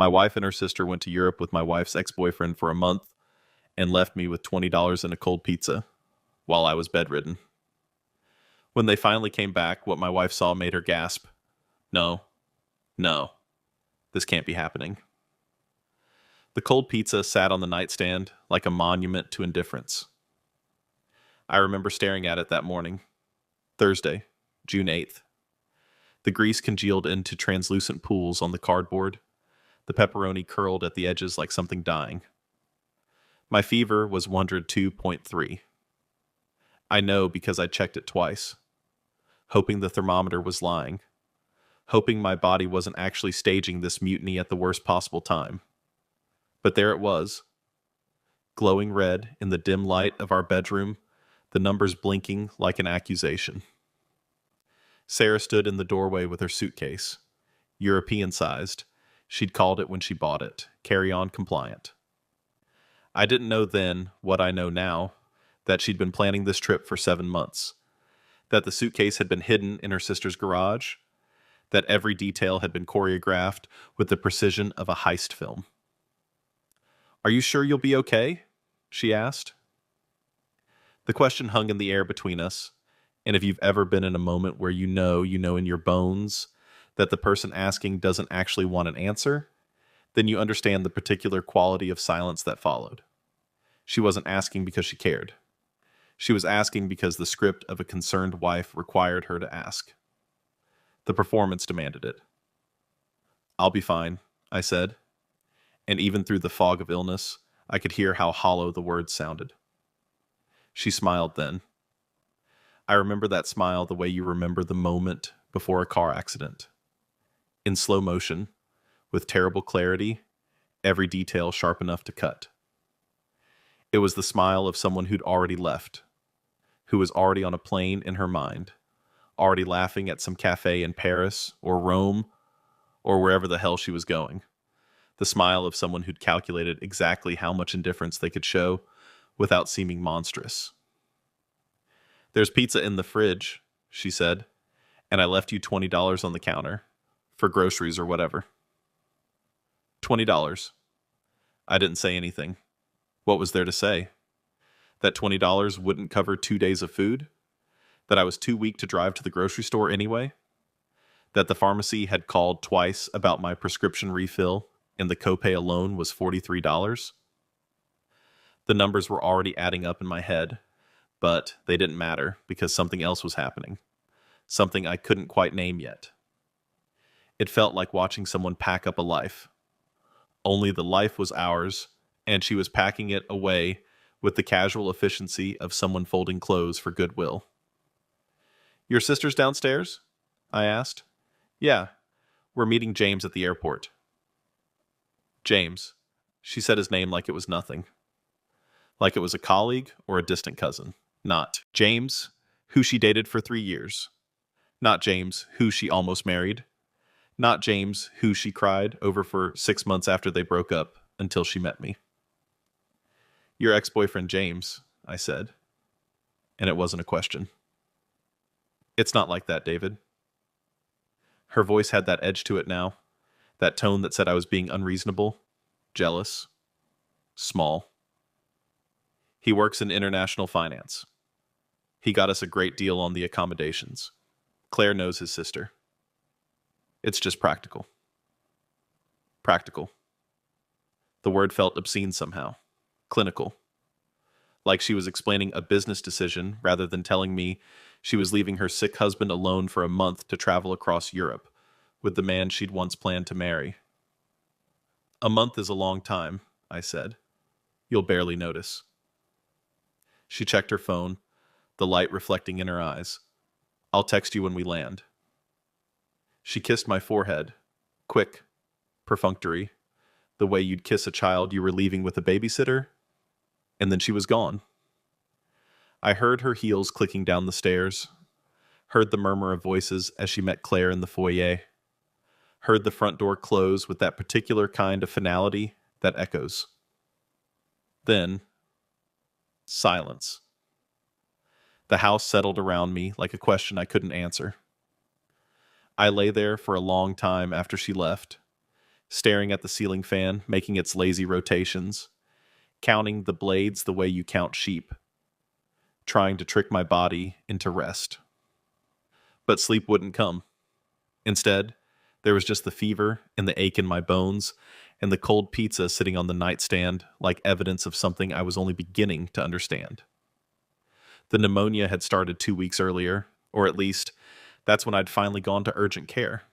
My wife and her sister went to Europe with my wife's ex-boyfriend for a month and left me with $20 and a cold pizza while I was bedridden. When they finally came back, what my wife saw made her gasp. No, no, this can't be happening. The cold pizza sat on the nightstand like a monument to indifference. I remember staring at it that morning, Thursday, June 8th. The grease congealed into translucent pools on the cardboard. The pepperoni curled at the edges like something dying. My fever was 102.3. I know because I checked it twice, hoping the thermometer was lying, hoping my body wasn't actually staging this mutiny at the worst possible time. But there it was, glowing red in the dim light of our bedroom, the numbers blinking like an accusation. Sarah stood in the doorway with her suitcase, European-sized. She'd called it when she bought it, carry-on compliant. I didn't know then what I know now, that she'd been planning this trip for 7 months, that the suitcase had been hidden in her sister's garage, that every detail had been choreographed with the precision of a heist film. "Are you sure you'll be okay?" she asked. The question hung in the air between us, and if you've ever been in a moment where you know in your bones that the person asking doesn't actually want an answer, then you understand the particular quality of silence that followed. She wasn't asking because she cared. She was asking because the script of a concerned wife required her to ask. The performance demanded it. "I'll be fine," I said, and even through the fog of illness, I could hear how hollow the words sounded. She smiled then. I remember that smile the way you remember the moment before a car accident. In slow motion, with terrible clarity, every detail sharp enough to cut. It was the smile of someone who'd already left, who was already on a plane in her mind, already laughing at some cafe in Paris or Rome or wherever the hell she was going. The smile of someone who'd calculated exactly how much indifference they could show without seeming monstrous. "There's pizza in the fridge," she said, "and I left you $20 on the counter, for groceries or whatever." $20. I didn't say anything. What was there to say? That $20 wouldn't cover 2 days of food? That I was too weak to drive to the grocery store anyway? That the pharmacy had called twice about my prescription refill and the copay alone was $43? The numbers were already adding up in my head, but they didn't matter because something else was happening. Something I couldn't quite name yet. It felt like watching someone pack up a life. Only the life was ours, and she was packing it away with the casual efficiency of someone folding clothes for goodwill. "Your sister's downstairs?" I asked. "Yeah, we're meeting James at the airport." "James." She said his name like it was nothing. Like it was a colleague or a distant cousin. Not James, who she dated for 3 years. Not James, who she almost married. Not James, who she cried over for 6 months after they broke up until she met me. "Your ex-boyfriend James," I said, and it wasn't a question. "It's not like that, David." Her voice had that edge to it now, that tone that said I was being unreasonable, jealous, small. "He works in international finance. He got us a great deal on the accommodations. Claire knows his sister. It's just practical." Practical. The word felt obscene somehow. Clinical. Like she was explaining a business decision rather than telling me she was leaving her sick husband alone for a month to travel across Europe with the man she'd once planned to marry. "A month is a long time," I said. "You'll barely notice." She checked her phone, the light reflecting in her eyes. "I'll text you when we land." She kissed my forehead, quick, perfunctory, the way you'd kiss a child you were leaving with a babysitter, and then she was gone. I heard her heels clicking down the stairs, heard the murmur of voices as she met Claire in the foyer, heard the front door close with that particular kind of finality that echoes. Then, silence. The house settled around me like a question I couldn't answer. I lay there for a long time after she left, staring at the ceiling fan, making its lazy rotations, counting the blades the way you count sheep, trying to trick my body into rest. But sleep wouldn't come. Instead, there was just the fever and the ache in my bones and the cold pizza sitting on the nightstand like evidence of something I was only beginning to understand. The pneumonia had started 2 weeks earlier, or at least that's when I'd finally gone to urgent care.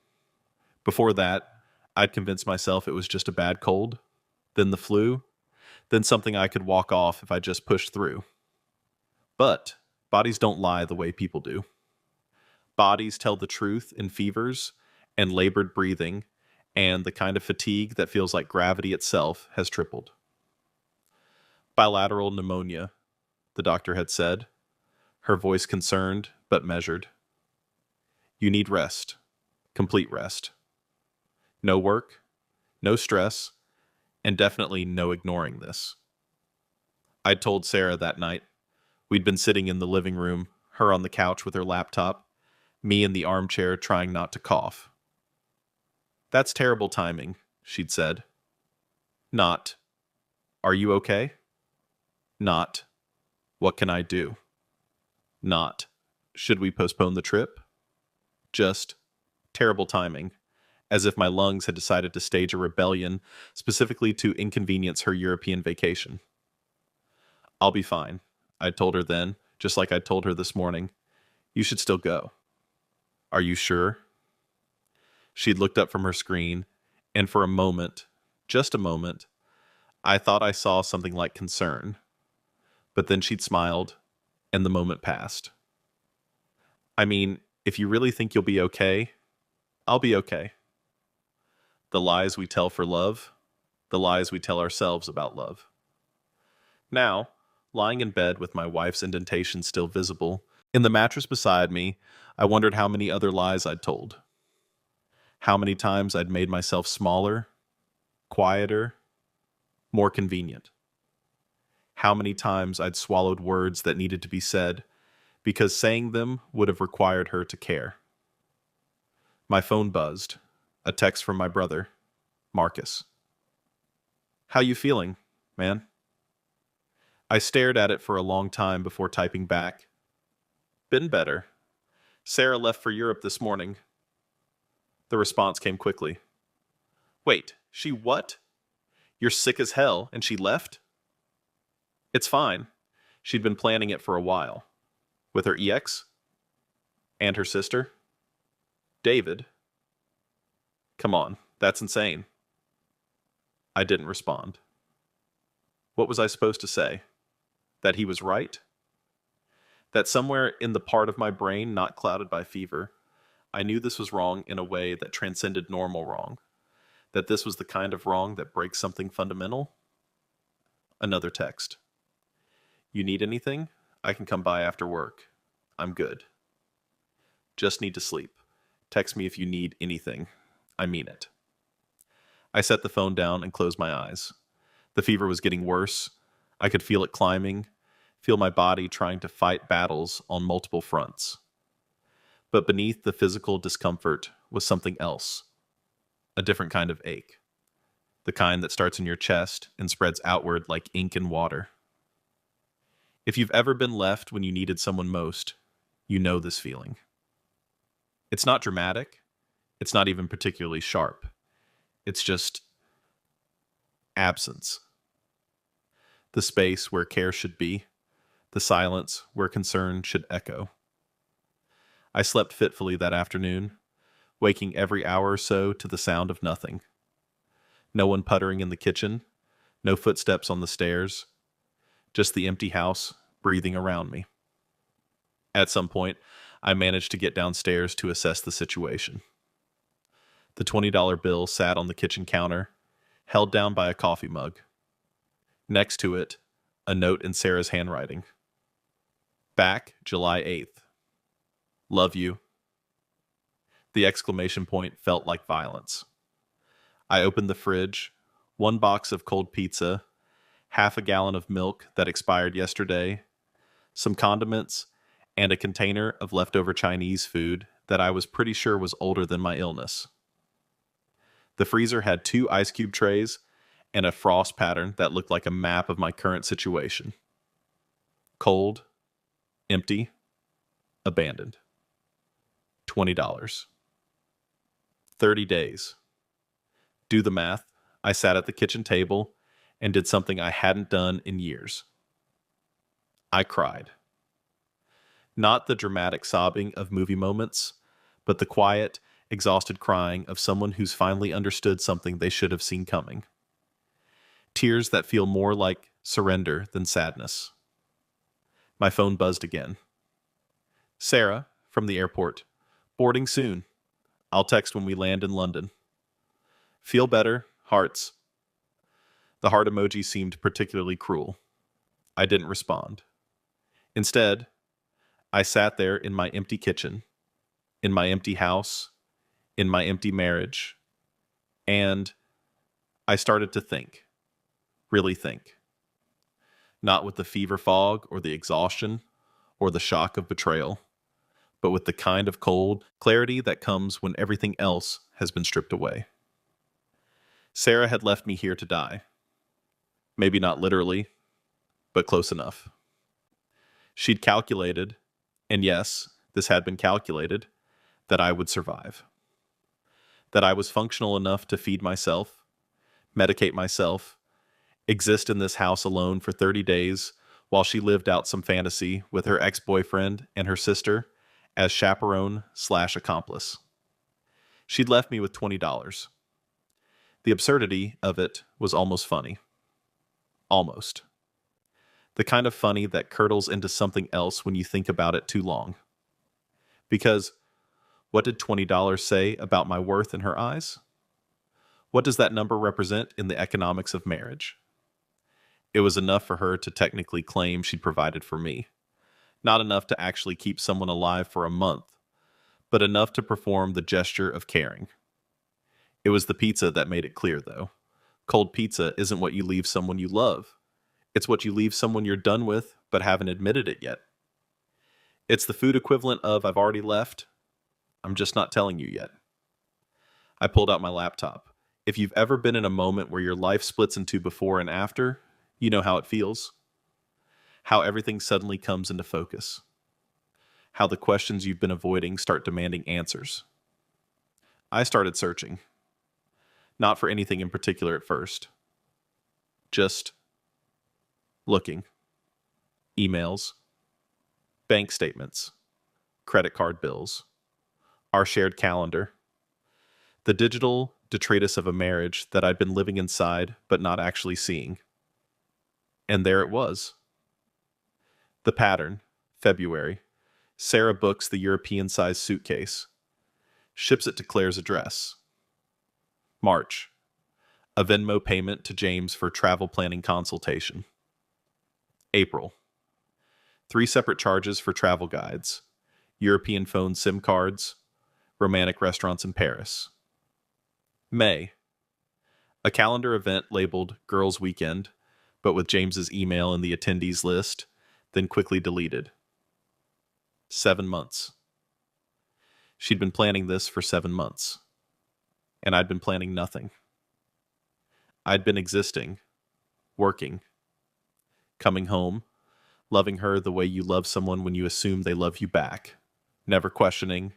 Before that, I'd convinced myself it was just a bad cold, then the flu, then something I could walk off if I just pushed through. But bodies don't lie the way people do. Bodies tell the truth in fevers and labored breathing, and the kind of fatigue that feels like gravity itself has tripled. Bilateral pneumonia, the doctor had said, her voice concerned but measured. You need rest, complete rest. No work, no stress, and definitely no ignoring this. I'd told Sarah that night. We'd been sitting in the living room, her on the couch with her laptop, me in the armchair trying not to cough. That's terrible timing, she'd said. Not, are you okay? Not, what can I do? Not, should we postpone the trip? Just, terrible timing, as if my lungs had decided to stage a rebellion specifically to inconvenience her European vacation. I'll be fine, I'd told her then, just like I'd told her this morning. You should still go. Are you sure? She'd looked up from her screen, and for a moment, just a moment, I thought I saw something like concern. But then she'd smiled, and the moment passed. I mean, if you really think you'll be okay, I'll be okay. The lies we tell for love, the lies we tell ourselves about love. Now, lying in bed with my wife's indentation still visible, in the mattress beside me, I wondered how many other lies I'd told. How many times I'd made myself smaller, quieter, more convenient. How many times I'd swallowed words that needed to be said because saying them would have required her to care. My phone buzzed. A text from my brother, Marcus. How you feeling, man? I stared at it for a long time before typing back. Been better. Sarah left for Europe this morning. The response came quickly. Wait, she what? You're sick as hell, and she left? It's fine. She'd been planning it for a while. With her EX? And her sister? David? Come on, that's insane. I didn't respond. What was I supposed to say? That he was right? That somewhere in the part of my brain not clouded by fever, I knew this was wrong in a way that transcended normal wrong. That this was the kind of wrong that breaks something fundamental? Another text. You need anything? I can come by after work. I'm good. Just need to sleep. Text me if you need anything. I mean it. I set the phone down and closed my eyes. The fever was getting worse. I could feel it climbing, feel my body trying to fight battles on multiple fronts. But beneath the physical discomfort was something else. A different kind of ache. The kind that starts in your chest and spreads outward like ink in water. If you've ever been left when you needed someone most, you know this feeling. It's not dramatic. It's not even particularly sharp. It's just absence. The space where care should be. The silence where concern should echo. I slept fitfully that afternoon, waking every hour or so to the sound of nothing. No one puttering in the kitchen, no footsteps on the stairs, just the empty house breathing around me. At some point, I managed to get downstairs to assess the situation. The $20 bill sat on the kitchen counter, held down by a coffee mug. Next to it, a note in Sarah's handwriting. Back July 8th. Love you. The exclamation point felt like violence. I opened the fridge, 1 box of cold pizza, half a gallon of milk that expired yesterday, some condiments, and a container of leftover Chinese food that I was pretty sure was older than my illness. The freezer had 2 ice cube trays and a frost pattern that looked like a map of my current situation. Cold, empty, abandoned. $20. 30 days. Do the math. I sat at the kitchen table and did something I hadn't done in years. I cried. Not the dramatic sobbing of movie moments, but the quiet, exhausted crying of someone who's finally understood something they should have seen coming. Tears that feel more like surrender than sadness. My phone buzzed again. Sarah, from the airport. Boarding soon. I'll text when we land in London. Feel better, hearts. The heart emoji seemed particularly cruel. I didn't respond. Instead, I sat there in my empty kitchen, in my empty house, in my empty marriage, and I started to think, really think. Not with the fever fog or the exhaustion or the shock of betrayal, but with the kind of cold clarity that comes when everything else has been stripped away. Sarah had left me here to die. Maybe not literally, but close enough. She'd calculated, and yes, this had been calculated, that I would survive. That I was functional enough to feed myself, medicate myself, exist in this house alone for 30 days while she lived out some fantasy with her ex-boyfriend and her sister as chaperone/accomplice. She'd left me with $20. The absurdity of it was almost funny. Almost. The kind of funny that curdles into something else when you think about it too long. Because what did $20 say about my worth in her eyes? What does that number represent in the economics of marriage? It was enough for her to technically claim she'd provided for me. Not enough to actually keep someone alive for a month, but enough to perform the gesture of caring. It was the pizza that made it clear, though. Cold pizza isn't what you leave someone you love. It's what you leave someone you're done with, but haven't admitted it yet. It's the food equivalent of I've already left. I'm just not telling you yet. I pulled out my laptop. If you've ever been in a moment where your life splits into before and after, you know how it feels. How everything suddenly comes into focus. How the questions you've been avoiding start demanding answers. I started searching. Not for anything in particular at first. Just looking. Emails. Bank statements. Credit card bills. Our shared calendar. The digital detritus of a marriage that I'd been living inside but not actually seeing. And there it was. The pattern, February. Sarah books the European-sized suitcase. Ships it to Claire's address. March. A Venmo payment to James for travel planning consultation. April. 3 separate charges for travel guides. European phone SIM cards. Romantic restaurants in Paris. May. A calendar event labeled Girls' Weekend, but with James's email in the attendees list, then quickly deleted. 7 months. She'd been planning this for 7 months. And I'd been planning nothing. I'd been existing, working, coming home, loving her the way you love someone when you assume they love you back, never questioning,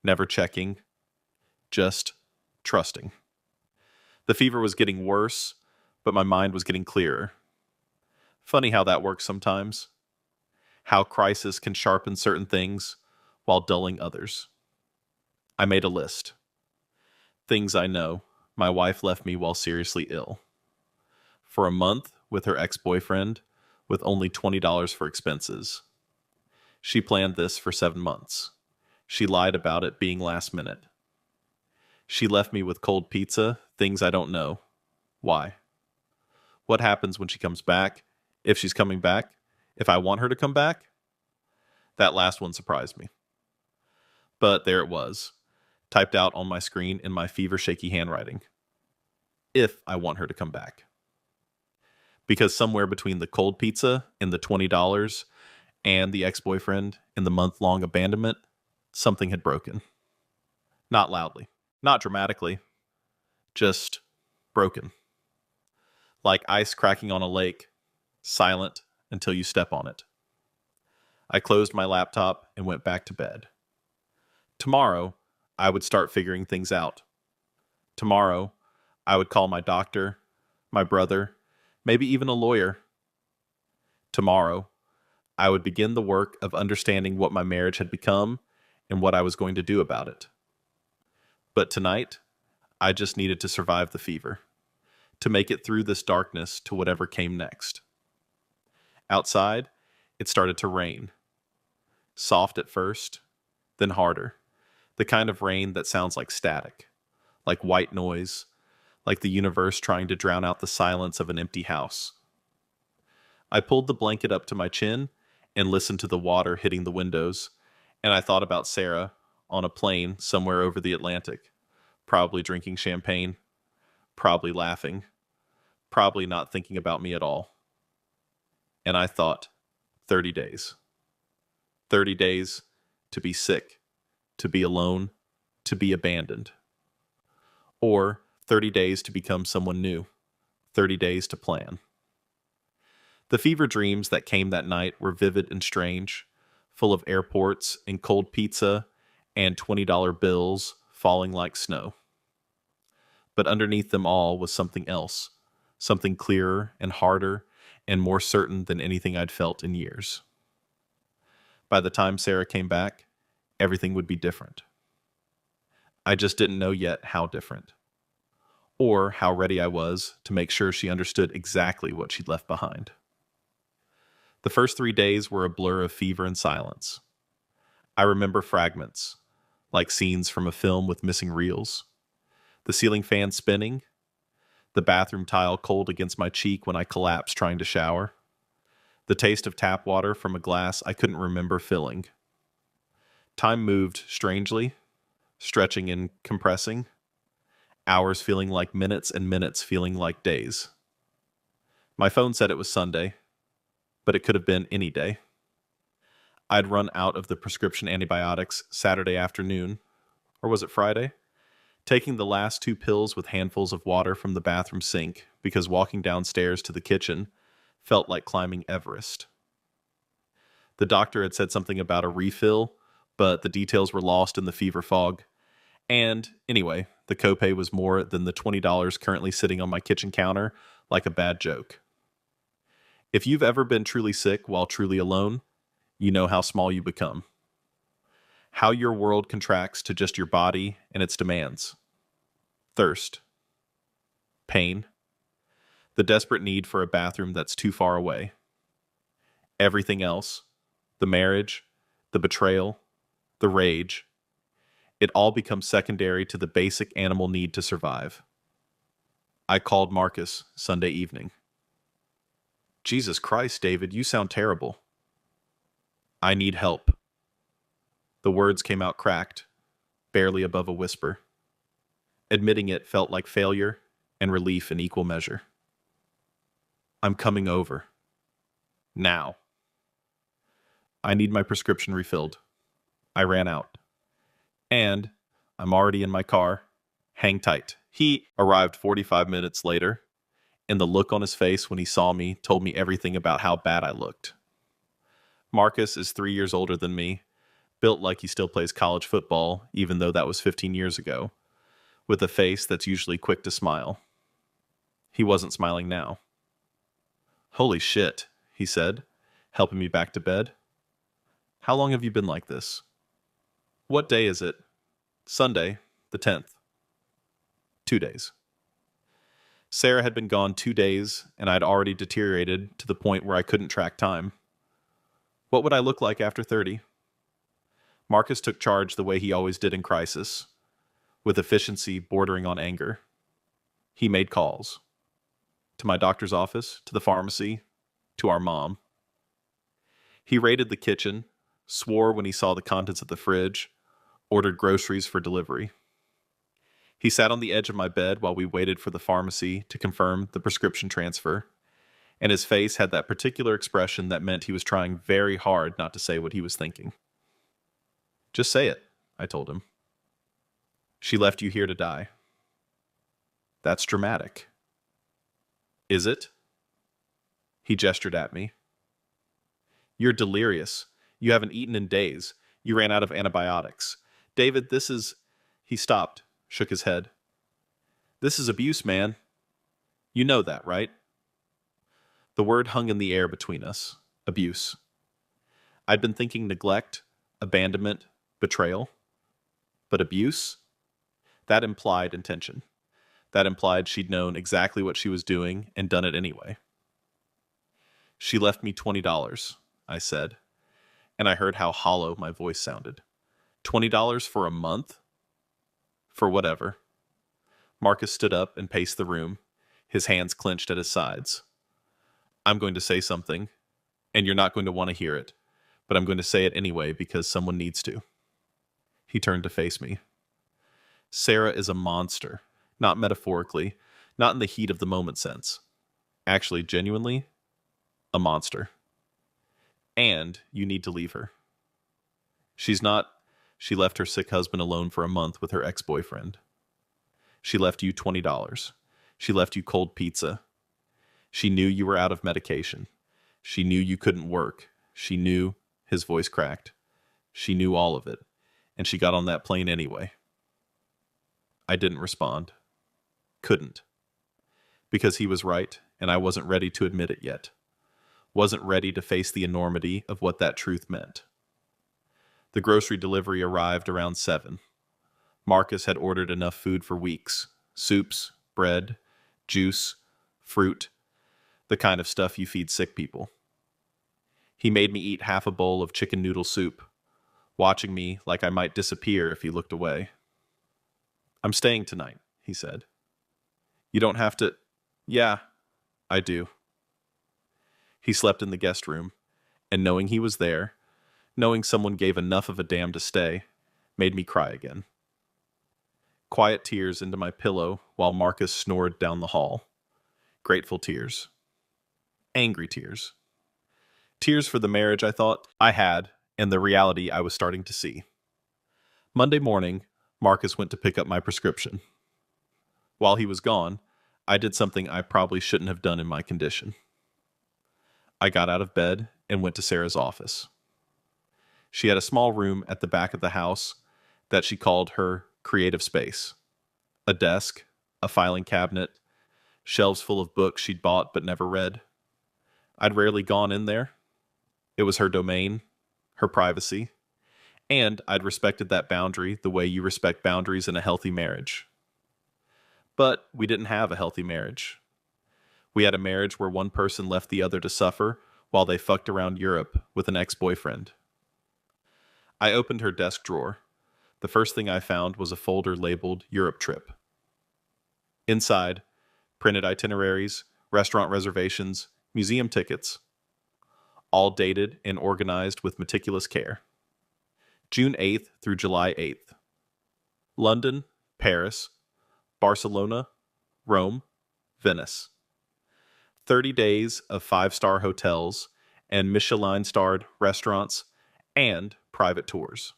never checking, just trusting. The fever was getting worse, but my mind was getting clearer. Funny how that works sometimes. How crisis can sharpen certain things while dulling others. I made a list. Things I know. My wife left me while seriously ill. For a month with her ex-boyfriend, with only $20 for expenses. She planned this for 7 months. She lied about it being last minute. She left me with cold pizza, things I don't know. Why? What happens when she comes back? If she's coming back? If I want her to come back? That last one surprised me. But there it was, typed out on my screen in my fever-shaky handwriting. If I want her to come back. Because somewhere between the cold pizza and the $20 and the ex-boyfriend and the month-long abandonment, something had broken. Not loudly, not dramatically, just broken. Like ice cracking on a lake, silent until you step on it. I closed my laptop and went back to bed. Tomorrow, I would start figuring things out. Tomorrow, I would call my doctor, my brother, maybe even a lawyer. Tomorrow, I would begin the work of understanding what my marriage had become and what I was going to do about it. But tonight, I just needed to survive the fever, to make it through this darkness to whatever came next. Outside, it started to rain. Soft at first, then harder. The kind of rain that sounds like static, like white noise, like the universe trying to drown out the silence of an empty house. I pulled the blanket up to my chin and listened to the water hitting the windows, and I thought about Sarah on a plane somewhere over the Atlantic, probably drinking champagne, probably laughing, probably not thinking about me at all. And I thought, 30 days. 30 days to be sick, to be alone, to be abandoned. Or 30 days to become someone new, 30 days to plan. The fever dreams that came that night were vivid and strange, full of airports and cold pizza and $20 bills falling like snow. But underneath them all was something else, something clearer and harder and more certain than anything I'd felt in years. By the time Sarah came back, everything would be different. I just didn't know yet how different, or how ready I was to make sure she understood exactly what she'd left behind. The first 3 days were a blur of fever and silence. I remember fragments, like scenes from a film with missing reels. The ceiling fan spinning, the bathroom tile cold against my cheek when I collapsed trying to shower, the taste of tap water from a glass I couldn't remember filling. Time moved strangely, stretching and compressing, hours feeling like minutes and minutes feeling like days. My phone said it was Sunday, but it could have been any day. I'd run out of the prescription antibiotics Saturday afternoon, or was it Friday? Taking the last 2 pills with handfuls of water from the bathroom sink because walking downstairs to the kitchen felt like climbing Everest. The doctor had said something about a refill, but the details were lost in the fever fog. And anyway, the copay was more than the $20 currently sitting on my kitchen counter like a bad joke. If you've ever been truly sick while truly alone, you know how small you become. How your world contracts to just your body and its demands. Thirst. Pain. The desperate need for a bathroom that's too far away. Everything else, the marriage, the betrayal, the rage, it all becomes secondary to the basic animal need to survive. I called Marcus Sunday evening. Jesus Christ, David, you sound terrible. I need help. The words came out cracked, barely above a whisper. Admitting it felt like failure and relief in equal measure. I'm coming over. Now. I need my prescription refilled. I ran out. And I'm already in my car. Hang tight. He arrived 45 minutes later, and the look on his face when he saw me told me everything about how bad I looked. Marcus is 3 years older than me, built like he still plays college football, even though that was 15 years ago, with a face that's usually quick to smile. He wasn't smiling now. Holy shit, he said, helping me back to bed. How long have you been like this? What day is it? Sunday, the 10th. 2 days. Sarah had been gone 2 days, and I'd already deteriorated to the point where I couldn't track time. What would I look like after 30? Marcus took charge the way he always did in crisis, with efficiency bordering on anger. He made calls. To my doctor's office, to the pharmacy, to our mom. He raided the kitchen, swore when he saw the contents of the fridge, ordered groceries for delivery. He sat on the edge of my bed while we waited for the pharmacy to confirm the prescription transfer, and his face had that particular expression that meant he was trying very hard not to say what he was thinking. Just say it, I told him. She left you here to die. That's dramatic. Is it? He gestured at me. You're delirious. You haven't eaten in days. You ran out of antibiotics. David, this is... He stopped, shook his head. This is abuse, man. You know that, right? The word hung in the air between us. Abuse. I'd been thinking neglect, abandonment, betrayal. But abuse? That implied intention. That implied she'd known exactly what she was doing and done it anyway. She left me $20, I said, and I heard how hollow my voice sounded. $20 for a month? For whatever. Marcus stood up and paced the room, his hands clenched at his sides. I'm going to say something, and you're not going to want to hear it, but I'm going to say it anyway because someone needs to. He turned to face me. Sarah is a monster, not metaphorically, not in the heat of the moment sense. Actually, genuinely, a monster. And you need to leave her. She's not... She left her sick husband alone for a month with her ex-boyfriend. She left you $20. She left you cold pizza. She knew you were out of medication. She knew you couldn't work. She knew... His voice cracked. She knew all of it, and she got on that plane anyway. I didn't respond. Couldn't. Because he was right, and I wasn't ready to admit it yet. Wasn't ready to face the enormity of what that truth meant. The grocery delivery arrived around 7. Marcus had ordered enough food for weeks. Soups, bread, juice, fruit, the kind of stuff you feed sick people. He made me eat half a bowl of chicken noodle soup, watching me like I might disappear if he looked away. I'm staying tonight, he said. You don't have to... Yeah, I do. He slept in the guest room, and knowing he was there, knowing someone gave enough of a damn to stay, made me cry again. Quiet tears into my pillow while Marcus snored down the hall. Grateful tears. Angry tears. Tears for the marriage I thought I had and the reality I was starting to see. Monday morning, Marcus went to pick up my prescription. While he was gone, I did something I probably shouldn't have done in my condition. I got out of bed and went to Sarah's office. She had a small room at the back of the house that she called her creative space. A desk, a filing cabinet, shelves full of books she'd bought but never read. I'd rarely gone in there. It was her domain, her privacy, and I'd respected that boundary the way you respect boundaries in a healthy marriage. But we didn't have a healthy marriage. We had a marriage where one person left the other to suffer while they fucked around Europe with an ex-boyfriend. I opened her desk drawer. The first thing I found was a folder labeled Europe Trip. Inside, printed itineraries, restaurant reservations, museum tickets, all dated and organized with meticulous care. June 8th through July 8th. London, Paris, Barcelona, Rome, Venice. 30 days of 5-star hotels and Michelin-starred restaurants and private tours.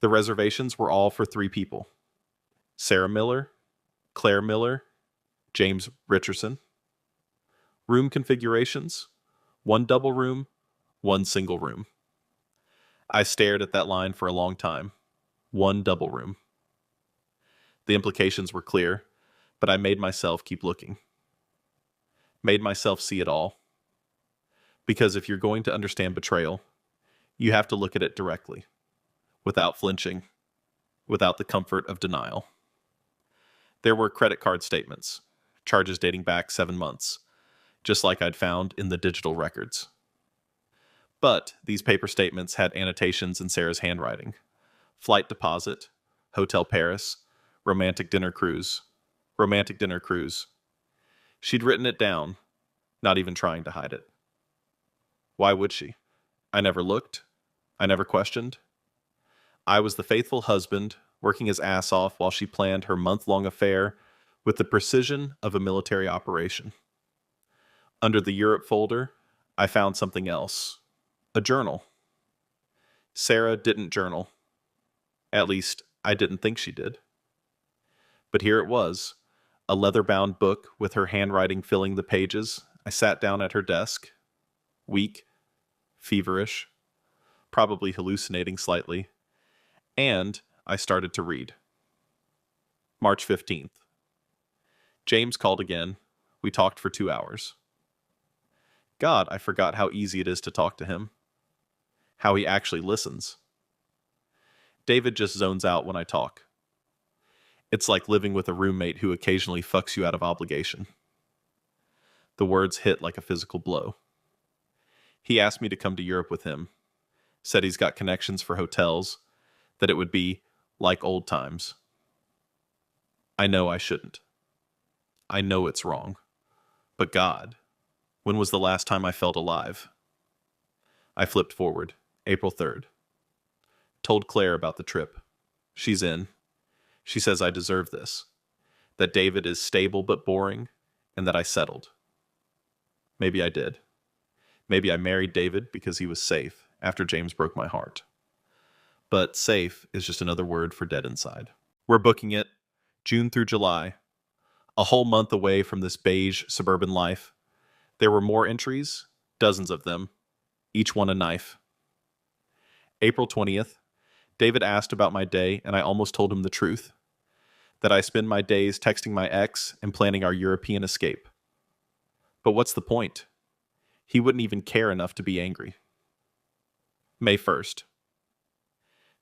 The reservations were all for 3 people. Sarah Miller, Claire Miller, James Richardson. Room configurations: 1 double room, 1 single room. I stared at that line for a long time. 1 double room. The implications were clear, but I made myself keep looking. Made myself see it all. Because if you're going to understand betrayal, you have to look at it directly, without flinching, without the comfort of denial. There were credit card statements, charges dating back 7 months, just like I'd found in the digital records. But these paper statements had annotations in Sarah's handwriting. Flight deposit, Hotel Paris, romantic dinner cruise. She'd written it down, not even trying to hide it. Why would she? I never looked. I never questioned. I was the faithful husband, working his ass off while she planned her month-long affair with the precision of a military operation. Under the Europe folder, I found something else. A journal. Sarah didn't journal. At least, I didn't think she did. But here it was, A leather-bound book with her handwriting filling the pages. I sat down at her desk, weak, feverish, probably hallucinating slightly, and I started to read. March 15th. James called again. We talked for 2 hours. God, I forgot how easy it is to talk to him. How he actually listens. David just zones out when I talk. It's like living with a roommate who occasionally fucks you out of obligation. The words hit like a physical blow. He asked me to come to Europe with him. Said he's got connections for hotels, that it would be like old times. I know I shouldn't. I know it's wrong. But God, when was the last time I felt alive? I flipped forward. April 3rd. Told Claire about the trip. She's in. She says I deserve this. That David is stable but boring, and that I settled. Maybe I did. Maybe I married David because he was safe after James broke my heart. But safe is just another word for dead inside. We're booking it June through July. A whole month away from this beige suburban life. There were more entries, dozens of them, each one a knife. April 20th. David asked about my day, and I almost told him the truth. That I spend my days texting my ex and planning our European escape. But what's the point? He wouldn't even care enough to be angry. May 1st.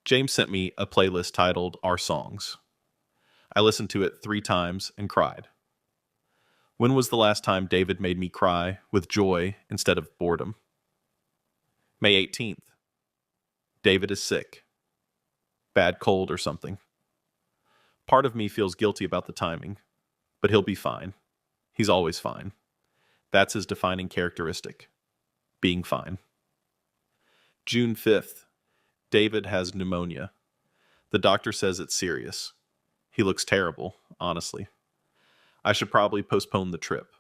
James sent me a playlist titled Our Songs. I listened to it 3 times and cried. When was the last time David made me cry with joy instead of boredom? May 18th. David is sick. Bad cold or something. Part of me feels guilty about the timing, but he'll be fine. He's always fine. That's his defining characteristic. Being fine. June 5th. David has pneumonia. The doctor says it's serious. He looks terrible, honestly. I should probably postpone the trip.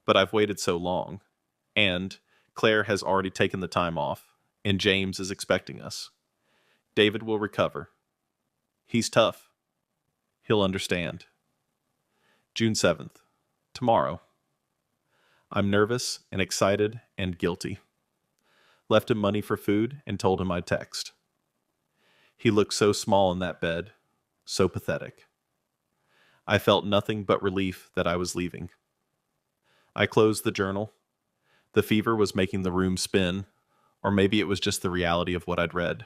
But I've waited so long. And Claire has already taken the time off, and James is expecting us. David will recover. He's tough. He'll understand. June 7th. Tomorrow. I'm nervous and excited and guilty. Left him money for food and told him I'd text. He looked so small in that bed, so pathetic. I felt nothing but relief that I was leaving. I closed the journal. The fever was making the room spin, or maybe it was just the reality of what I'd read.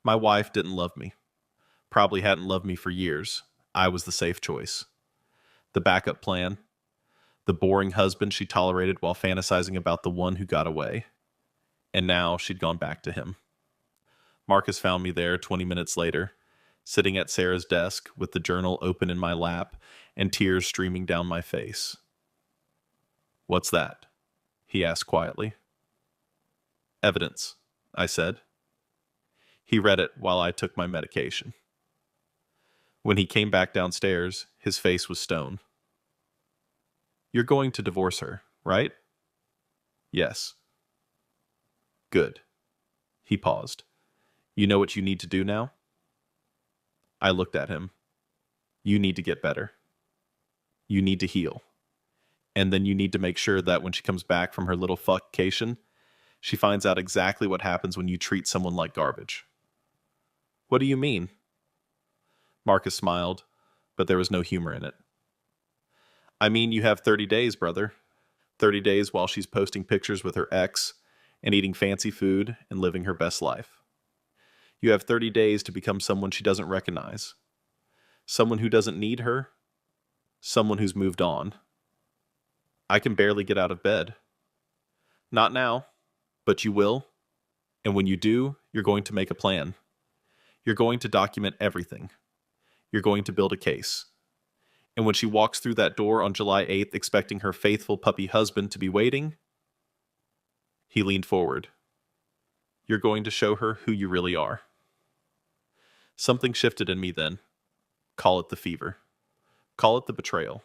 My wife didn't love me. Probably hadn't loved me for years. I was the safe choice. The backup plan. The boring husband she tolerated while fantasizing about the one who got away. And now she'd gone back to him. Marcus found me there 20 minutes later, sitting at Sarah's desk with the journal open in my lap and tears streaming down my face. "What's that?" he asked quietly. "Evidence," I said. He read it while I took my medication. When he came back downstairs, his face was stone. "You're going to divorce her, right?" "Yes." "Good." He paused. "You know what you need to do now?" I looked at him. "You need to get better. You need to heal. And then you need to make sure that when she comes back from her little fuckcation, she finds out exactly what happens when you treat someone like garbage." "What do you mean?" Marcus smiled, but there was no humor in it. "I mean, you have 30 days, brother. 30 days while she's posting pictures with her ex and eating fancy food and living her best life. You have 30 days to become someone she doesn't recognize. Someone who doesn't need her. Someone who's moved on. I can barely get out of bed. Not now, but you will. And when you do, you're going to make a plan. You're going to document everything. You're going to build a case. And when she walks through that door on July 8th expecting her faithful puppy husband to be waiting," he leaned forward, "you're going to show her who you really are." Something shifted in me then. Call it the fever. Call it the betrayal.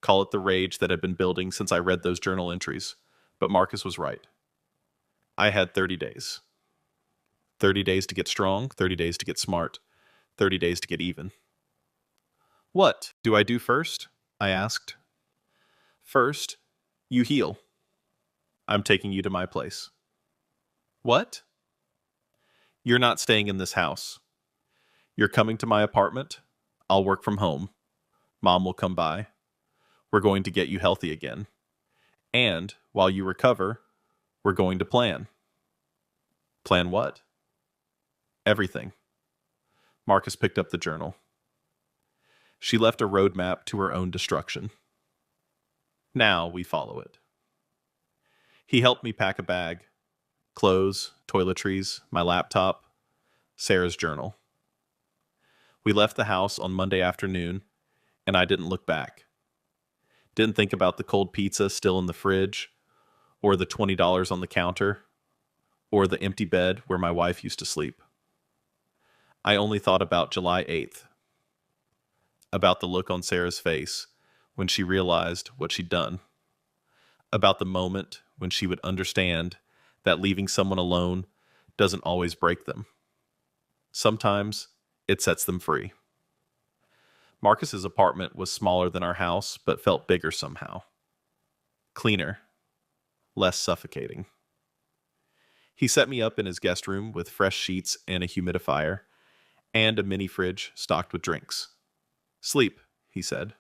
Call it the rage that had been building since I read those journal entries. But Marcus was right. I had 30 days. 30 days to get strong, 30 days to get smart, 30 days to get even. What do I do first? I asked. First, you heal. I'm taking you to my place. What? You're not staying in this house. You're coming to my apartment. I'll work from home. Mom will come by. We're going to get you healthy again. And while you recover, we're going to plan. Plan what? Everything. Marcus picked up the journal. She left a roadmap to her own destruction. Now we follow it. He helped me pack a bag. Clothes, toiletries, my laptop, Sarah's journal. We left the house on Monday afternoon, and I didn't look back. Didn't think about the cold pizza still in the fridge, or the $20 on the counter, or the empty bed where my wife used to sleep. I only thought about July 8th, about the look on Sarah's face when she realized what she'd done, about the moment when she would understand that leaving someone alone doesn't always break them. Sometimes it sets them free. Marcus's apartment was smaller than our house, but felt bigger somehow. Cleaner, less suffocating. He set me up in his guest room with fresh sheets and a humidifier, and a mini fridge stocked with drinks. Sleep, he said.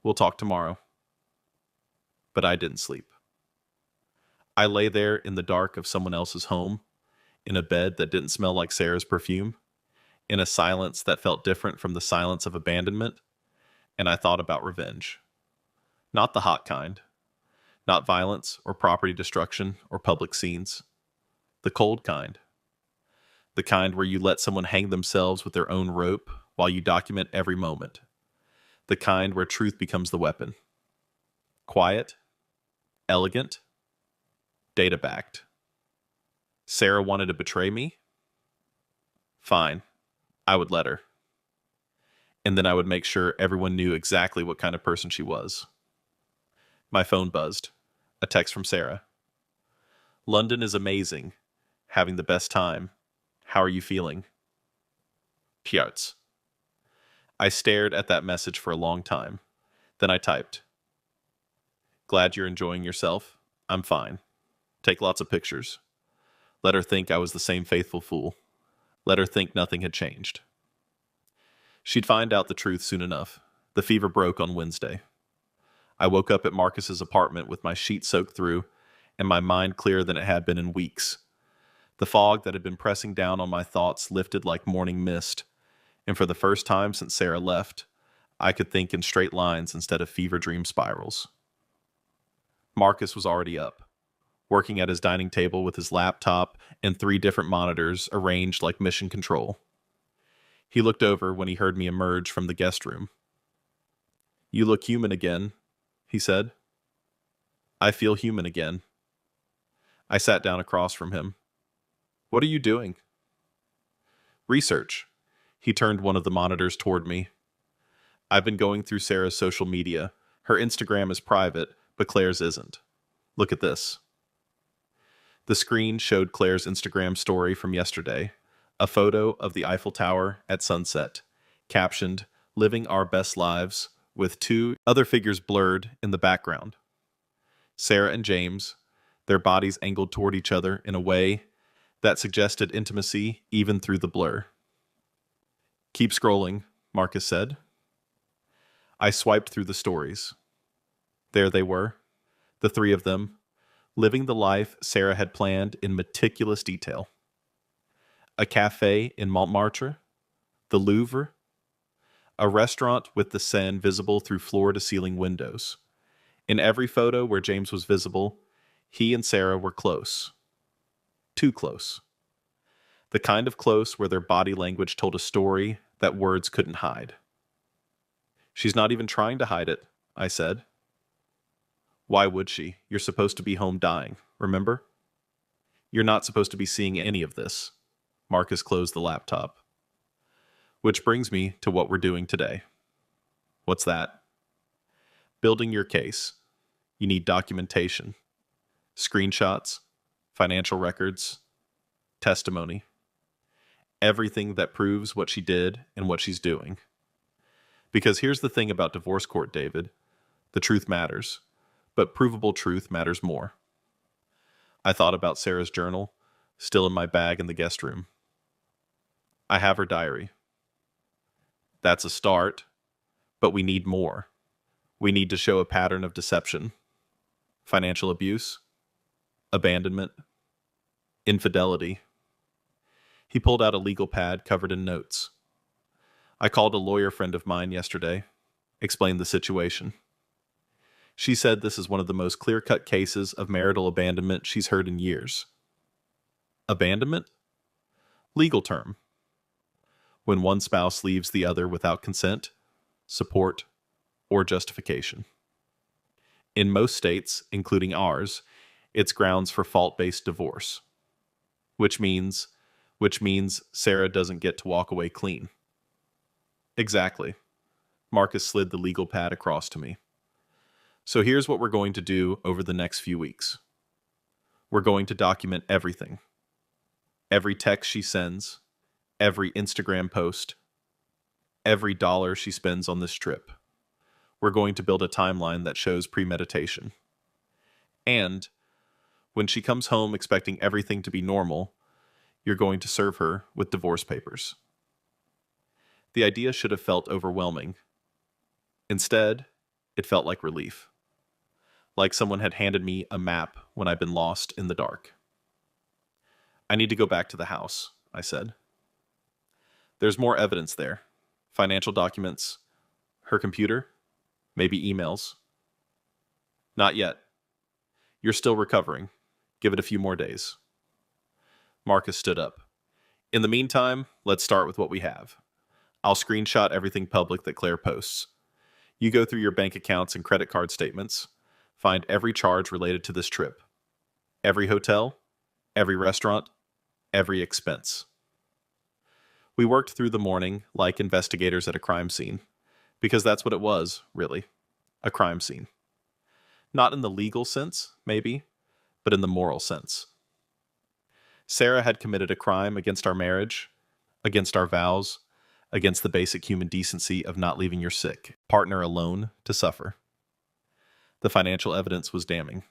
We'll talk tomorrow. But I didn't sleep. I lay there in the dark of someone else's home, in a bed that didn't smell like Sarah's perfume, in a silence that felt different from the silence of abandonment, and I thought about revenge. Not the hot kind. Not violence or property destruction or public scenes. The cold kind. The kind where you let someone hang themselves with their own rope while you document every moment. The kind where truth becomes the weapon. Quiet, elegant, data-backed. Sarah wanted to betray me? Fine, I would let her. And then I would make sure everyone knew exactly what kind of person she was. My phone buzzed. A text from Sarah. London is amazing. Having the best time. How are you feeling? Pjarts. I stared at that message for a long time. Then I typed. Glad you're enjoying yourself. I'm fine. Take lots of pictures. Let her think I was the same faithful fool. Let her think nothing had changed. She'd find out the truth soon enough. The fever broke on Wednesday. I woke up at Marcus's apartment with my sheets soaked through and my mind clearer than it had been in weeks. The fog that had been pressing down on my thoughts lifted like morning mist, and for the first time since Sarah left, I could think in straight lines instead of fever dream spirals. Marcus was already up, working at his dining table with his laptop and 3 different monitors arranged like mission control. He looked over when he heard me emerge from the guest room. You look human again, he said. I feel human again. I sat down across from him. What are you doing? Research. He turned one of the monitors toward me. I've been going through Sarah's social media. Her Instagram is private, but Claire's isn't. Look at this. The screen showed Claire's Instagram story from yesterday, a photo of the Eiffel Tower at sunset, captioned, Living Our Best Lives, with 2 other figures blurred in the background. Sarah and James, their bodies angled toward each other in a way that suggested intimacy even through the blur. Keep scrolling, Marcus said. I swiped through the stories. There they were, the 3 of them, living the life Sarah had planned in meticulous detail. A cafe in Montmartre, the Louvre, a restaurant with the Seine visible through floor-to-ceiling windows. In every photo where James was visible, he and Sarah were close. Too close. The kind of close where their body language told a story that words couldn't hide. She's not even trying to hide it, I said. Why would she? You're supposed to be home dying, remember? You're not supposed to be seeing any of this. Marcus closed the laptop. Which brings me to what we're doing today. What's that? Building your case. You need documentation. Screenshots, financial records, testimony. Everything that proves what she did and what she's doing. Because here's the thing about divorce court, David. The truth matters, but provable truth matters more. I thought about Sarah's journal, still in my bag in the guest room. I have her diary. That's a start, but we need more. We need to show a pattern of deception, financial abuse, abandonment, infidelity. He pulled out a legal pad covered in notes. I called a lawyer friend of mine yesterday, explained the situation. She said this is one of the most clear-cut cases of marital abandonment she's heard in years. Abandonment? Legal term. When one spouse leaves the other without consent, support, or justification. In most states, including ours, it's grounds for fault-based divorce. Which means Sarah doesn't get to walk away clean. Exactly. Marcus slid the legal pad across to me. So here's what we're going to do over the next few weeks. We're going to document everything. Every text she sends, every Instagram post, every dollar she spends on this trip. We're going to build a timeline that shows premeditation. And when she comes home expecting everything to be normal, you're going to serve her with divorce papers. The idea should have felt overwhelming. Instead, it felt like relief. Like someone had handed me a map when I'd been lost in the dark. I need to go back to the house, I said. There's more evidence there. Financial documents, her computer, maybe emails. Not yet. You're still recovering. Give it a few more days. Marcus stood up. In the meantime, let's start with what we have. I'll screenshot everything public that Claire posts. You go through your bank accounts and credit card statements. Find every charge related to this trip. Every hotel, every restaurant, every expense. We worked through the morning like investigators at a crime scene, because that's what it was, really, a crime scene. Not in the legal sense, maybe, but in the moral sense. Sarah had committed a crime against our marriage, against our vows, against the basic human decency of not leaving your sick partner alone to suffer. The financial evidence was damning.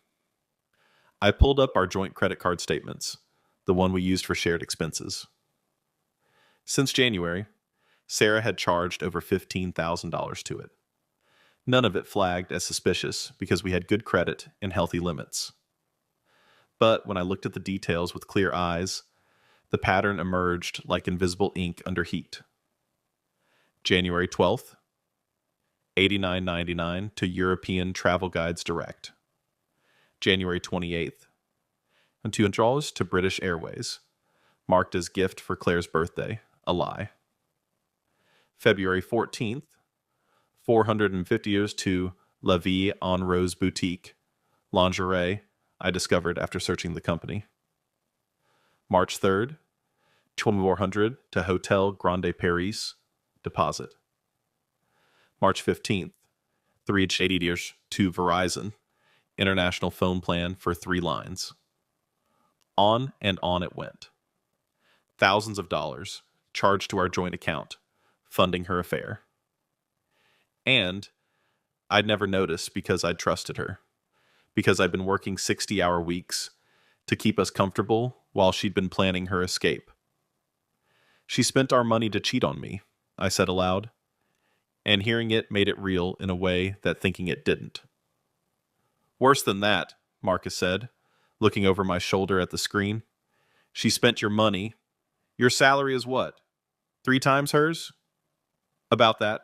I pulled up our joint credit card statements, the one we used for shared expenses. Since January, Sarah had charged over $15,000 to it. None of it flagged as suspicious because we had good credit and healthy limits. But when I looked at the details with clear eyes, the pattern emerged like invisible ink under heat. January 12th, $89.99 to European Travel Guides Direct. January 28th, and $200 to British Airways, marked as gift for Claire's birthday, a lie. February 14th, $450 to La Vie en Rose Boutique, lingerie, I discovered after searching the company. March 3rd, $2,400 to Hotel Grande Paris, deposit. March 15th, $380 to Verizon, international phone plan for 3 lines. On and on it went. Thousands of dollars charged to our joint account, funding her affair. And I'd never noticed because I'd trusted her, because I'd been working 60-hour weeks to keep us comfortable while she'd been planning her escape. She spent our money to cheat on me, I said aloud, and hearing it made it real in a way that thinking it didn't. Worse than that, Marcus said, looking over my shoulder at the screen. She spent your money. Your salary is what? 3 times hers? About that.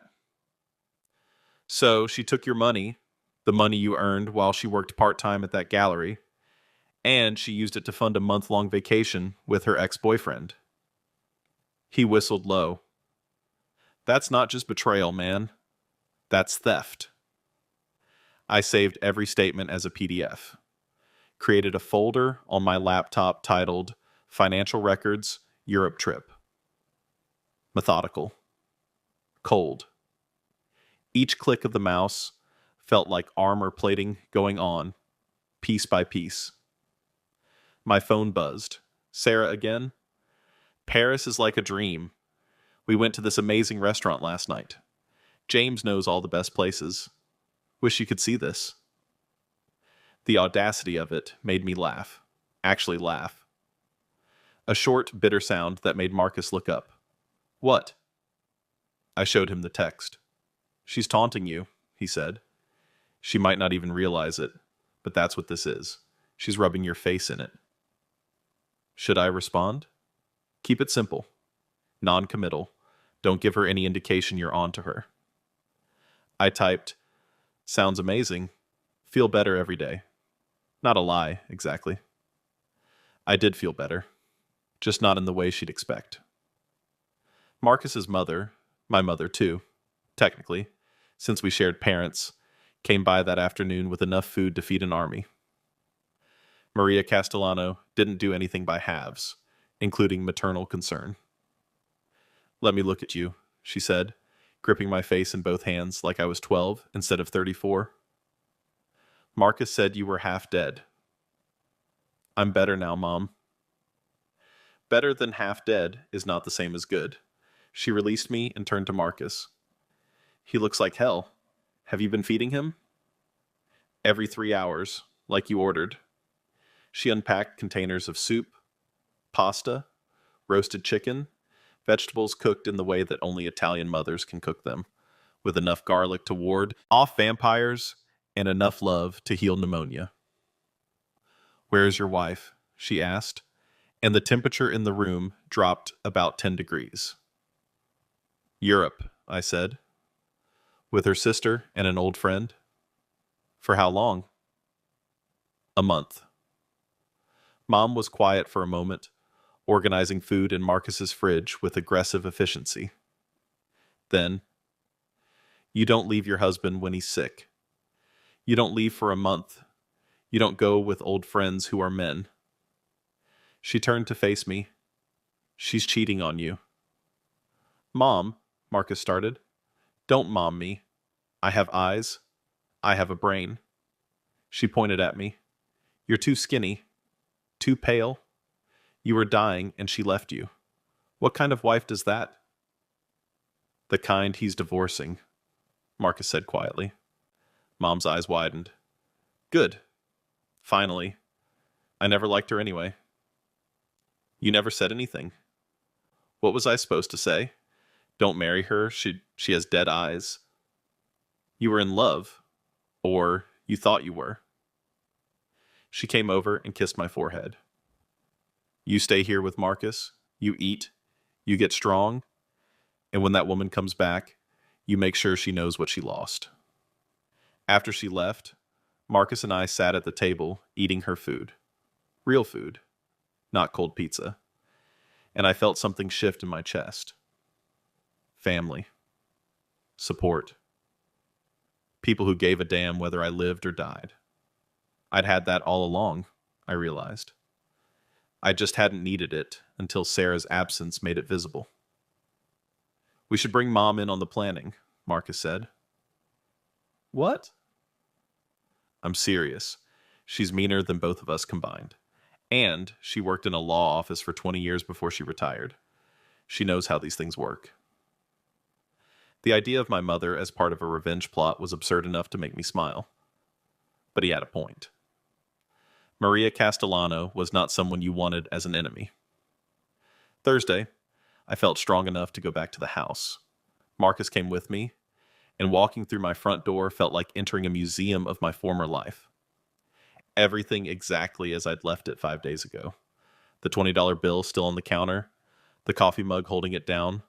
So she took your money, the money you earned while she worked part-time at that gallery, and she used it to fund a month-long vacation with her ex-boyfriend. He whistled low. That's not just betrayal, man. That's theft. I saved every statement as a PDF. Created a folder on my laptop titled Financial Records, Europe Trip. Methodical. Cold. Each click of the mouse felt like armor plating going on, piece by piece. My phone buzzed. Sarah again? Paris is like a dream. We went to this amazing restaurant last night. James knows all the best places. Wish you could see this. The audacity of it made me laugh. Actually laugh. A short, bitter sound that made Marcus look up. What? I showed him the text. She's taunting you, he said. She might not even realize it, but that's what this is. She's rubbing your face in it. Should I respond? Keep it simple. Non-committal. Don't give her any indication you're on to her. I typed, sounds amazing. Feel better every day. Not a lie, exactly. I did feel better, just not in the way she'd expect. Marcus's mother, my mother too, technically, since we shared parents, came by that afternoon with enough food to feed an army. Maria Castellano didn't do anything by halves, including maternal concern. Let me look at you, she said, gripping my face in both hands like I was 12 instead of 34. Marcus said you were half dead. I'm better now, Mom. Better than half dead is not the same as good. She released me and turned to Marcus. He looks like hell. Have you been feeding him? Every 3 hours, like you ordered. She unpacked containers of soup, pasta, roasted chicken, vegetables cooked in the way that only Italian mothers can cook them, with enough garlic to ward off vampires and enough love to heal pneumonia. Where is your wife? She asked, and the temperature in the room dropped about 10 degrees. Europe, I said. With her sister and an old friend. For how long? A month. Mom was quiet for a moment, organizing food in Marcus's fridge with aggressive efficiency. Then, you don't leave your husband when he's sick. You don't leave for a month. You don't go with old friends who are men. She turned to face me. She's cheating on you. Mom, Marcus started. Don't mom me. I have eyes. I have a brain. She pointed at me. You're too skinny. Too pale. You were dying and she left you. What kind of wife does that? The kind he's divorcing, Marcus said quietly. Mom's eyes widened. Good. Finally. I never liked her anyway. You never said anything. What was I supposed to say? Don't marry her. She has dead eyes. You were in love. Or you thought you were. She came over and kissed my forehead. You stay here with Marcus. You eat. You get strong. And when that woman comes back, you make sure she knows what she lost. After she left, Marcus and I sat at the table eating her food. Real food. Not cold pizza. And I felt something shift in my chest. Family. Support. People who gave a damn whether I lived or died. I'd had that all along, I realized. I just hadn't needed it until Sarah's absence made it visible. We should bring Mom in on the planning, Marcus said. What? I'm serious. She's meaner than both of us combined. And she worked in a law office for 20 years before she retired. She knows how these things work. The idea of my mother as part of a revenge plot was absurd enough to make me smile. But he had a point. Maria Castellano was not someone you wanted as an enemy. Thursday, I felt strong enough to go back to the house. Marcus came with me, and walking through my front door felt like entering a museum of my former life. Everything exactly as I'd left it 5 days ago. The $20 bill still on the counter, the coffee mug holding it down,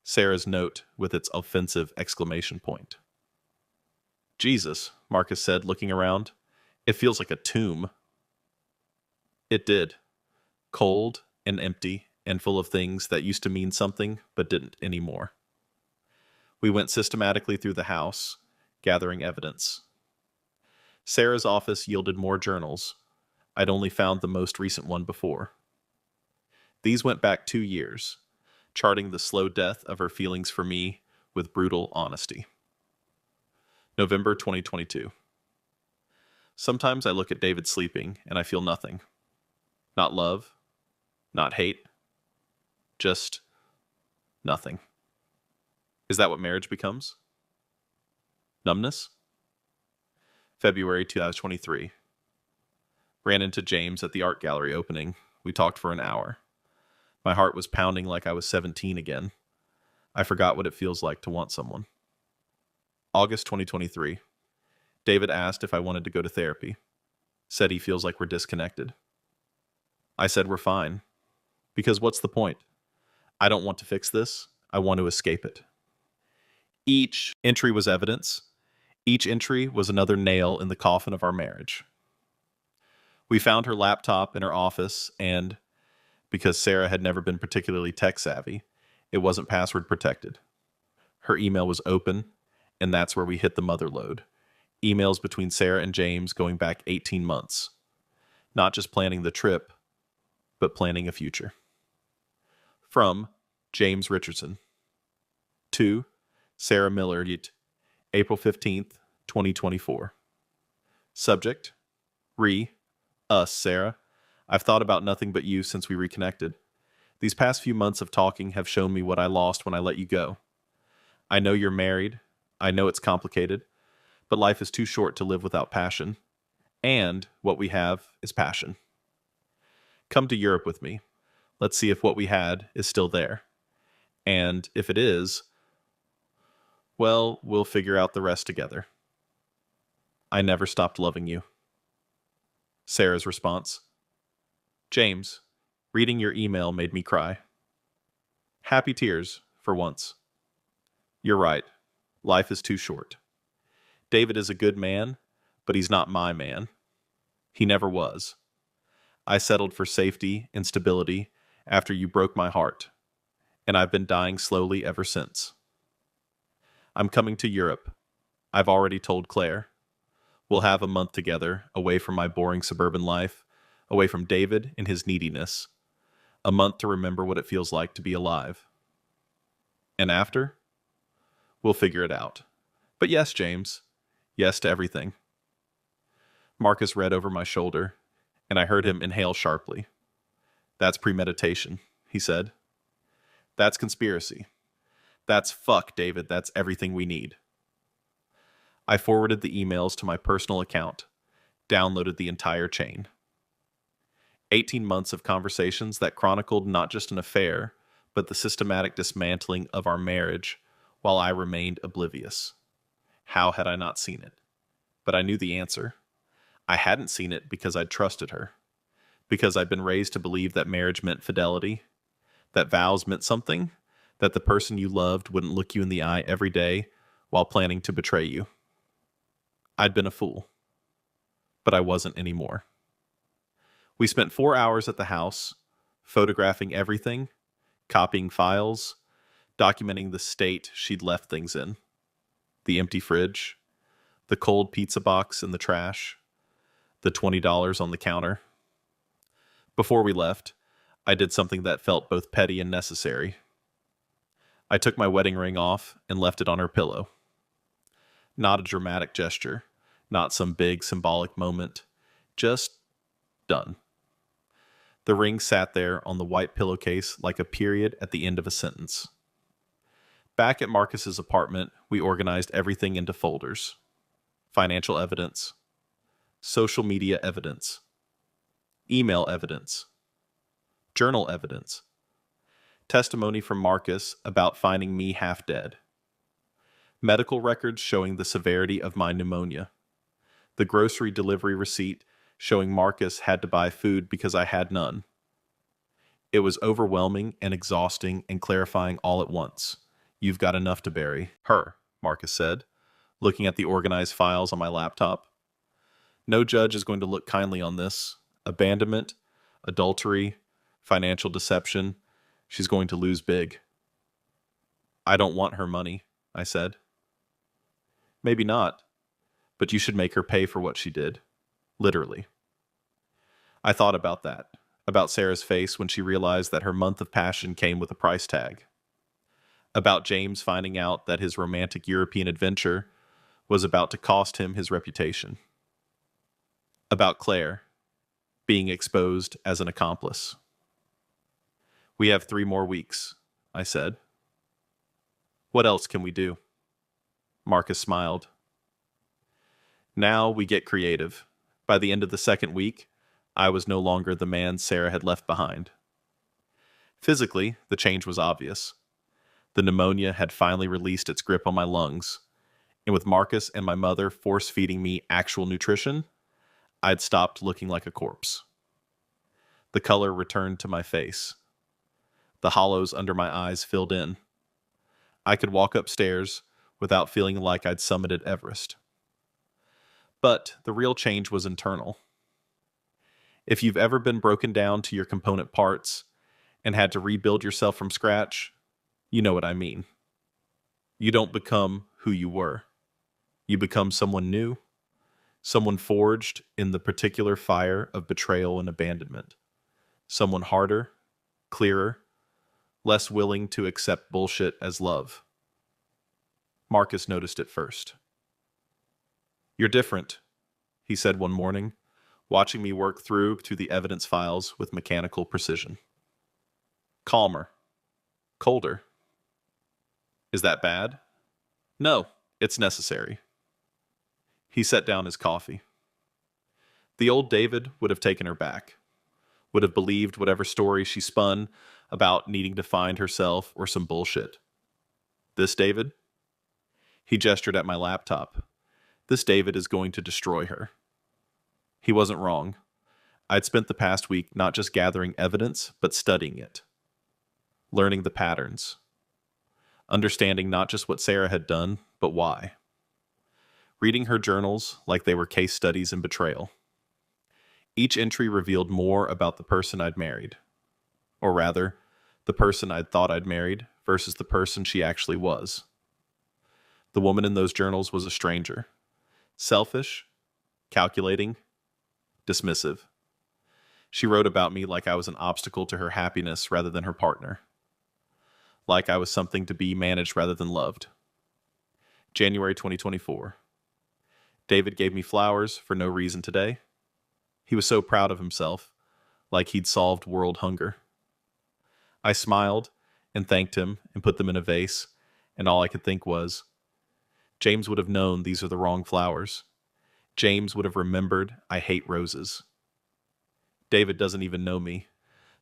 Sarah's note with its offensive exclamation point. Jesus, Marcus said, looking around. It feels like a tomb. It did. Cold and empty and full of things that used to mean something but didn't anymore. We went systematically through the house, gathering evidence. Sarah's office yielded more journals. I'd only found the most recent one before. These went back 2 years, charting the slow death of her feelings for me with brutal honesty. November 2022. Sometimes I look at David sleeping and I feel nothing. Not love, not hate, just nothing. Is that what marriage becomes? Numbness? February 2023. Ran into James at the art gallery opening. We talked for an hour. My heart was pounding like I was 17 again. I forgot what it feels like to want someone. August 2023. David asked if I wanted to go to therapy. Said he feels like we're disconnected. I said we're fine. Because what's the point? I don't want to fix this. I want to escape it. Each entry was evidence. Each entry was another nail in the coffin of our marriage. We found her laptop in her office, and because Sarah had never been particularly tech-savvy, it wasn't password protected. Her email was open, and that's where we hit the mother lode. Emails between Sarah and James going back 18 months. Not just planning the trip, but planning a future. From James Richardson. To Sarah Miller, April 15th, 2024. Subject, us, Sarah. I've thought about nothing but you since we reconnected. These past few months of talking have shown me what I lost when I let you go. I know you're married. I know it's complicated, but life is too short to live without passion. And what we have is passion. Come to Europe with me. Let's see if what we had is still there. And if it is, well, we'll figure out the rest together. I never stopped loving you. Sarah's response. James, reading your email made me cry. Happy tears, for once. You're right. Life is too short. David is a good man, but he's not my man. He never was. I settled for safety and stability after you broke my heart, and I've been dying slowly ever since. I'm coming to Europe. I've already told Claire. We'll have a month together, away from my boring suburban life, away from David and his neediness. A month to remember what it feels like to be alive. And after? We'll figure it out. But yes, James. Yes to everything. Marcus read over my shoulder, and I heard him inhale sharply. That's premeditation, he said. That's conspiracy. That's fuck, David. That's everything we need. I forwarded the emails to my personal account, downloaded the entire chain. 18 months of conversations that chronicled not just an affair, but the systematic dismantling of our marriage while I remained oblivious. How had I not seen it? But I knew the answer. I hadn't seen it because I'd trusted her. Because I'd been raised to believe that marriage meant fidelity, that vows meant something, that the person you loved wouldn't look you in the eye every day while planning to betray you. I'd been a fool. But I wasn't anymore. We spent 4 hours at the house, photographing everything, copying files, documenting the state she'd left things in. The empty fridge, the cold pizza box in the trash, the $20 on the counter. Before we left, I did something that felt both petty and necessary. I took my wedding ring off and left it on her pillow. Not a dramatic gesture, not some big symbolic moment, just done. The ring sat there on the white pillowcase like a period at the end of a sentence. Back at Marcus's apartment, we organized everything into folders. Financial evidence, social media evidence, email evidence, journal evidence, testimony from Marcus about finding me half dead, medical records showing the severity of my pneumonia, the grocery delivery receipt showing Marcus had to buy food because I had none. It was overwhelming and exhausting and clarifying all at once. You've got enough to bury her, Marcus said, looking at the organized files on my laptop. No judge is going to look kindly on this. Abandonment, adultery, financial deception. She's going to lose big. I don't want her money, I said. Maybe not, but you should make her pay for what she did. Literally. I thought about that, about Sarah's face when she realized that her month of passion came with a price tag. About James finding out that his romantic European adventure was about to cost him his reputation. About Claire being exposed as an accomplice. We have 3 more weeks, I said. What else can we do? Marcus smiled. Now we get creative. By the end of the second week, I was no longer the man Sarah had left behind. Physically, the change was obvious. The pneumonia had finally released its grip on my lungs, and with Marcus and my mother force-feeding me actual nutrition, I'd stopped looking like a corpse. The color returned to my face. The hollows under my eyes filled in. I could walk upstairs without feeling like I'd summited Everest. But the real change was internal. If you've ever been broken down to your component parts and had to rebuild yourself from scratch, you know what I mean. You don't become who you were. You become someone new, someone forged in the particular fire of betrayal and abandonment, someone harder, clearer, less willing to accept bullshit as love. Marcus noticed it first. "You're different," he said one morning, watching me work through to the evidence files with mechanical precision. "Calmer. Colder." "Is that bad?" "No, it's necessary." He set down his coffee. The old David would have taken her back, would have believed whatever story she spun about needing to find herself or some bullshit. This David? He gestured at my laptop. This David is going to destroy her. He wasn't wrong. I'd spent the past week not just gathering evidence, but studying it. Learning the patterns. Understanding not just what Sarah had done, but why. Reading her journals like they were case studies in betrayal. Each entry revealed more about the person I'd married. Or rather, the person I'd thought I'd married versus the person she actually was. The woman in those journals was a stranger. Selfish, calculating, dismissive. She wrote about me like I was an obstacle to her happiness rather than her partner. Like I was something to be managed rather than loved. January 2024. David gave me flowers for no reason today. He was so proud of himself, like he'd solved world hunger. I smiled and thanked him and put them in a vase, and all I could think was, James would have known these are the wrong flowers. James would have remembered I hate roses. David doesn't even know me.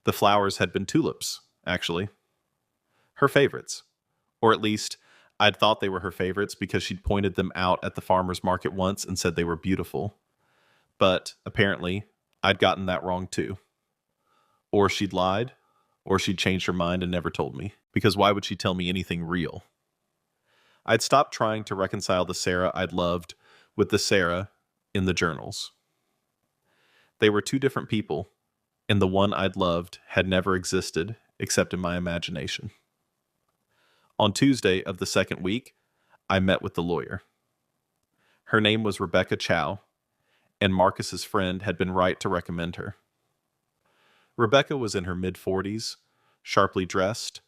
The flowers had been tulips, actually. Her favorites. Or at least, I'd thought they were her favorites because she'd pointed them out at the farmer's market once and said they were beautiful. But, apparently, I'd gotten that wrong too. Or she'd lied, or she'd changed her mind and never told me. Because why would she tell me anything real? I'd stopped trying to reconcile the Sarah I'd loved with the Sarah in the journals. They were two different people, and the one I'd loved had never existed except in my imagination. On Tuesday of the second week, I met with the lawyer. Her name was Rebecca Chow, and Marcus's friend had been right to recommend her. Rebecca was in her mid-40s, sharply dressed,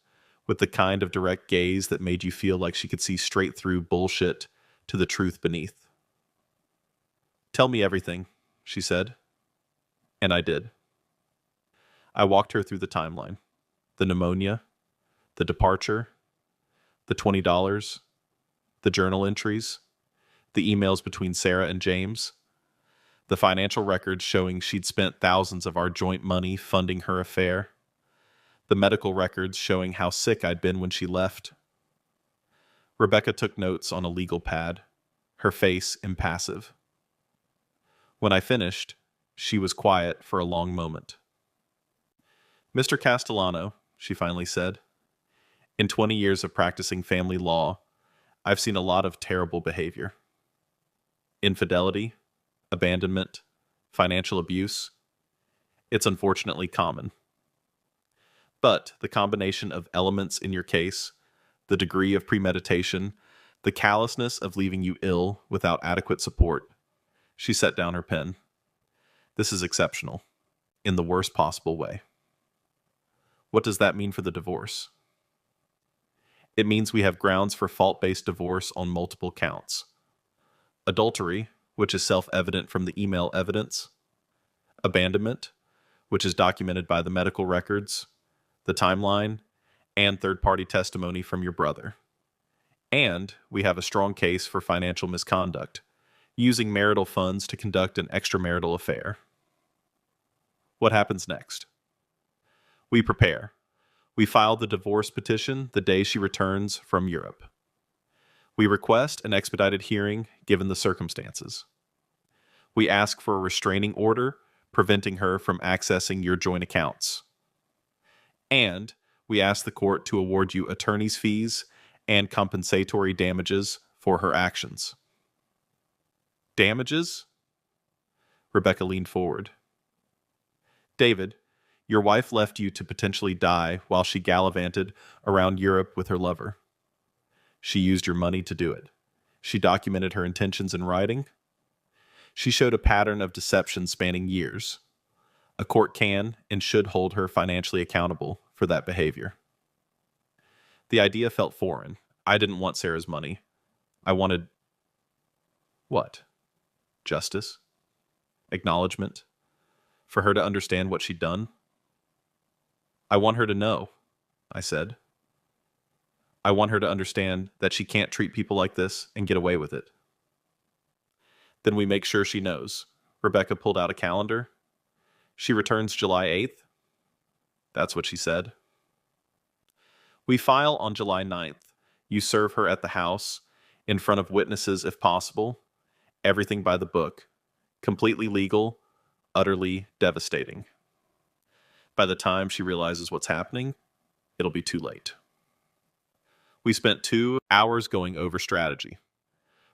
with the kind of direct gaze that made you feel like she could see straight through bullshit to the truth beneath. "Tell me everything," she said. And I did. I walked her through the timeline. The pneumonia, the departure, the $20, the journal entries, the emails between Sarah and James, the financial records showing she'd spent thousands of our joint money funding her affair, the medical records showing how sick I'd been when she left. Rebecca took notes on a legal pad, her face impassive. When I finished, she was quiet for a long moment. "Mr. Castellano," she finally said, "in 20 years of practicing family law, I've seen a lot of terrible behavior. Infidelity, abandonment, financial abuse. It's unfortunately common. But the combination of elements in your case, the degree of premeditation, the callousness of leaving you ill without adequate support," she set down her pen. "This is exceptional, in the worst possible way." What does that mean for the divorce? It means we have grounds for fault-based divorce on multiple counts. Adultery, which is self-evident from the email evidence. Abandonment, which is documented by the medical records, the timeline, and third-party testimony from your brother. And we have a strong case for financial misconduct, using marital funds to conduct an extramarital affair. What happens next? We prepare. We file the divorce petition the day she returns from Europe. We request an expedited hearing given the circumstances. We ask for a restraining order preventing her from accessing your joint accounts. And we ask the court to award you attorney's fees and compensatory damages for her actions. Damages? Rebecca leaned forward. David, your wife left you to potentially die while she gallivanted around Europe with her lover. She used your money to do it. She documented her intentions in writing. She showed a pattern of deception spanning years. A court can and should hold her financially accountable for that behavior. The idea felt foreign. I didn't want Sarah's money. I wanted... what? Justice? Acknowledgement? For her to understand what she'd done? I want her to know, I said. I want her to understand that she can't treat people like this and get away with it. Then we make sure she knows. Rebecca pulled out a calendar. She returns July 8th. That's what she said. We file on July 9th. You serve her at the house, in front of witnesses if possible. Everything by the book. Completely legal, utterly devastating. By the time she realizes what's happening, it'll be too late. We spent 2 hours going over strategy.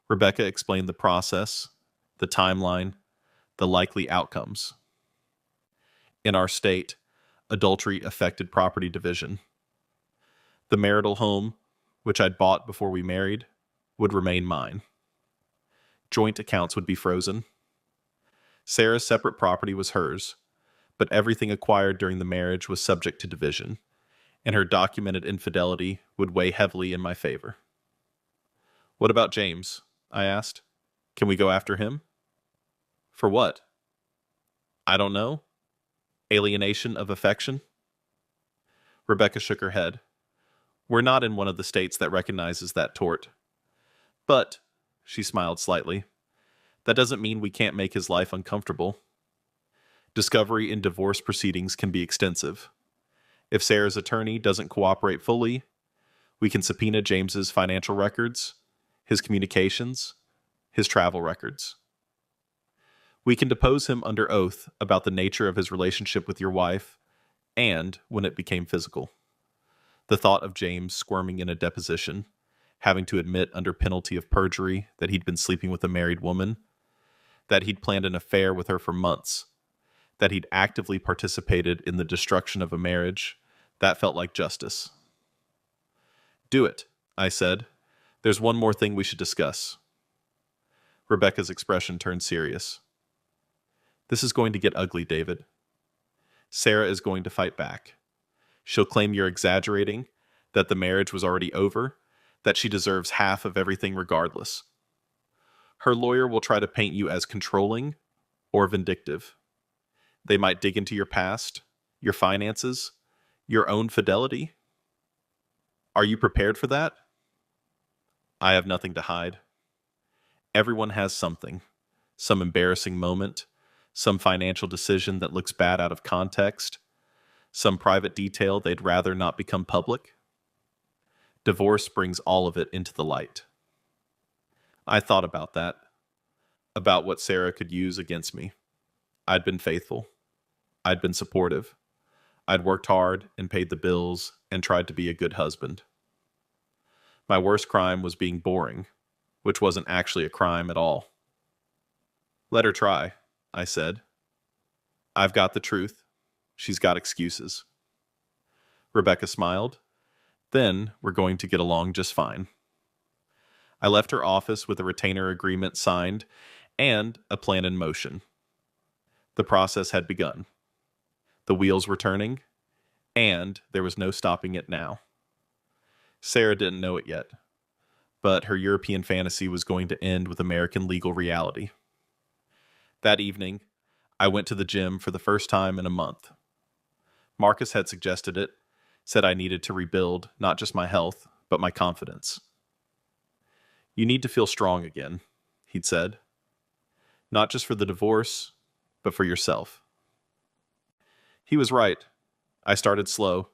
Rebecca explained the process, the timeline, the likely outcomes. In our state, adultery affected property division. The marital home, which I'd bought before we married, would remain mine. Joint accounts would be frozen. Sarah's separate property was hers, but everything acquired during the marriage was subject to division, and her documented infidelity would weigh heavily in my favor. What about James? I asked. Can we go after him? For what? I don't know. Alienation of affection? Rebecca shook her head. We're not in one of the states that recognizes that tort. But, she smiled slightly, that doesn't mean we can't make his life uncomfortable. Discovery in divorce proceedings can be extensive. If Sarah's attorney doesn't cooperate fully, we can subpoena James's financial records, his communications, his travel records. We can depose him under oath about the nature of his relationship with your wife and when it became physical. The thought of James squirming in a deposition, having to admit under penalty of perjury that he'd been sleeping with a married woman, that he'd planned an affair with her for months, that he'd actively participated in the destruction of a marriage, that felt like justice. Do it, I said. There's one more thing we should discuss. Rebecca's expression turned serious. This is going to get ugly, David. Sarah is going to fight back. She'll claim you're exaggerating, that the marriage was already over, that she deserves half of everything regardless. Her lawyer will try to paint you as controlling or vindictive. They might dig into your past, your finances, your own fidelity. Are you prepared for that? I have nothing to hide. Everyone has something, some embarrassing moment, some financial decision that looks bad out of context, some private detail they'd rather not become public. Divorce brings all of it into the light. I thought about that, about what Sarah could use against me. I'd been faithful. I'd been supportive. I'd worked hard and paid the bills and tried to be a good husband. My worst crime was being boring, which wasn't actually a crime at all. Let her try, I said. I've got the truth. She's got excuses. Rebecca smiled. Then we're going to get along just fine. I left her office with a retainer agreement signed and a plan in motion. The process had begun. The wheels were turning, and there was no stopping it now. Sarah didn't know it yet, but her European fantasy was going to end with American legal reality. That evening, I went to the gym for the first time in a month. Marcus had suggested it, said I needed to rebuild not just my health, but my confidence. You need to feel strong again, he'd said. Not just for the divorce, but for yourself. He was right. I started slow,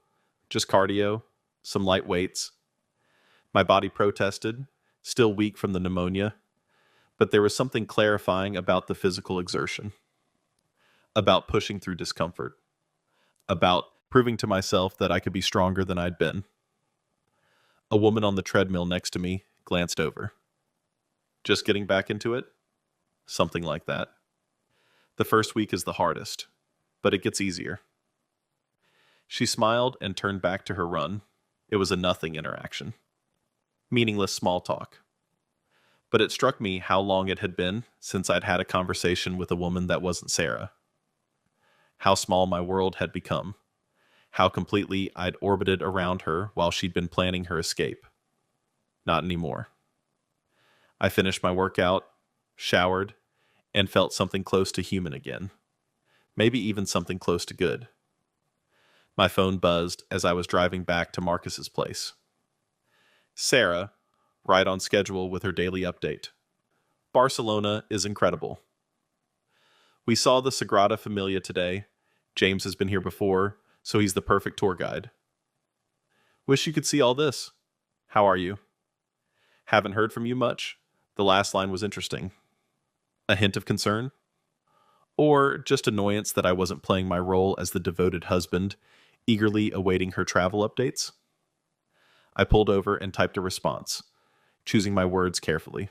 just cardio, some light weights. My body protested, still weak from the pneumonia, but there was something clarifying about the physical exertion, about pushing through discomfort, about proving to myself that I could be stronger than I'd been. A woman on the treadmill next to me glanced over. Just getting back into it? Something like that. The first week is the hardest, but it gets easier. She smiled and turned back to her run. It was a nothing interaction. Meaningless small talk. But it struck me how long it had been since I'd had a conversation with a woman that wasn't Sarah. How small my world had become. How completely I'd orbited around her while she'd been planning her escape. Not anymore. I finished my workout, showered, and felt something close to human again. Maybe even something close to good. My phone buzzed as I was driving back to Marcus's place. Sarah, right on schedule with her daily update. Barcelona is incredible. We saw the Sagrada Familia today. James has been here before, so he's the perfect tour guide. Wish you could see all this. How are you? Haven't heard from you much. The last line was interesting. A hint of concern? Or just annoyance that I wasn't playing my role as the devoted husband, eagerly awaiting her travel updates? I pulled over and typed a response, choosing my words carefully.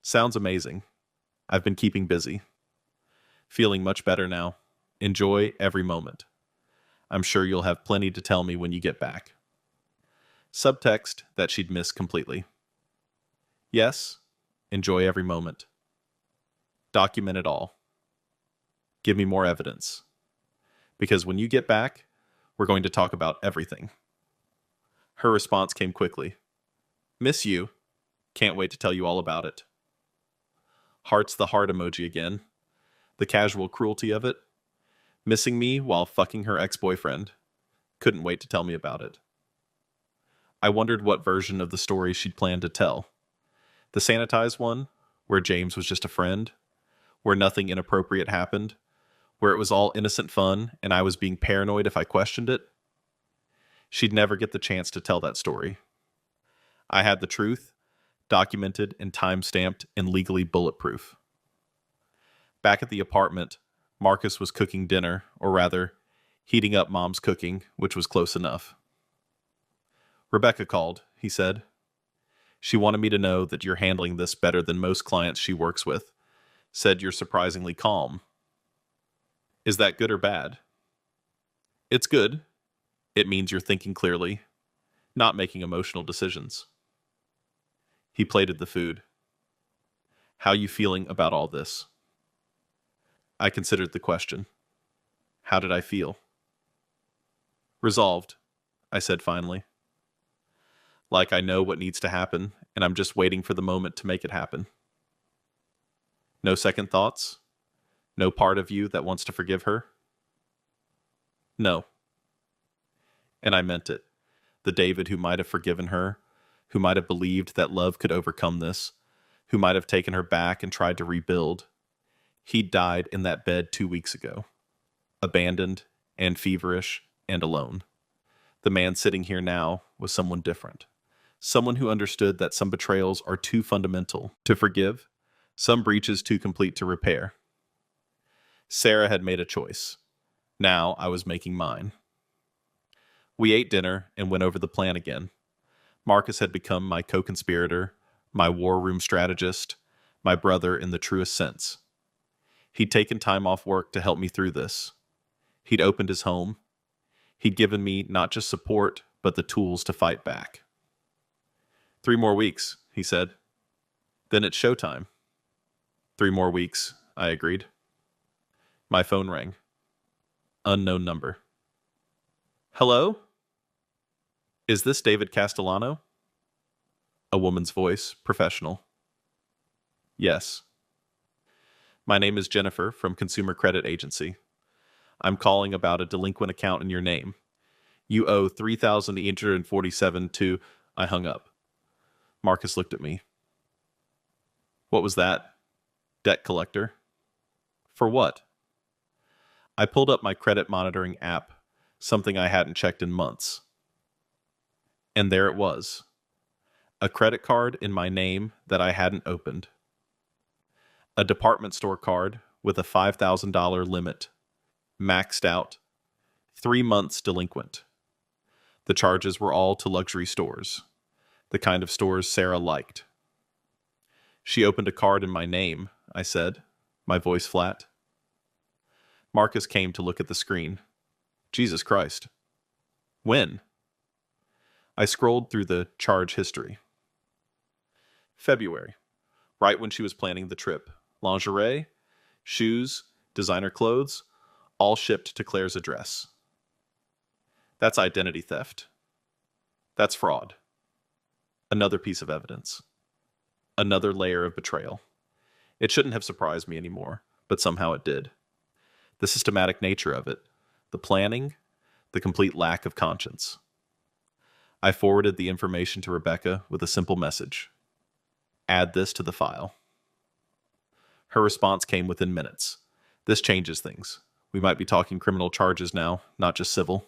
Sounds amazing. I've been keeping busy. Feeling much better now. Enjoy every moment. I'm sure you'll have plenty to tell me when you get back. Subtext that she'd missed completely. Yes, enjoy every moment. Document it all. Give me more evidence. Because when you get back, we're going to talk about everything. Her response came quickly. Miss you. Can't wait to tell you all about it. Heart's the heart emoji again. The casual cruelty of it. Missing me while fucking her ex-boyfriend. Couldn't wait to tell me about it. I wondered what version of the story she'd planned to tell. The sanitized one, where James was just a friend, where nothing inappropriate happened, where it was all innocent fun and I was being paranoid if I questioned it. She'd never get the chance to tell that story. I had the truth, documented and time-stamped and legally bulletproof. Back at the apartment, Marcus was cooking dinner, or rather, heating up Mom's cooking, which was close enough. Rebecca called, he said. She wanted me to know that you're handling this better than most clients she works with. Said you're surprisingly calm. Is that good or bad? It's good. It means you're thinking clearly, not making emotional decisions. He plated the food. How you feeling about all this? I considered the question. How did I feel? Resolved, I said finally. Like I know what needs to happen, and I'm just waiting for the moment to make it happen. No second thoughts? No part of you that wants to forgive her? No. And I meant it. The David who might have forgiven her, who might have believed that love could overcome this, who might have taken her back and tried to rebuild. He died in that bed 2 weeks ago. Abandoned and feverish and alone. The man sitting here now was someone different. Someone who understood that some betrayals are too fundamental to forgive, some breaches too complete to repair. Sarah had made a choice. Now I was making mine. We ate dinner and went over the plan again. Marcus had become my co-conspirator, my war room strategist, my brother in the truest sense. He'd taken time off work to help me through this. He'd opened his home. He'd given me not just support, but the tools to fight back. 3 more weeks, he said. Then it's showtime. 3 more weeks, I agreed. My phone rang. Unknown number. Hello? Is this David Castellano? A woman's voice, professional. Yes. My name is Jennifer from Consumer Credit Agency. I'm calling about a delinquent account in your name. You owe $3,847 to... I hung up. Marcus looked at me. What was that? Debt collector. For what? I pulled up my credit monitoring app, something I hadn't checked in months. And there it was. A credit card in my name that I hadn't opened. A department store card with a $5,000 limit, maxed out, 3 months delinquent. The charges were all to luxury stores, the kind of stores Sarah liked. She opened a card in my name, I said, my voice flat. Marcus came to look at the screen. Jesus Christ. When? I scrolled through the charge history. February, right when she was planning the trip. Lingerie, shoes, designer clothes, all shipped to Claire's address. That's identity theft. That's fraud. Another piece of evidence. Another layer of betrayal. It shouldn't have surprised me anymore, but somehow it did. The systematic nature of it, the planning, the complete lack of conscience. I forwarded the information to Rebecca with a simple message. Add this to the file. Her response came within minutes. This changes things. We might be talking criminal charges now, not just civil.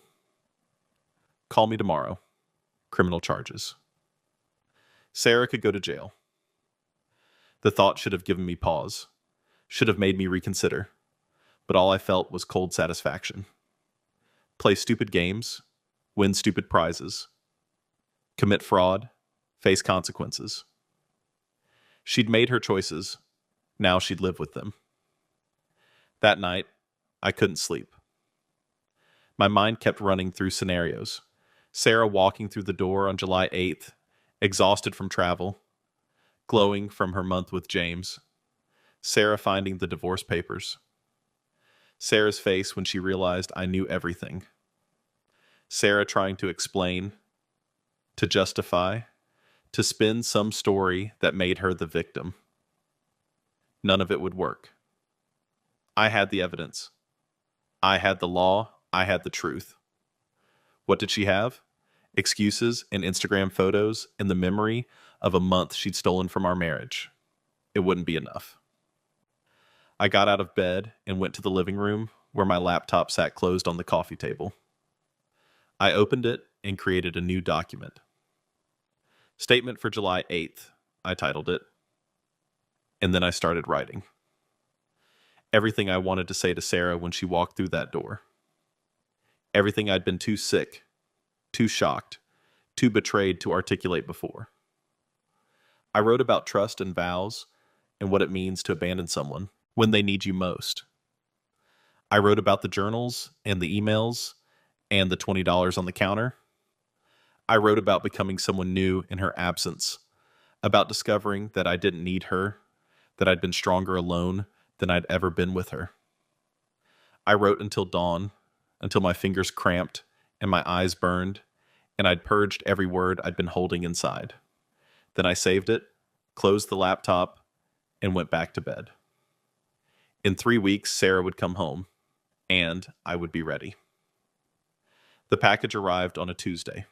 Call me tomorrow. Criminal charges. Sarah could go to jail. The thought should have given me pause, should have made me reconsider, but all I felt was cold satisfaction. Play stupid games, win stupid prizes, commit fraud, face consequences. She'd made her choices, now she'd live with them. That night, I couldn't sleep. My mind kept running through scenarios. Sarah walking through the door on July 8th, exhausted from travel, glowing from her month with James. Sarah finding the divorce papers. Sarah's face when she realized I knew everything. Sarah trying to explain, to justify, to spin some story that made her the victim. None of it would work. I had the evidence. I had the law. I had the truth. What did she have? Excuses and Instagram photos and the memory of a month she'd stolen from our marriage. It wouldn't be enough. I got out of bed and went to the living room where my laptop sat closed on the coffee table. I opened it and created a new document. Statement for July 8th, I titled it. And then I started writing. Everything I wanted to say to Sarah when she walked through that door. Everything I'd been too sick, too shocked, too betrayed to articulate before. I wrote about trust and vows and what it means to abandon someone when they need you most. I wrote about the journals and the emails and the $20 on the counter. I wrote about becoming someone new in her absence, about discovering that I didn't need her, that I'd been stronger alone than I'd ever been with her. I wrote until dawn, until my fingers cramped and my eyes burned, and I'd purged every word I'd been holding inside. Then I saved it, closed the laptop, and went back to bed. In 3 weeks, Sarah would come home, and I would be ready. The package arrived on a Tuesday.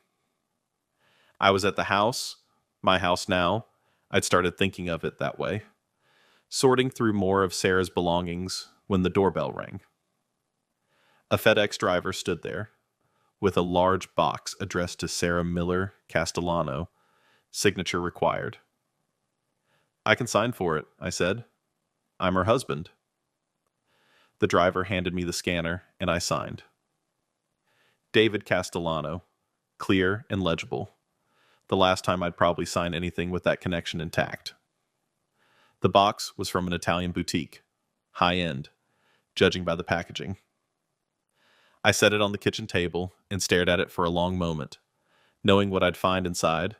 I was at the house, my house now. I'd started thinking of it that way, sorting through more of Sarah's belongings when the doorbell rang. A FedEx driver stood there, with a large box addressed to Sarah Miller Castellano, signature required. I can sign for it, I said. I'm her husband. The driver handed me the scanner, and I signed. David Castellano, clear and legible. The last time I'd probably sign anything with that connection intact. The box was from an Italian boutique, high-end, judging by the packaging. I set it on the kitchen table and stared at it for a long moment, knowing what I'd find inside,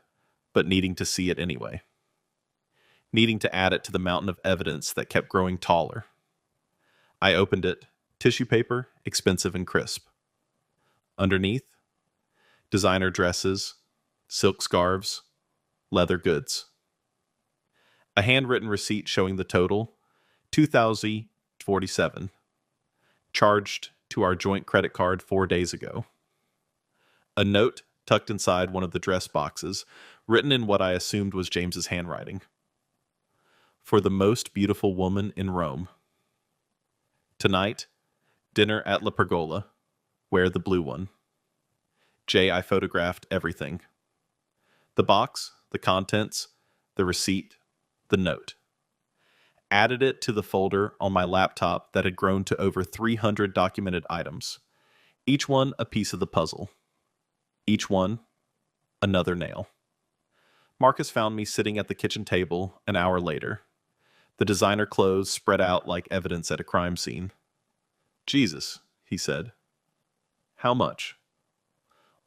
but needing to see it anyway. Needing to add it to the mountain of evidence that kept growing taller. I opened it, tissue paper, expensive and crisp. Underneath, designer dresses, silk scarves, leather goods. A handwritten receipt showing the total, $2,047, charged to our joint credit card 4 days ago. A note tucked inside one of the dress boxes, written in what I assumed was James's handwriting. For the most beautiful woman in Rome. Tonight, dinner at La Pergola. Wear the blue one. Jay, I photographed everything. The box, the contents, the receipt, the note. Added it to the folder on my laptop that had grown to over 300 documented items. Each one a piece of the puzzle. Each one another nail. Marcus found me sitting at the kitchen table an hour later. The designer clothes spread out like evidence at a crime scene. Jesus, he said. How much?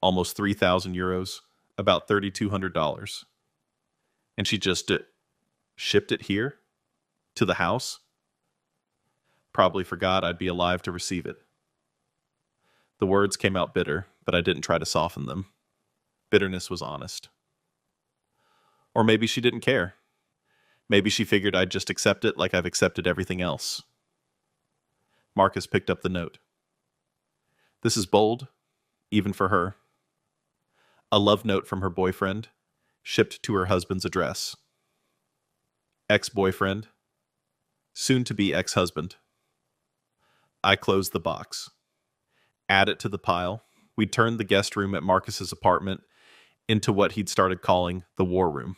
Almost 3,000 euros, about $3,200. And she just shipped it here? To the house? Probably forgot I'd be alive to receive it. The words came out bitter, but I didn't try to soften them. Bitterness was honest. Or maybe she didn't care. Maybe she figured I'd just accept it like I've accepted everything else. Marcus picked up the note. This is bold, even for her. A love note from her boyfriend, shipped to her husband's address. Ex-boyfriend, soon-to-be ex-husband. I closed the box. Add it to the pile. We'd turned the guest room at Marcus's apartment into what he'd started calling the war room.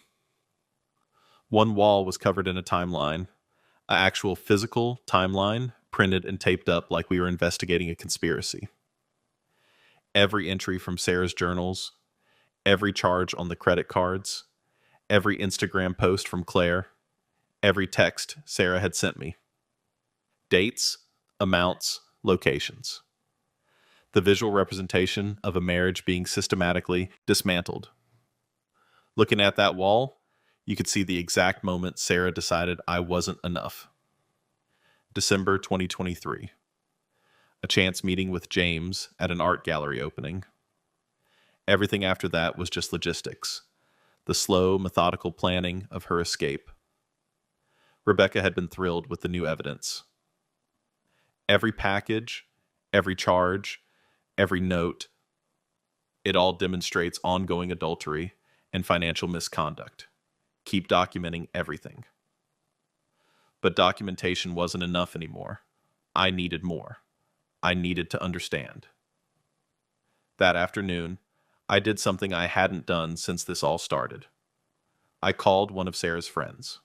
One wall was covered in a timeline, an actual physical timeline, printed and taped up like we were investigating a conspiracy. Every entry from Sarah's journals, every charge on the credit cards, every Instagram post from Claire, every text Sarah had sent me. Dates, amounts, locations. The visual representation of a marriage being systematically dismantled. Looking at that wall, you could see the exact moment Sarah decided I wasn't enough. December 2023. A chance meeting with James at an art gallery opening. Everything after that was just logistics. The slow, methodical planning of her escape. Rebecca had been thrilled with the new evidence. Every package, every charge, every note, it all demonstrates ongoing adultery and financial misconduct. Keep documenting everything. But documentation wasn't enough anymore. I needed more. I needed to understand. That afternoon, I did something I hadn't done since this all started. I called one of Sarah's friends.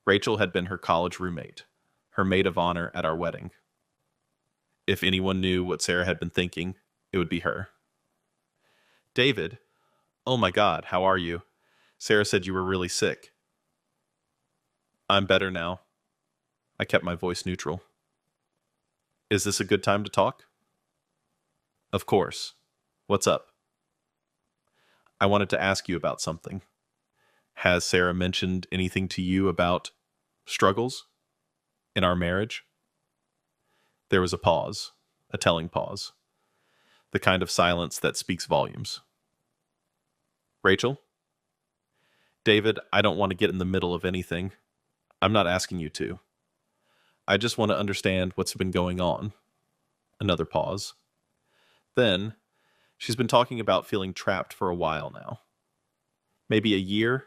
Rachel had been her college roommate, her maid of honor at our wedding. If anyone knew what Sarah had been thinking, it would be her. David, oh my God, how are you? Sarah said you were really sick. I'm better now. I kept my voice neutral. Is this a good time to talk? Of course. What's up? I wanted to ask you about something. Has Sarah mentioned anything to you about struggles in our marriage? There was a pause, a telling pause, the kind of silence that speaks volumes. Rachel? David, I don't want to get in the middle of anything. I'm not asking you to. I just want to understand what's been going on. Another pause. Then, she's been talking about feeling trapped for a while now. Maybe a year.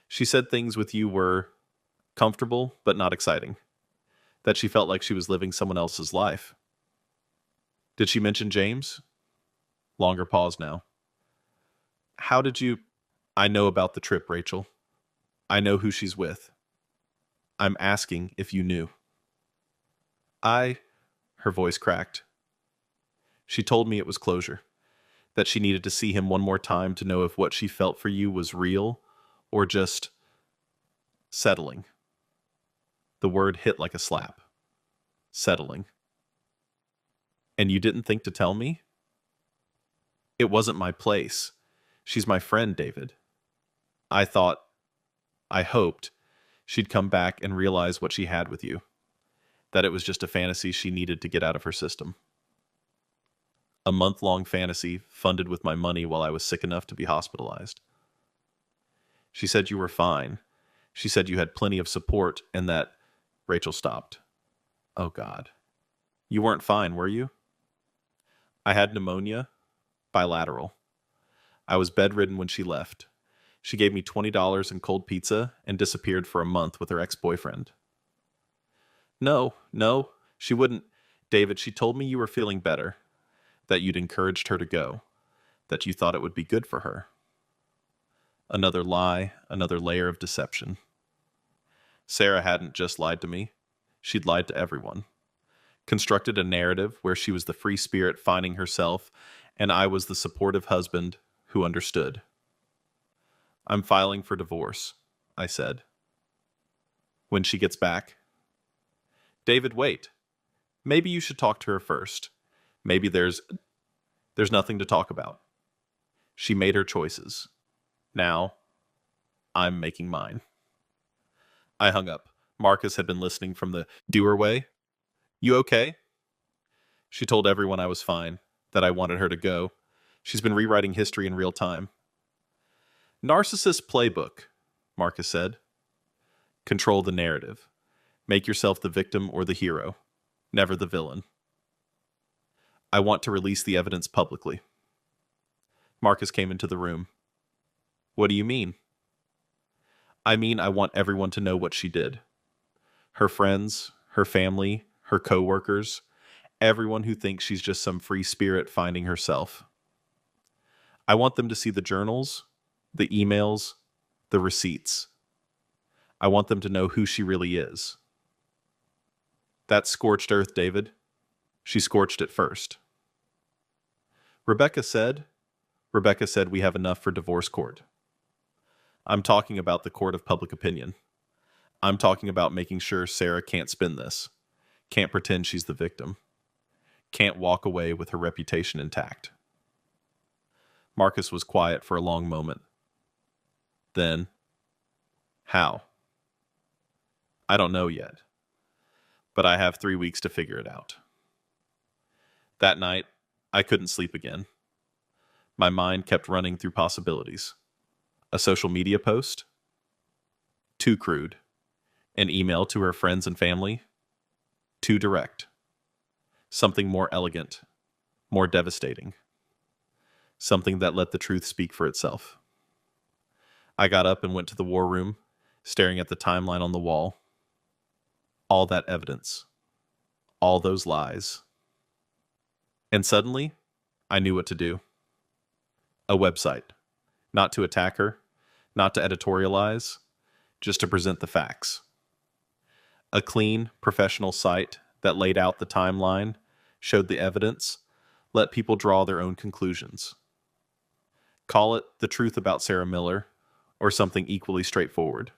She said things with you were comfortable, but not exciting. That she felt like she was living someone else's life. Did she mention James? Longer pause now. How did you... I know about the trip, Rachel. I know who she's with. I'm asking if you knew. Her voice cracked. She told me it was closure, that she needed to see him one more time to know if what she felt for you was real or just settling. The word hit like a slap. Settling. And you didn't think to tell me? It wasn't my place. She's my friend, David. I hoped she'd come back and realize what she had with you. That it was just a fantasy she needed to get out of her system. A month-long fantasy funded with my money while I was sick enough to be hospitalized. She said you were fine. She said you had plenty of support and that... Rachel stopped. Oh God. You weren't fine, were you? I had pneumonia. Bilateral. I was bedridden when she left. She gave me $20 in cold pizza and disappeared for a month with her ex-boyfriend. No, she wouldn't. David, she told me you were feeling better, that you'd encouraged her to go, that you thought it would be good for her. Another lie, another layer of deception. Sarah hadn't just lied to me. She'd lied to everyone. Constructed a narrative where she was the free spirit finding herself, and I was the supportive husband who understood. I'm filing for divorce, I said. When she gets back. David, wait. Maybe you should talk to her first. Maybe there's nothing to talk about. She made her choices. Now, I'm making mine. I hung up. Marcus had been listening from the doorway. You okay? She told everyone I was fine, that I wanted her to go. She's been rewriting history in real time. Narcissist playbook, Marcus said. Control the narrative. Make yourself the victim or the hero, never the villain. I want to release the evidence publicly. Marcus came into the room. What do you mean? I mean, I want everyone to know what she did. Her friends, her family, her co-workers, everyone who thinks she's just some free spirit finding herself. I want them to see the journals, the emails, the receipts. I want them to know who she really is. That's scorched earth, David. She scorched it first. Rebecca said we have enough for divorce court. I'm talking about the court of public opinion. I'm talking about making sure Sarah can't spin this, can't pretend she's the victim, can't walk away with her reputation intact. Marcus was quiet for a long moment. Then, how? I don't know yet, but I have 3 weeks to figure it out. That night, I couldn't sleep again. My mind kept running through possibilities. A social media post? Too crude. An email to her friends and family? Too direct. Something more elegant, more devastating. Something that let the truth speak for itself. I got up and went to the war room, staring at the timeline on the wall. All that evidence. All those lies. And suddenly, I knew what to do. A website. Not to attack her, not to editorialize, just to present the facts. A clean, professional site that laid out the timeline, showed the evidence, let people draw their own conclusions. Call it The Truth About Sarah Miller, or something equally straightforward.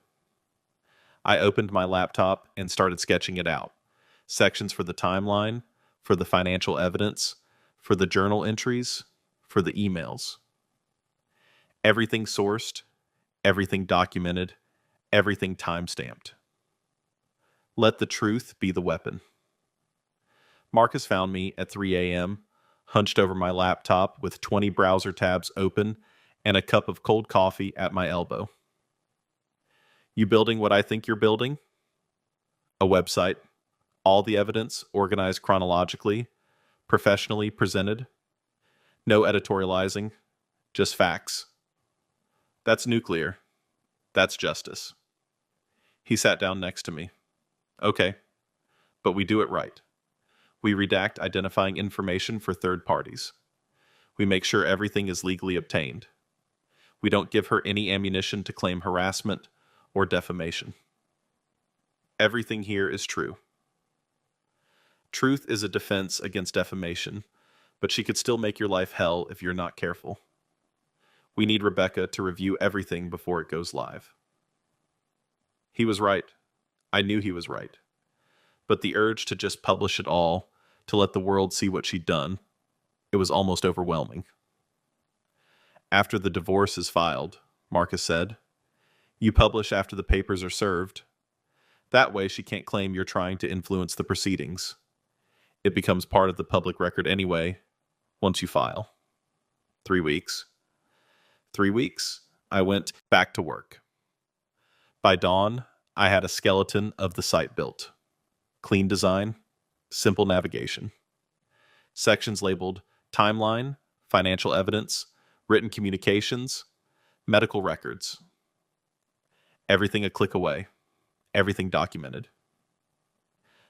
I opened my laptop and started sketching it out. Sections for the timeline, for the financial evidence, for the journal entries, for the emails. Everything sourced, everything documented, everything time-stamped. Let the truth be the weapon. Marcus found me at 3 a.m., hunched over my laptop with 20 browser tabs open and a cup of cold coffee at my elbow. You building what I think you're building? A website, all the evidence organized chronologically, professionally presented. No editorializing, just facts. That's nuclear. That's justice. He sat down next to me. Okay, but we do it right. We redact identifying information for third parties. We make sure everything is legally obtained. We don't give her any ammunition to claim harassment or defamation. Everything here is true. Truth is a defense against defamation, but she could still make your life hell if you're not careful. We need Rebecca to review everything before it goes live. He was right. I knew he was right. But the urge to just publish it all, to let the world see what she'd done, it was almost overwhelming. After the divorce is filed, Marcus said, you publish after the papers are served. That way she can't claim you're trying to influence the proceedings. It becomes part of the public record anyway, once you file. 3 weeks. 3 weeks, I went back to work. By dawn, I had a skeleton of the site built. Clean design, simple navigation. Sections labeled timeline, financial evidence, written communications, Medical records. Everything a click away. Everything documented.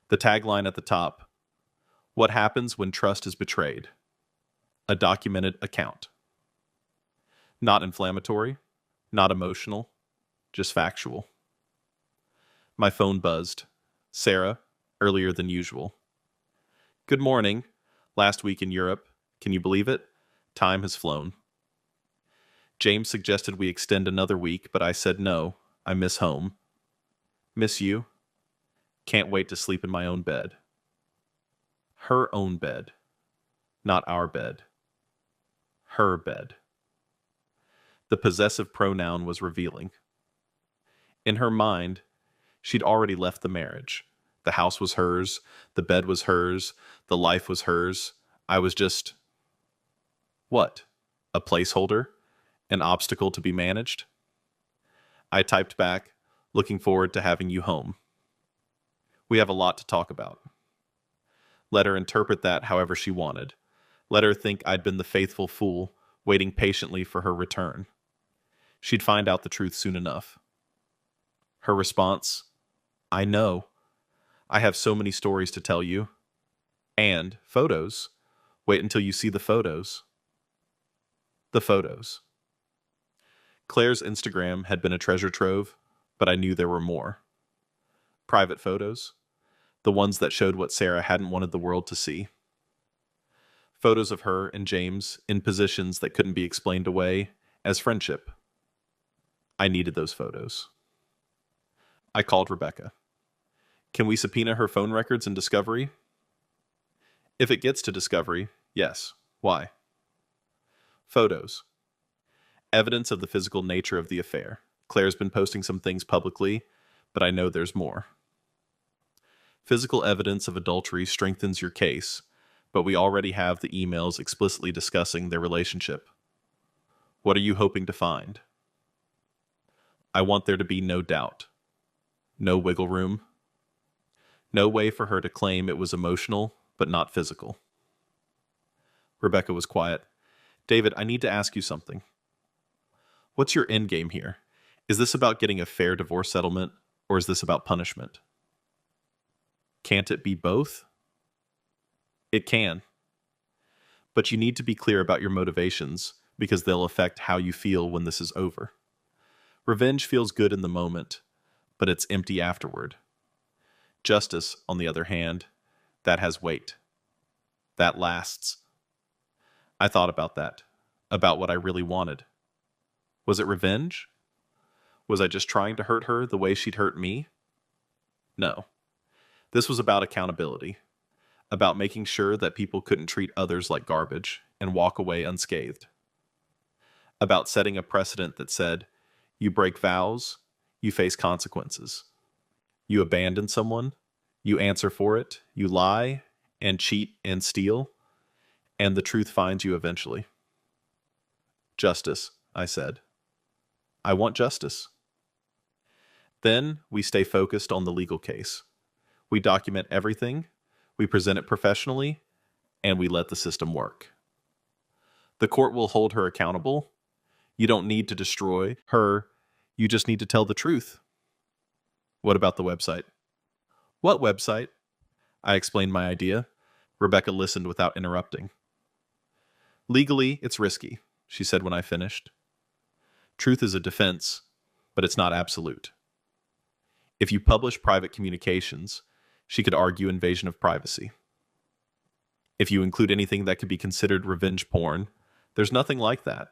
The tagline at the top: what happens when trust is betrayed? A documented account. Not inflammatory, not emotional, just factual. My phone buzzed. Sarah, earlier than usual. Good morning. Last week in Europe. Can you believe it? Time has flown. James suggested we extend another week, but I said no. I miss home. Miss you. Can't wait to sleep in my own bed. Her own bed. Not our bed. Her bed. The possessive pronoun was revealing. In her mind, she'd already left the marriage. The house was hers, the bed was hers, the life was hers. I was just... what? A placeholder? An obstacle to be managed? I typed back, looking forward to having you home. We have a lot to talk about. Let her interpret that however she wanted. Let her think I'd been the faithful fool, waiting patiently for her return. She'd find out the truth soon enough. Her response: I know. I have so many stories to tell you. And photos. Wait until you see the photos. The photos. Claire's Instagram had been a treasure trove, but I knew there were more. Private photos. The ones that showed what Sarah hadn't wanted the world to see. Photos of her and James in positions that couldn't be explained away as friendship. I needed those photos. I called Rebecca. Can we subpoena her phone records in Discovery? If it gets to Discovery, yes. Why? Photos. Evidence of the physical nature of the affair. Claire's been posting some things publicly, but I know there's more. Physical evidence of adultery strengthens your case, but we already have the emails explicitly discussing their relationship. What are you hoping to find? I want there to be no doubt. No wiggle room. No way for her to claim it was emotional, but not physical. Rebecca was quiet. David, I need to ask you something. What's your end game here? Is this about getting a fair divorce settlement, or is this about punishment? Can't it be both? It can. But you need to be clear about your motivations, because they'll affect how you feel when this is over. Revenge feels good in the moment, but it's empty afterward. Justice, on the other hand, that has weight. That lasts. I thought about that, about what I really wanted. Was it revenge? Was I just trying to hurt her the way she'd hurt me? No. This was about accountability, about making sure that people couldn't treat others like garbage and walk away unscathed. About setting a precedent that said, you break vows, you face consequences. You abandon someone, you answer for it, you lie and cheat and steal, and the truth finds you eventually. Justice, I said. I want justice. Then we stay focused on the legal case. We document everything, we present it professionally, and we let the system work. The court will hold her accountable. You don't need to destroy her, you just need to tell the truth. What about the website? What website? I explained my idea. Rebecca listened without interrupting. Legally, it's risky, she said when I finished. Truth is a defense, but it's not absolute. If you publish private communications, she could argue invasion of privacy. If you include anything that could be considered revenge porn, there's nothing like that.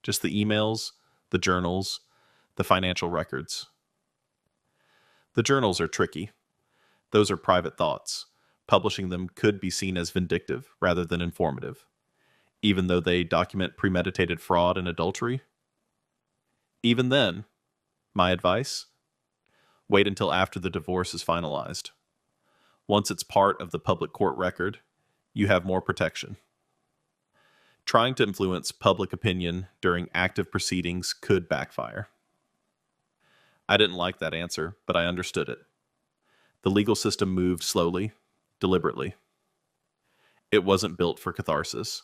Just the emails, the journals, the financial records. The journals are tricky. Those are private thoughts. Publishing them could be seen as vindictive rather than informative, even though they document premeditated fraud and adultery. Even then, my advice? Wait until after the divorce is finalized. Once it's part of the public court record, you have more protection. Trying to influence public opinion during active proceedings could backfire. I didn't like that answer, but I understood it. The legal system moved slowly, deliberately. It wasn't built for catharsis.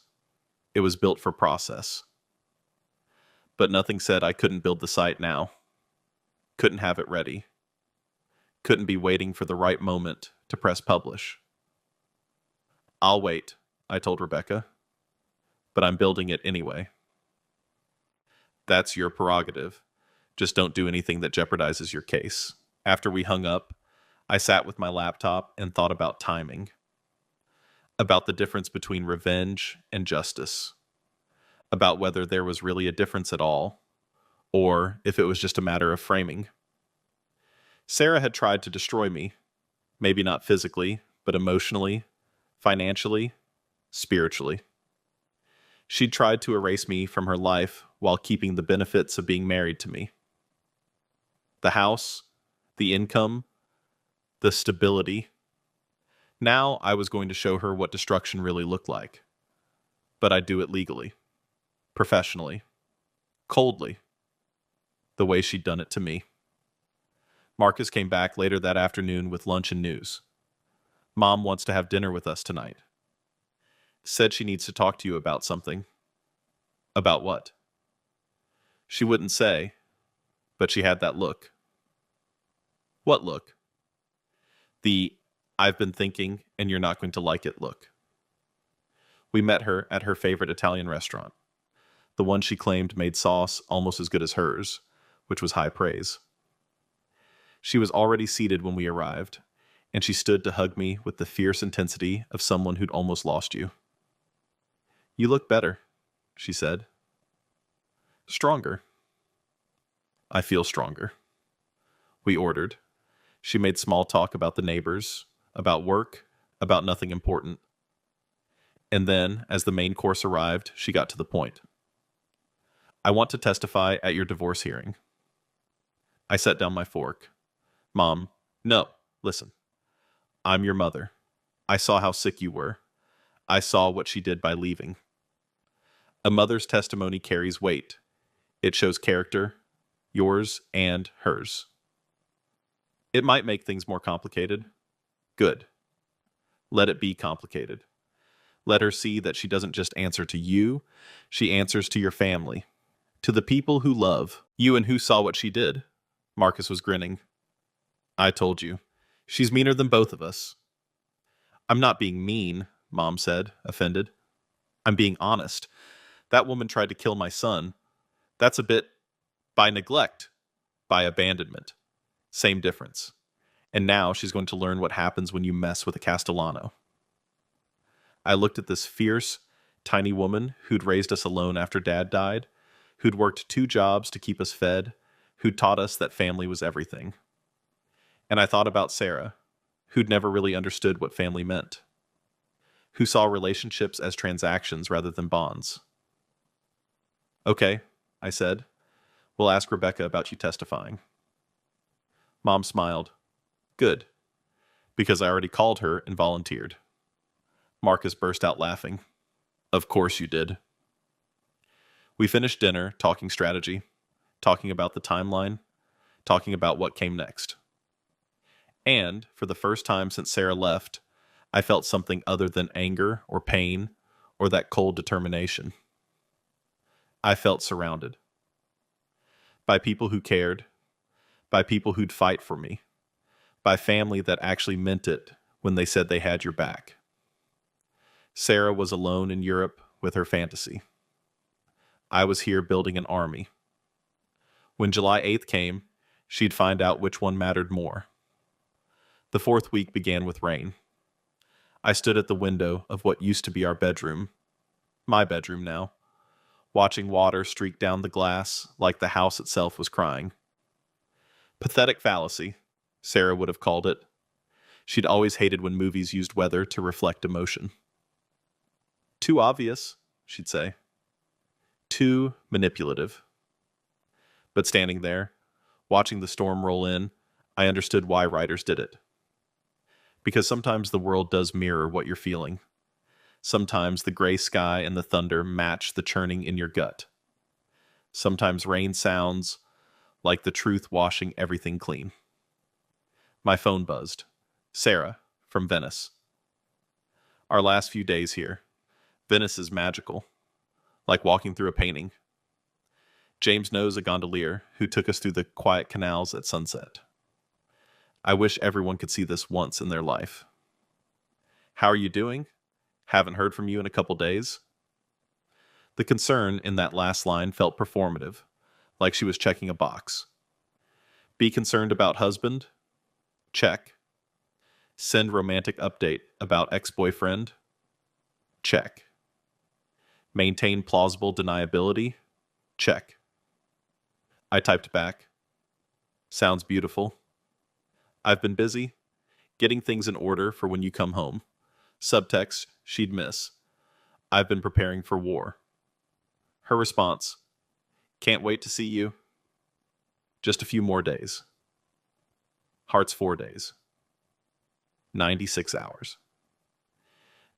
It was built for process. But nothing said I couldn't build the site now. Couldn't have it ready. Couldn't be waiting for the right moment to press publish. I'll wait, I told Rebecca, but I'm building it anyway. That's your prerogative. Just don't do anything that jeopardizes your case. After we hung up, I sat with my laptop and thought about timing, about the difference between revenge and justice, about whether there was really a difference at all, or if it was just a matter of framing. Sarah had tried to destroy me, maybe not physically, but emotionally, financially, spiritually. She'd tried to erase me from her life while keeping the benefits of being married to me. The house, the income, the stability. Now I was going to show her what destruction really looked like. But I'd do it legally, professionally, coldly, the way she'd done it to me. Marcus came back later that afternoon with lunch and news. Mom wants to have dinner with us tonight. Said she needs to talk to you about something. About what? She wouldn't say, but she had that look. What look? The I've been thinking and you're not going to like it look. We met her at her favorite Italian restaurant, the one she claimed made sauce almost as good as hers, which was high praise. She was already seated when we arrived, and she stood to hug me with the fierce intensity of someone who'd almost lost you. You look better, she said. Stronger. I feel stronger. We ordered. She made small talk about the neighbors, about work, about nothing important. And then, as the main course arrived, she got to the point. I want to testify at your divorce hearing. I set down my fork. Mom, no, listen. I'm your mother. I saw how sick you were. I saw what she did by leaving. A mother's testimony carries weight. It shows character, yours and hers. It might make things more complicated. Good. Let it be complicated. Let her see that she doesn't just answer to you, she answers to your family, to the people who love you and who saw what she did. Marcus was grinning. I told you. She's meaner than both of us. I'm not being mean, Mom said, offended. I'm being honest. That woman tried to kill my son. That's a bit by neglect, by abandonment. Same difference. And now she's going to learn what happens when you mess with a Castellano. I looked at this fierce, tiny woman who'd raised us alone after Dad died, who'd worked 2 jobs to keep us fed, who'd taught us that family was everything. And I thought about Sarah, who'd never really understood what family meant, who saw relationships as transactions rather than bonds. Okay, I said. We'll ask Rebecca about you testifying. Mom smiled. Good, because I already called her and volunteered. Marcus burst out laughing. Of course you did. We finished dinner, talking strategy, talking about the timeline, talking about what came next. And, for the first time since Sarah left, I felt something other than anger or pain or that cold determination. I felt surrounded. By people who cared, by people who'd fight for me, by family that actually meant it when they said they had your back. Sarah was alone in Europe with her fantasy. I was here building an army. When July 8th came, she'd find out which one mattered more. The 4th week began with rain. I stood at the window of what used to be our bedroom, my bedroom now, watching water streak down the glass like the house itself was crying. Pathetic fallacy, Sarah would have called it. She'd always hated when movies used weather to reflect emotion. Too obvious, she'd say. Too manipulative. But standing there, watching the storm roll in, I understood why writers did it. Because sometimes the world does mirror what you're feeling. Sometimes the gray sky and the thunder match the churning in your gut. Sometimes rain sounds like the truth washing everything clean. My phone buzzed. Sarah, from Venice. Our last few days here. Venice is magical. Like walking through a painting. James knows a gondolier who took us through the quiet canals at sunset. I wish everyone could see this once in their life. How are you doing? Haven't heard from you in a couple days. The concern in that last line felt performative, like she was checking a box. Be concerned about husband? Check. Send romantic update about ex-boyfriend? Check. Maintain plausible deniability? Check. I typed back. Sounds beautiful. I've been busy, getting things in order for when you come home. Subtext, she'd miss. I've been preparing for war. Her response, can't wait to see you. Just a few more days. Hearts 4 days. 96 hours.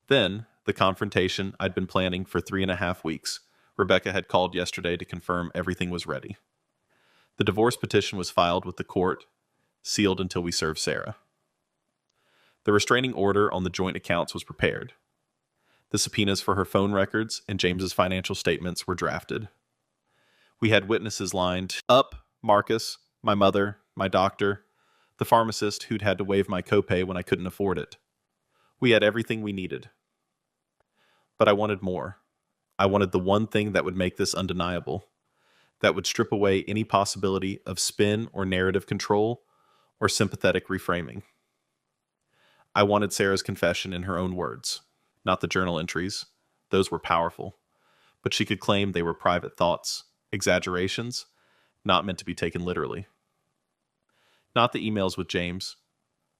Then, the confrontation I'd been planning for 3.5 weeks. Rebecca had called yesterday to confirm everything was ready. The divorce petition was filed with the court, sealed until we served Sarah. The restraining order on the joint accounts was prepared. The subpoenas for her phone records and James's financial statements were drafted. We had witnesses lined up: Marcus, my mother, my doctor, the pharmacist who'd had to waive my copay when I couldn't afford it. We had everything we needed. But I wanted more. I wanted the one thing that would make this undeniable, that would strip away any possibility of spin or narrative control or sympathetic reframing. I wanted Sarah's confession in her own words, not the journal entries. Those were powerful, but she could claim they were private thoughts, exaggerations, not meant to be taken literally. Not the emails with James.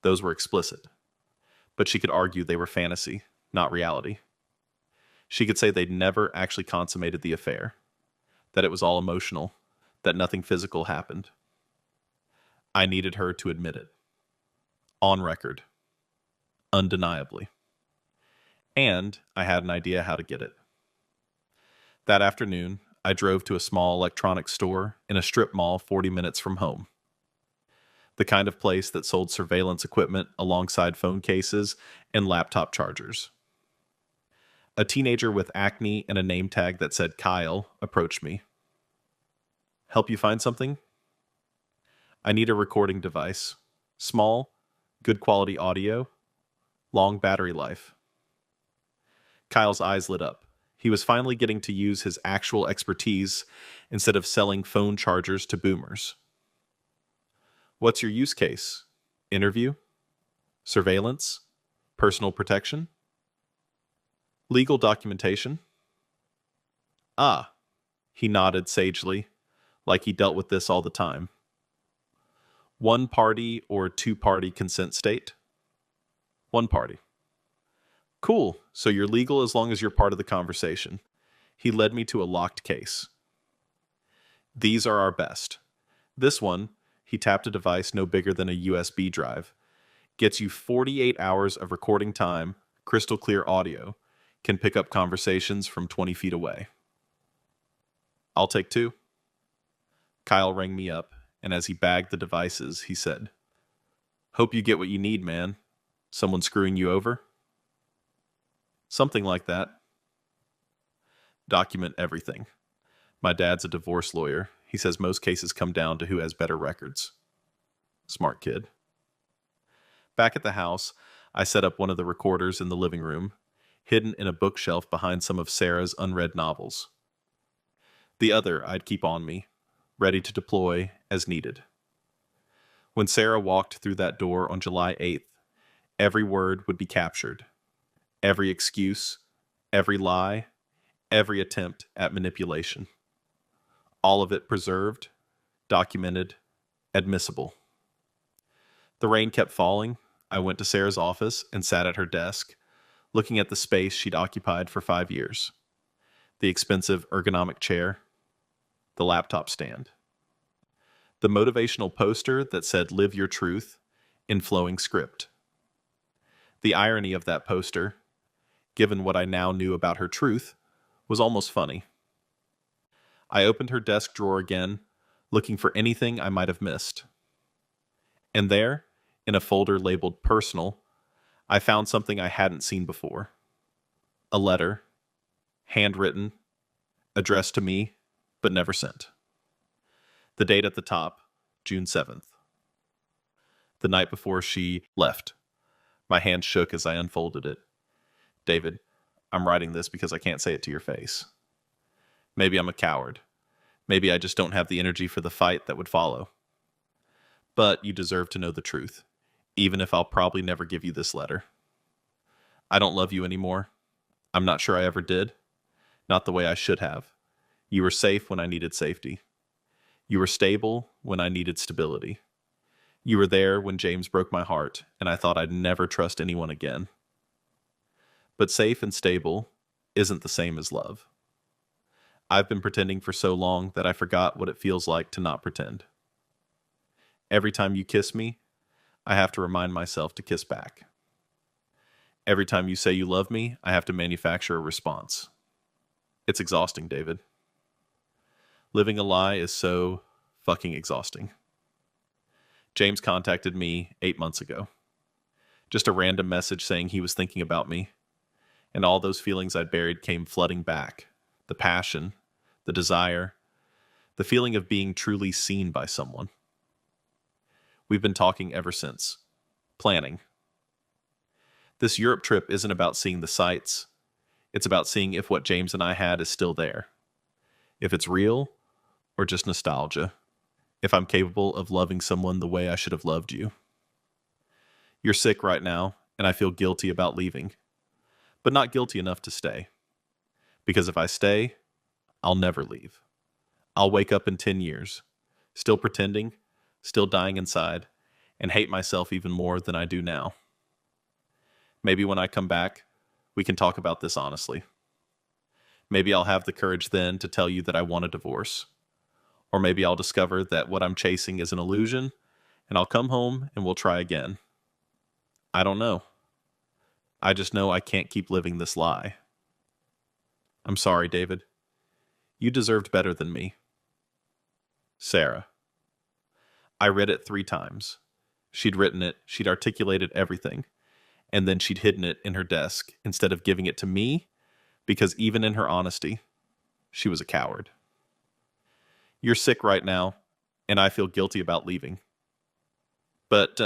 Those were explicit, but she could argue they were fantasy, not reality. She could say they'd never actually consummated the affair, that it was all emotional, that nothing physical happened. I needed her to admit it. On record. Undeniably. And I had an idea how to get it. That afternoon, I drove to a small electronics store in a strip mall 40 minutes from home. The kind of place that sold surveillance equipment alongside phone cases and laptop chargers. A teenager with acne and a name tag that said Kyle approached me. Help you find something? I need a recording device. Small, good quality audio, long battery life. Kyle's eyes lit up. He was finally getting to use his actual expertise instead of selling phone chargers to boomers. What's your use case? Interview? Surveillance? Personal protection? Legal documentation? Ah, he nodded sagely, like he dealt with this all the time. One party or two-party consent state? One party. Cool, so you're legal as long as you're part of the conversation. He led me to a locked case. These are our best. This one, he tapped a device no bigger than a USB drive, gets you 48 hours of recording time, crystal clear audio, can pick up conversations from 20 feet away. I'll take 2. Kyle rang me up, and as he bagged the devices, he said, Hope you get what you need, man. Someone screwing you over? Something like that. Document everything. My dad's a divorce lawyer. He says most cases come down to who has better records. Smart kid. Back at the house, I set up one of the recorders in the living room, hidden in a bookshelf behind some of Sarah's unread novels. The other I'd keep on me, ready to deploy as needed. When Sarah walked through that door on July 8th, every word would be captured. Every excuse, every lie, every attempt at manipulation. All of it preserved, documented, admissible. The rain kept falling. I went to Sarah's office and sat at her desk, looking at the space she'd occupied for 5 years. The expensive ergonomic chair, the laptop stand, the motivational poster that said "Live your truth" in flowing script. The irony of that poster, given what I now knew about her truth, was almost funny. I opened her desk drawer again, looking for anything I might have missed. And there, in a folder labeled "Personal," I found something I hadn't seen before. A letter, handwritten, addressed to me, but never sent. The date at the top, June 7th. The night before she left. My hand shook as I unfolded it. David, I'm writing this because I can't say it to your face. Maybe I'm a coward. Maybe I just don't have the energy for the fight that would follow. But you deserve to know the truth, even if I'll probably never give you this letter. I don't love you anymore. I'm not sure I ever did. Not the way I should have. You were safe when I needed safety. You were stable when I needed stability. You were there when James broke my heart, and I thought I'd never trust anyone again. But safe and stable isn't the same as love. I've been pretending for so long that I forgot what it feels like to not pretend. Every time you kiss me, I have to remind myself to kiss back. Every time you say you love me, I have to manufacture a response. It's exhausting, David. Living a lie is so fucking exhausting. James contacted me 8 months ago. Just a random message saying he was thinking about me. And all those feelings I'd buried came flooding back. The passion, the desire, the feeling of being truly seen by someone. We've been talking ever since. Planning. This Europe trip isn't about seeing the sights. It's about seeing if what James and I had is still there. If it's real or just nostalgia. If I'm capable of loving someone the way I should have loved you. You're sick right now, and I feel guilty about leaving. But not guilty enough to stay. Because if I stay, I'll never leave. I'll wake up in 10 years, still pretending, still dying inside, and hate myself even more than I do now. Maybe when I come back, we can talk about this honestly. Maybe I'll have the courage then to tell you that I want a divorce. Or maybe I'll discover that what I'm chasing is an illusion, and I'll come home and we'll try again. I don't know. I just know I can't keep living this lie. I'm sorry, David. You deserved better than me. Sarah. I read it 3 times. She'd written it, she'd articulated everything, and then she'd hidden it in her desk instead of giving it to me, because even in her honesty, she was a coward. You're sick right now, and I feel guilty about leaving. But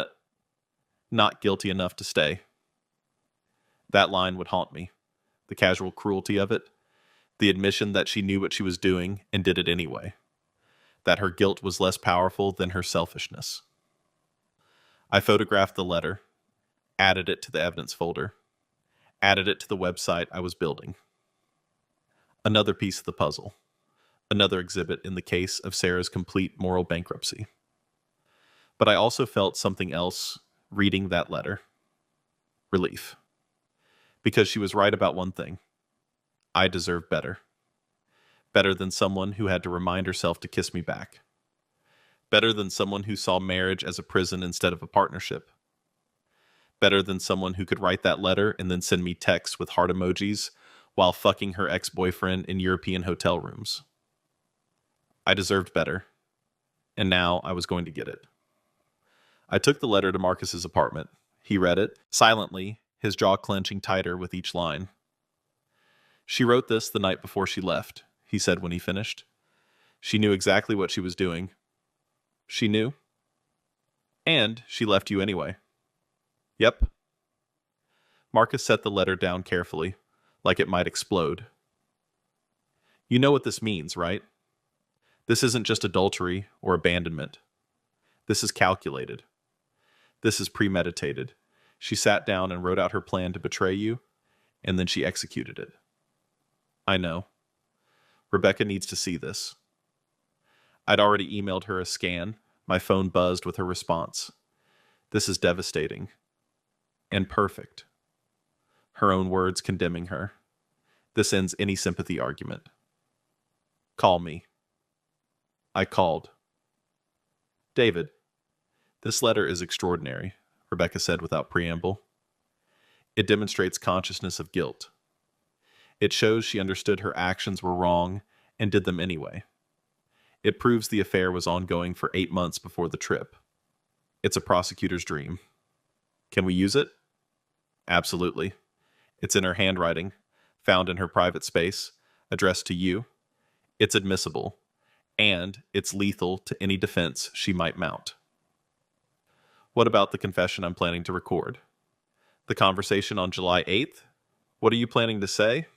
not guilty enough to stay. That line would haunt me. The casual cruelty of it. The admission that she knew what she was doing and did it anyway. That her guilt was less powerful than her selfishness. I photographed the letter, added it to the evidence folder, added it to the website I was building. Another piece of the puzzle. Another exhibit in the case of Sarah's complete moral bankruptcy. But I also felt something else reading that letter. Relief. Because she was right about one thing. I deserve better. Better than someone who had to remind herself to kiss me back. Better than someone who saw marriage as a prison instead of a partnership. Better than someone who could write that letter and then send me texts with heart emojis while fucking her ex-boyfriend in European hotel rooms. I deserved better, and now I was going to get it. I took the letter to Marcus's apartment. He read it, silently, his jaw clenching tighter with each line. She wrote this the night before she left, he said when he finished. She knew exactly what she was doing. She knew. And she left you anyway. Yep. Marcus set the letter down carefully, like it might explode. You know what this means, right? This isn't just adultery or abandonment. This is calculated. This is premeditated. She sat down and wrote out her plan to betray you, and then she executed it. I know. Rebecca needs to see this. I'd already emailed her a scan. My phone buzzed with her response. This is devastating. And perfect. Her own words condemning her. This ends any sympathy argument. Call me. I called. David, this letter is extraordinary, Rebecca said without preamble. It demonstrates consciousness of guilt. It shows she understood her actions were wrong and did them anyway. It proves the affair was ongoing for 8 months before the trip. It's a prosecutor's dream. Can we use it? Absolutely. It's in her handwriting, found in her private space, addressed to you. It's admissible. and it's lethal to any defense she might mount. What about the confession I'm planning to record? The conversation on July 8th? What are you planning to say?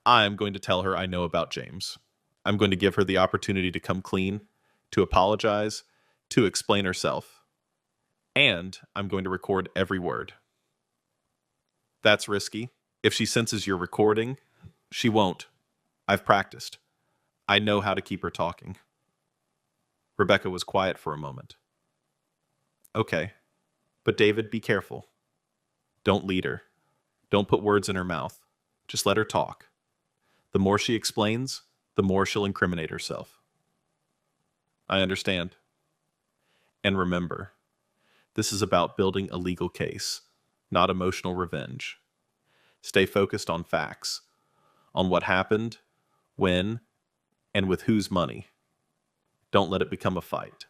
I'm going to tell her I know about James. I'm going to give her the opportunity to come clean, to apologize, to explain herself. And I'm going to record every word. That's risky. If she senses you're recording, she won't. I've practiced. I know how to keep her talking. Rebecca was quiet for a moment. Okay, but David, be careful. Don't lead her. Don't put words in her mouth. Just let her talk. The more she explains, the more she'll incriminate herself. I understand. And remember, this is about building a legal case, not emotional revenge. Stay focused on facts, on what happened, when, and with whose money. Don't let it become a fight.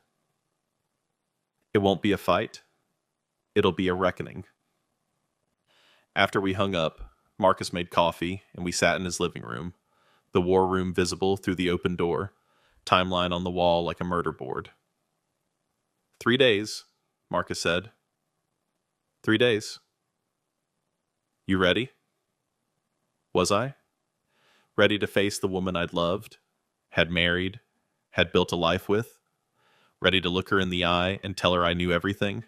It won't be a fight. It'll be a reckoning. After we hung up, Marcus made coffee and we sat in his living room, the war room visible through the open door, timeline on the wall like a murder board. 3 days, Marcus said. 3 days. You ready? Was I? Ready to face the woman I'd loved, had married, had built a life with? Ready to look her in the eye and tell her I knew everything?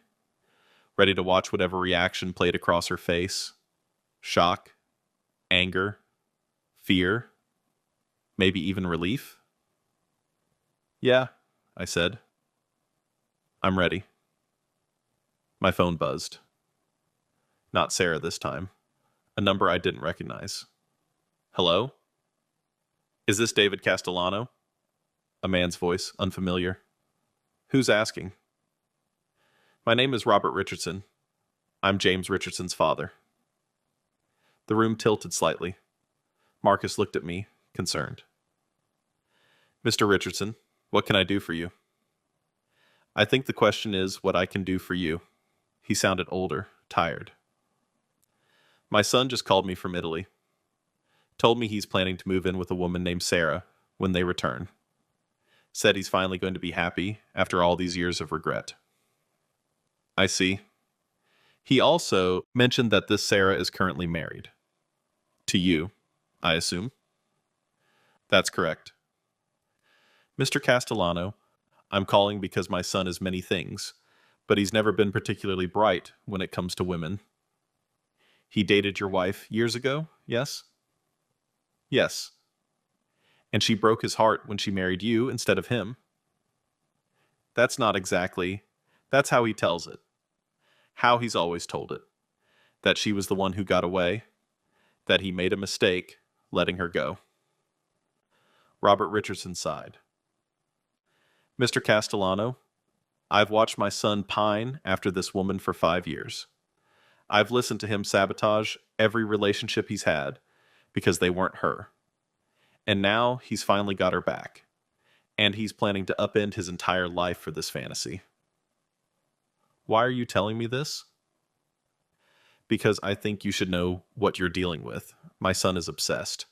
Ready to watch whatever reaction played across her face? Shock, anger, fear, maybe even relief? Yeah, I said. I'm ready. My phone buzzed. Not Sarah this time. A number I didn't recognize. Hello? Is this David Castellano? A man's voice, unfamiliar. Who's asking? My name is Robert Richardson. I'm James Richardson's father. The room tilted slightly. Marcus looked at me, concerned. Mr. Richardson, what can I do for you? I think the question is what I can do for you. He sounded older, tired. My son just called me from Italy. Told me he's planning to move in with a woman named Sarah when they return. Said he's finally going to be happy after all these years of regret. I see. He also mentioned that this Sarah is currently married. To you, I assume. That's correct. Mr. Castellano, I'm calling because my son is many things, but he's never been particularly bright when it comes to women. He dated your wife years ago, yes? Yes. And she broke his heart when she married you instead of him. That's not exactly. That's how he tells it. How he's always told it. That she was the one who got away. That he made a mistake letting her go. Robert Richardson sighed. Mr. Castellano, I've watched my son pine after this woman for 5 years. I've listened to him sabotage every relationship he's had because they weren't her. And now he's finally got her back. And he's planning to upend his entire life for this fantasy. Why are you telling me this? Because I think you should know what you're dealing with. My son is obsessed.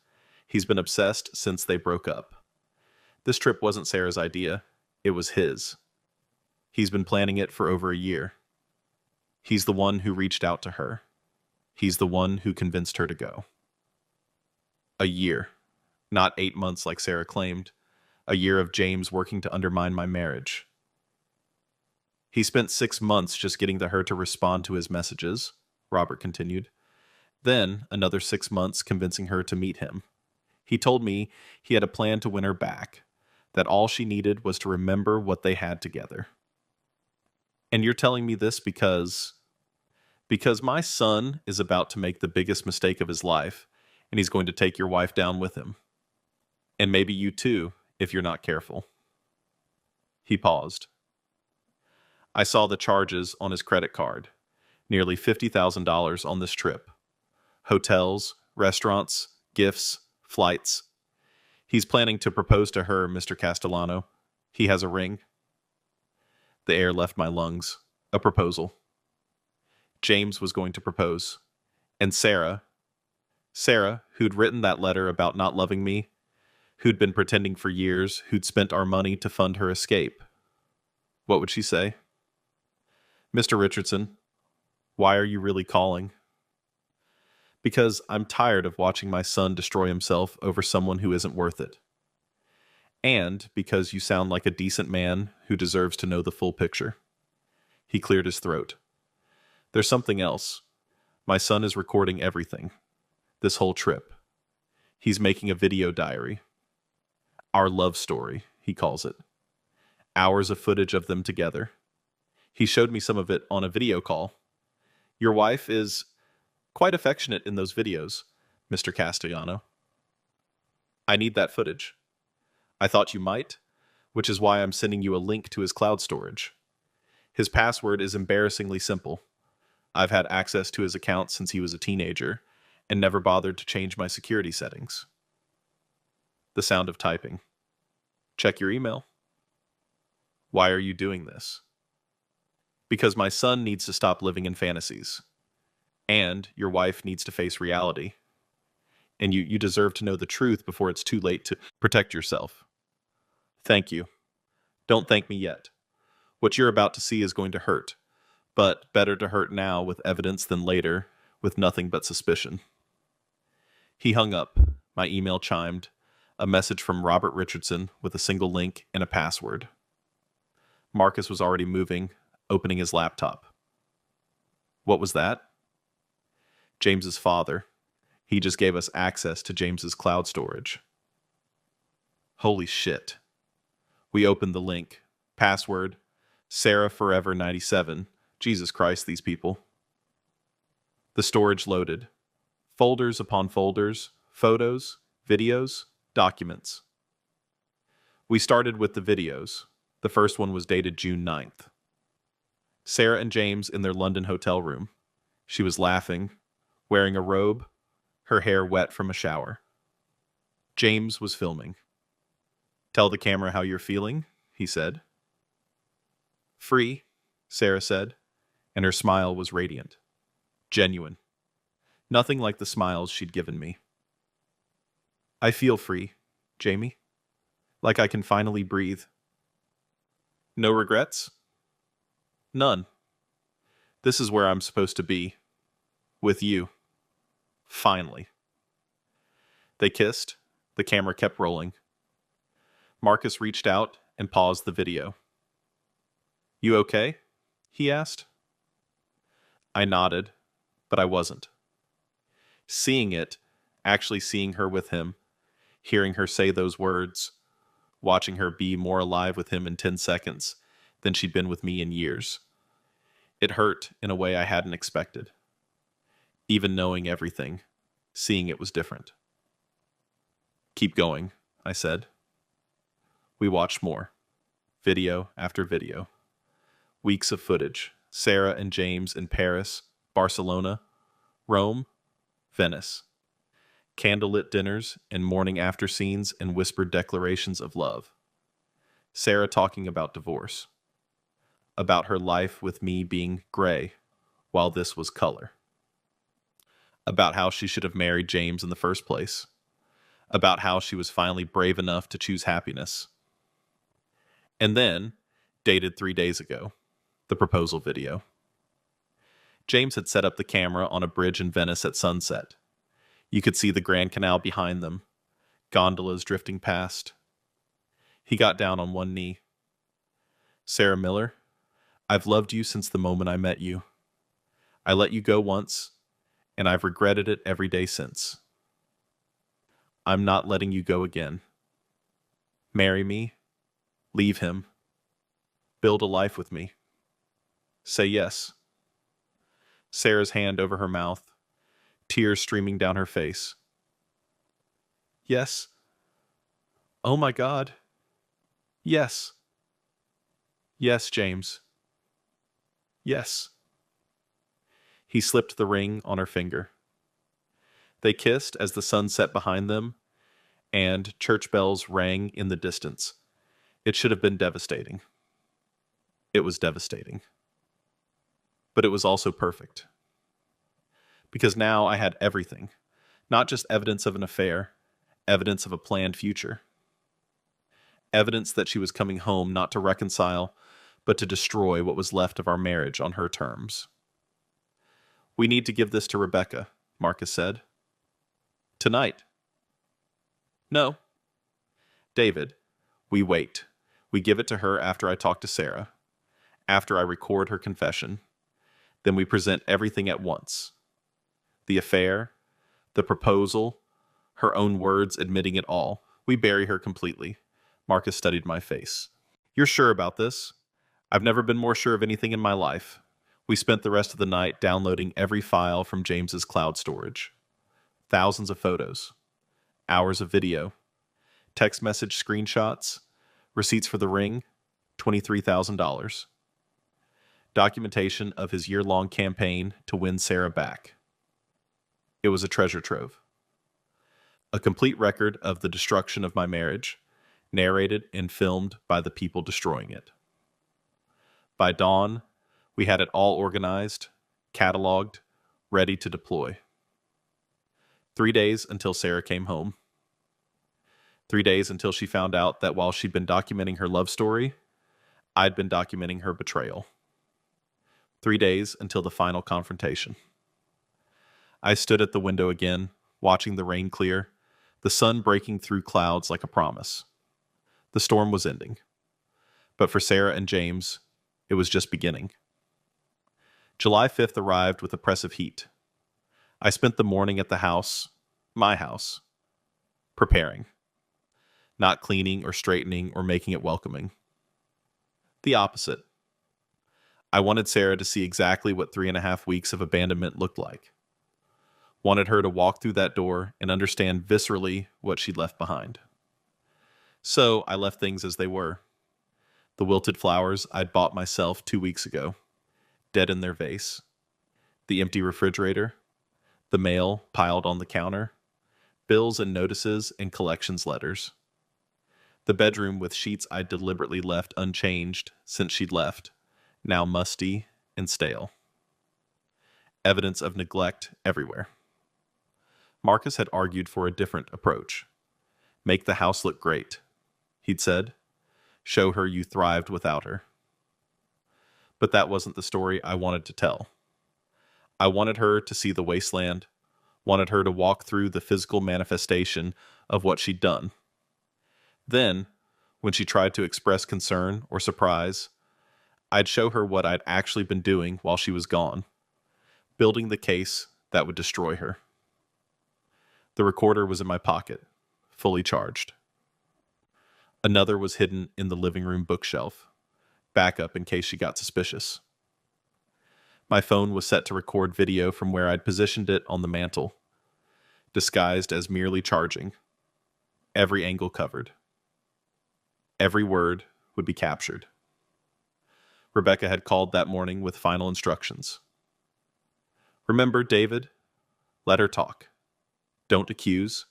He's been obsessed since they broke up. This trip wasn't Sarah's idea. It was his. He's been planning it for over a year. He's the one who reached out to her. He's the one who convinced her to go. A year. Not 8 months like Sarah claimed. A year of James working to undermine my marriage. He spent 6 months just getting her to respond to his messages, Robert continued. Then another 6 months convincing her to meet him. He told me he had a plan to win her back, that all she needed was to remember what they had together. And you're telling me this because my son is about to make the biggest mistake of his life, and he's going to take your wife down with him. And maybe you too, if you're not careful. He paused. I saw the charges on his credit card. Nearly $50,000 on this trip. Hotels, restaurants, gifts, flights. He's planning to propose to her, Mr. Castellano. He has a ring. The air left my lungs. A proposal. James was going to propose. And Sarah, who'd written that letter about not loving me, who'd been pretending for years, who'd spent our money to fund her escape. What would she say? Mr. Richardson, why are you really calling? Because I'm tired of watching my son destroy himself over someone who isn't worth it. And because you sound like a decent man who deserves to know the full picture. He cleared his throat. There's something else. My son is recording everything. This whole trip. He's making a video diary. Our love story, he calls it. Hours of footage of them together. He showed me some of it on a video call. Your wife is quite affectionate in those videos, Mr. Castellano. I need that footage. I thought you might, which is why I'm sending you a link to his cloud storage. His password is embarrassingly simple. I've had access to his account since he was a teenager and never bothered to change my security settings. The sound of typing. Check your email. Why are you doing this? Because my son needs to stop living in fantasies. And your wife needs to face reality. And you deserve to know the truth before it's too late to protect yourself. Thank you. Don't thank me yet. What you're about to see is going to hurt. But better to hurt now with evidence than later with nothing but suspicion. He hung up. My email chimed. A message from Robert Richardson with a single link and a password. Marcus was already moving, opening his laptop. What was that? James's father. He just gave us access to James's cloud storage. Holy shit. We opened the link. Password, Sarah Forever 97. Jesus Christ, these people. The storage loaded. Folders upon folders, photos, videos, documents. We started with the videos. The first one was dated June 9th. Sarah and James in their London hotel room. She was laughing, wearing a robe, her hair wet from a shower. James was filming. Tell the camera how you're feeling, he said. Free, Sarah said, and her smile was radiant. Genuine. Nothing like the smiles she'd given me. I feel free, Jamie. Like I can finally breathe. No regrets? None. This is where I'm supposed to be. With you. Finally. They kissed. The camera kept rolling. Marcus reached out and paused the video. You okay? He asked. I nodded, but I wasn't. Seeing it, actually seeing her with him, hearing her say those words, watching her be more alive with him in 10 seconds than she'd been with me in years. It hurt in a way I hadn't expected. Even knowing everything, seeing it was different. Keep going, I said. We watched more. Video after video. Weeks of footage. Sarah and James in Paris, Barcelona, Rome, Venice. Candlelit dinners and morning after scenes and whispered declarations of love. Sarah talking about divorce. About her life with me being gray, while this was color. About how she should have married James in the first place. About how she was finally brave enough to choose happiness. And then, dated 3 days ago, the proposal video. James had set up the camera on a bridge in Venice at sunset. You could see the Grand Canal behind them, gondolas drifting past. He got down on one knee. Sarah Miller, I've loved you since the moment I met you. I let you go once, and I've regretted it every day since. I'm not letting you go again. Marry me, leave him, build a life with me. Say yes. Sarah's hand over her mouth, tears streaming down her face. Yes. Oh my God. Yes. Yes, James. Yes. He slipped the ring on her finger. They kissed as the sun set behind them, and church bells rang in the distance. It should have been devastating. It was devastating. But it was also perfect. Because now I had everything, not just evidence of an affair, Evidence of a planned future. Evidence that she was coming home not to reconcile, but to destroy what was left of our marriage on her terms. We need to give this to Rebecca, Marcus said. Tonight. No. David, we wait. We give it to her after I talk to Sarah, after I record her confession. Then we present everything at once. The affair, the proposal, her own words admitting it all. We bury her completely. Marcus studied my face. You're sure about this? I've never been more sure of anything in my life. We spent the rest of the night downloading every file from James's cloud storage. Thousands of photos, hours of video, text message screenshots, receipts for the ring, $23,000. Documentation of his year-long campaign to win Sarah back. It was a treasure trove. A complete record of the destruction of my marriage, narrated and filmed by the people destroying it. By dawn, we had it all organized, cataloged, ready to deploy. 3 days until Sarah came home. 3 days until she found out that while she'd been documenting her love story, I'd been documenting her betrayal. 3 days until the final confrontation. I stood at the window again, watching the rain clear, the sun breaking through clouds like a promise. The storm was ending. But for Sarah and James, it was just beginning. July 5th arrived with oppressive heat. I spent the morning at the house, my house, preparing. Not cleaning or straightening or making it welcoming. The opposite. I wanted Sarah to see exactly what 3.5 weeks of abandonment looked like. Wanted her to walk through that door and understand viscerally what she'd left behind. So I left things as they were. The wilted flowers I'd bought myself 2 weeks ago, dead in their vase. The empty refrigerator. The mail piled on the counter. Bills and notices and collections letters. The bedroom with sheets I'd deliberately left unchanged since she'd left, now musty and stale. Evidence of neglect everywhere. Marcus had argued for a different approach. Make the house look great, he'd said. Show her you thrived without her. But that wasn't the story I wanted to tell. I wanted her to see the wasteland, wanted her to walk through the physical manifestation of what she'd done. Then, when she tried to express concern or surprise, I'd show her what I'd actually been doing while she was gone, building the case that would destroy her. The recorder was in my pocket, fully charged. Another was hidden in the living room bookshelf, backup in case she got suspicious. My phone was set to record video from where I'd positioned it on the mantle, disguised as merely charging. Every angle covered. Every word would be captured. Rebecca had called that morning with final instructions. Remember, David, let her talk. Don't accuse.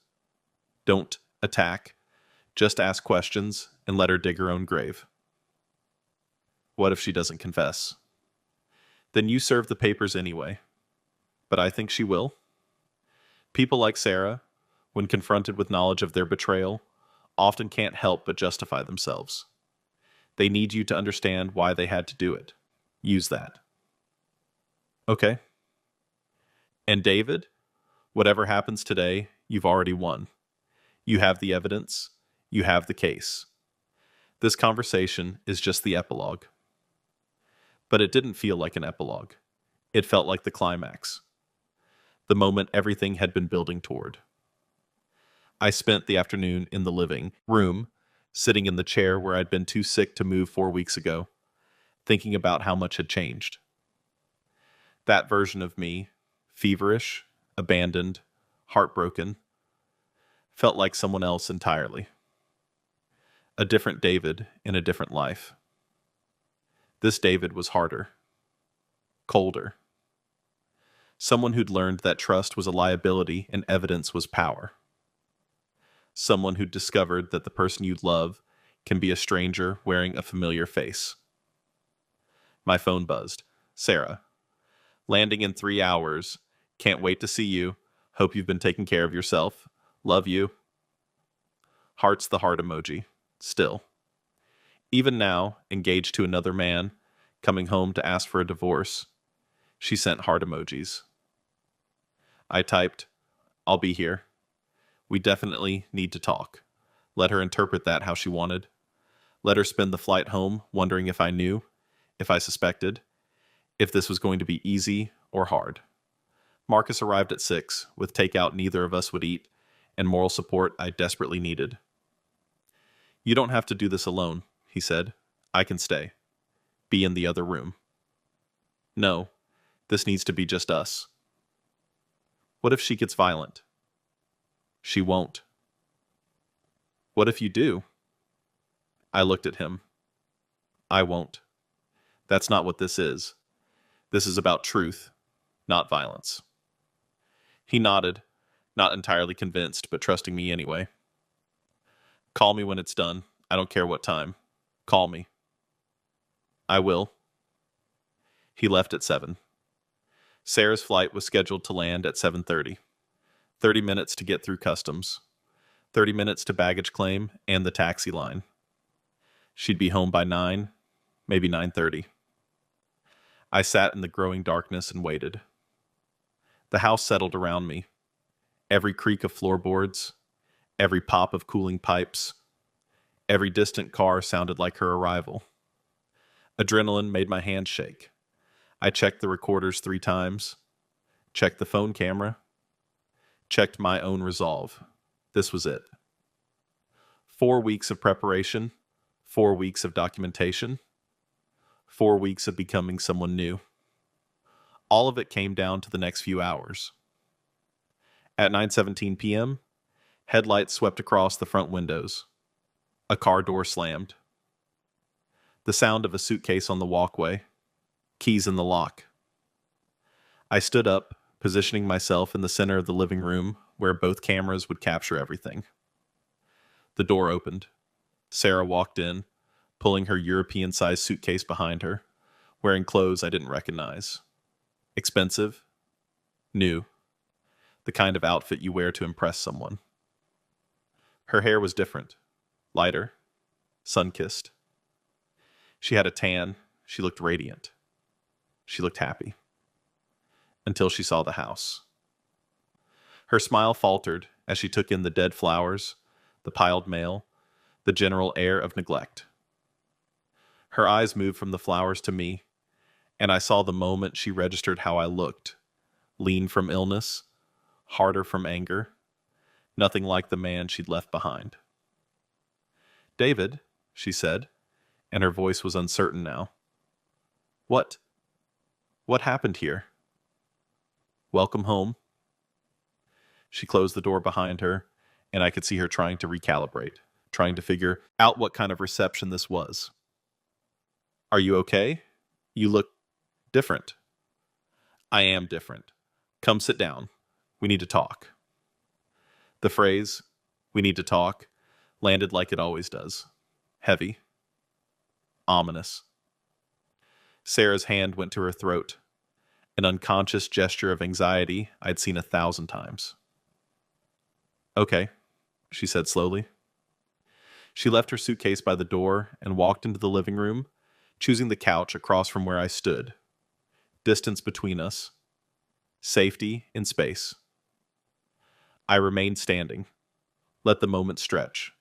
Don't attack. Just ask questions and let her dig her own grave. What if she doesn't confess? Then you serve the papers anyway. But I think she will. People like Sarah, when confronted with knowledge of their betrayal, often can't help but justify themselves. They need you to understand why they had to do it. Use that. Okay. And David, whatever happens today, you've already won. You have the evidence. You have the case. This conversation is just the epilogue. But it didn't feel like an epilogue. It felt like the climax. The moment everything had been building toward. I spent the afternoon in the living room, sitting in the chair where I'd been too sick to move 4 weeks ago, thinking about how much had changed. That version of me, feverish, abandoned, heartbroken, felt like someone else entirely. A different David in a different life. This David was harder, colder. Someone who'd learned that trust was a liability and evidence was power. Someone who'd discovered that the person you love can be a stranger wearing a familiar face. My phone buzzed. Sarah. Landing in 3 hours. Can't wait to see you. Hope you've been taking care of yourself. Love you. Heart's the heart emoji. Still. Even now, engaged to another man, coming home to ask for a divorce, she sent heart emojis. I typed, I'll be here. We definitely need to talk. Let her interpret that how she wanted. Let her spend the flight home wondering if I knew, if I suspected, if this was going to be easy or hard. Marcus arrived at 6, with takeout neither of us would eat, and moral support I desperately needed. You don't have to do this alone, he said. I can stay. Be in the other room. No, this needs to be just us. What if she gets violent? She won't. What if you do? I looked at him. I won't. That's not what this is. This is about truth, not violence. He nodded, not entirely convinced, but trusting me anyway. Call me when it's done. I don't care what time. Call me. I will. He left at 7. Sarah's flight was scheduled to land at 7:30. 30 minutes to get through customs. 30 minutes to baggage claim and the taxi line. She'd be home by 9, maybe 9:30. I sat in the growing darkness and waited. The house settled around me. Every creak of floorboards, every pop of cooling pipes, every distant car sounded like her arrival. Adrenaline made my hands shake. I checked the recorders 3 times, checked the phone camera, checked my own resolve. This was it. 4 weeks of preparation, 4 weeks of documentation, 4 weeks of becoming someone new. All of it came down to the next few hours. At 9:17 p.m., headlights swept across the front windows. A car door slammed. The sound of a suitcase on the walkway. Keys in the lock. I stood up, positioning myself in the center of the living room where both cameras would capture everything. The door opened. Sarah walked in, pulling her European-sized suitcase behind her, wearing clothes I didn't recognize. Expensive. New. The kind of outfit you wear to impress someone. Her hair was different. Lighter. Sun-kissed. She had a tan. She looked radiant. She looked happy. Until she saw the house. Her smile faltered as she took in the dead flowers, the piled mail, the general air of neglect. Her eyes moved from the flowers to me, and I saw the moment she registered how I looked. Lean from illness, harder from anger, nothing like the man she'd left behind. David, she said, and her voice was uncertain now. What happened here? Welcome home. She closed the door behind her, and I could see her trying to recalibrate, trying to figure out what kind of reception this was. Are you okay? You look different. I am different. Come sit down. We need to talk. The phrase, we need to talk, landed like it always does. Heavy. Ominous. Sarah's hand went to her throat, an unconscious gesture of anxiety I'd seen 1,000 times. Okay, she said slowly. She left her suitcase by the door and walked into the living room, choosing the couch across from where I stood. Distance between us. Safety in space. I remained standing. Let the moment stretch.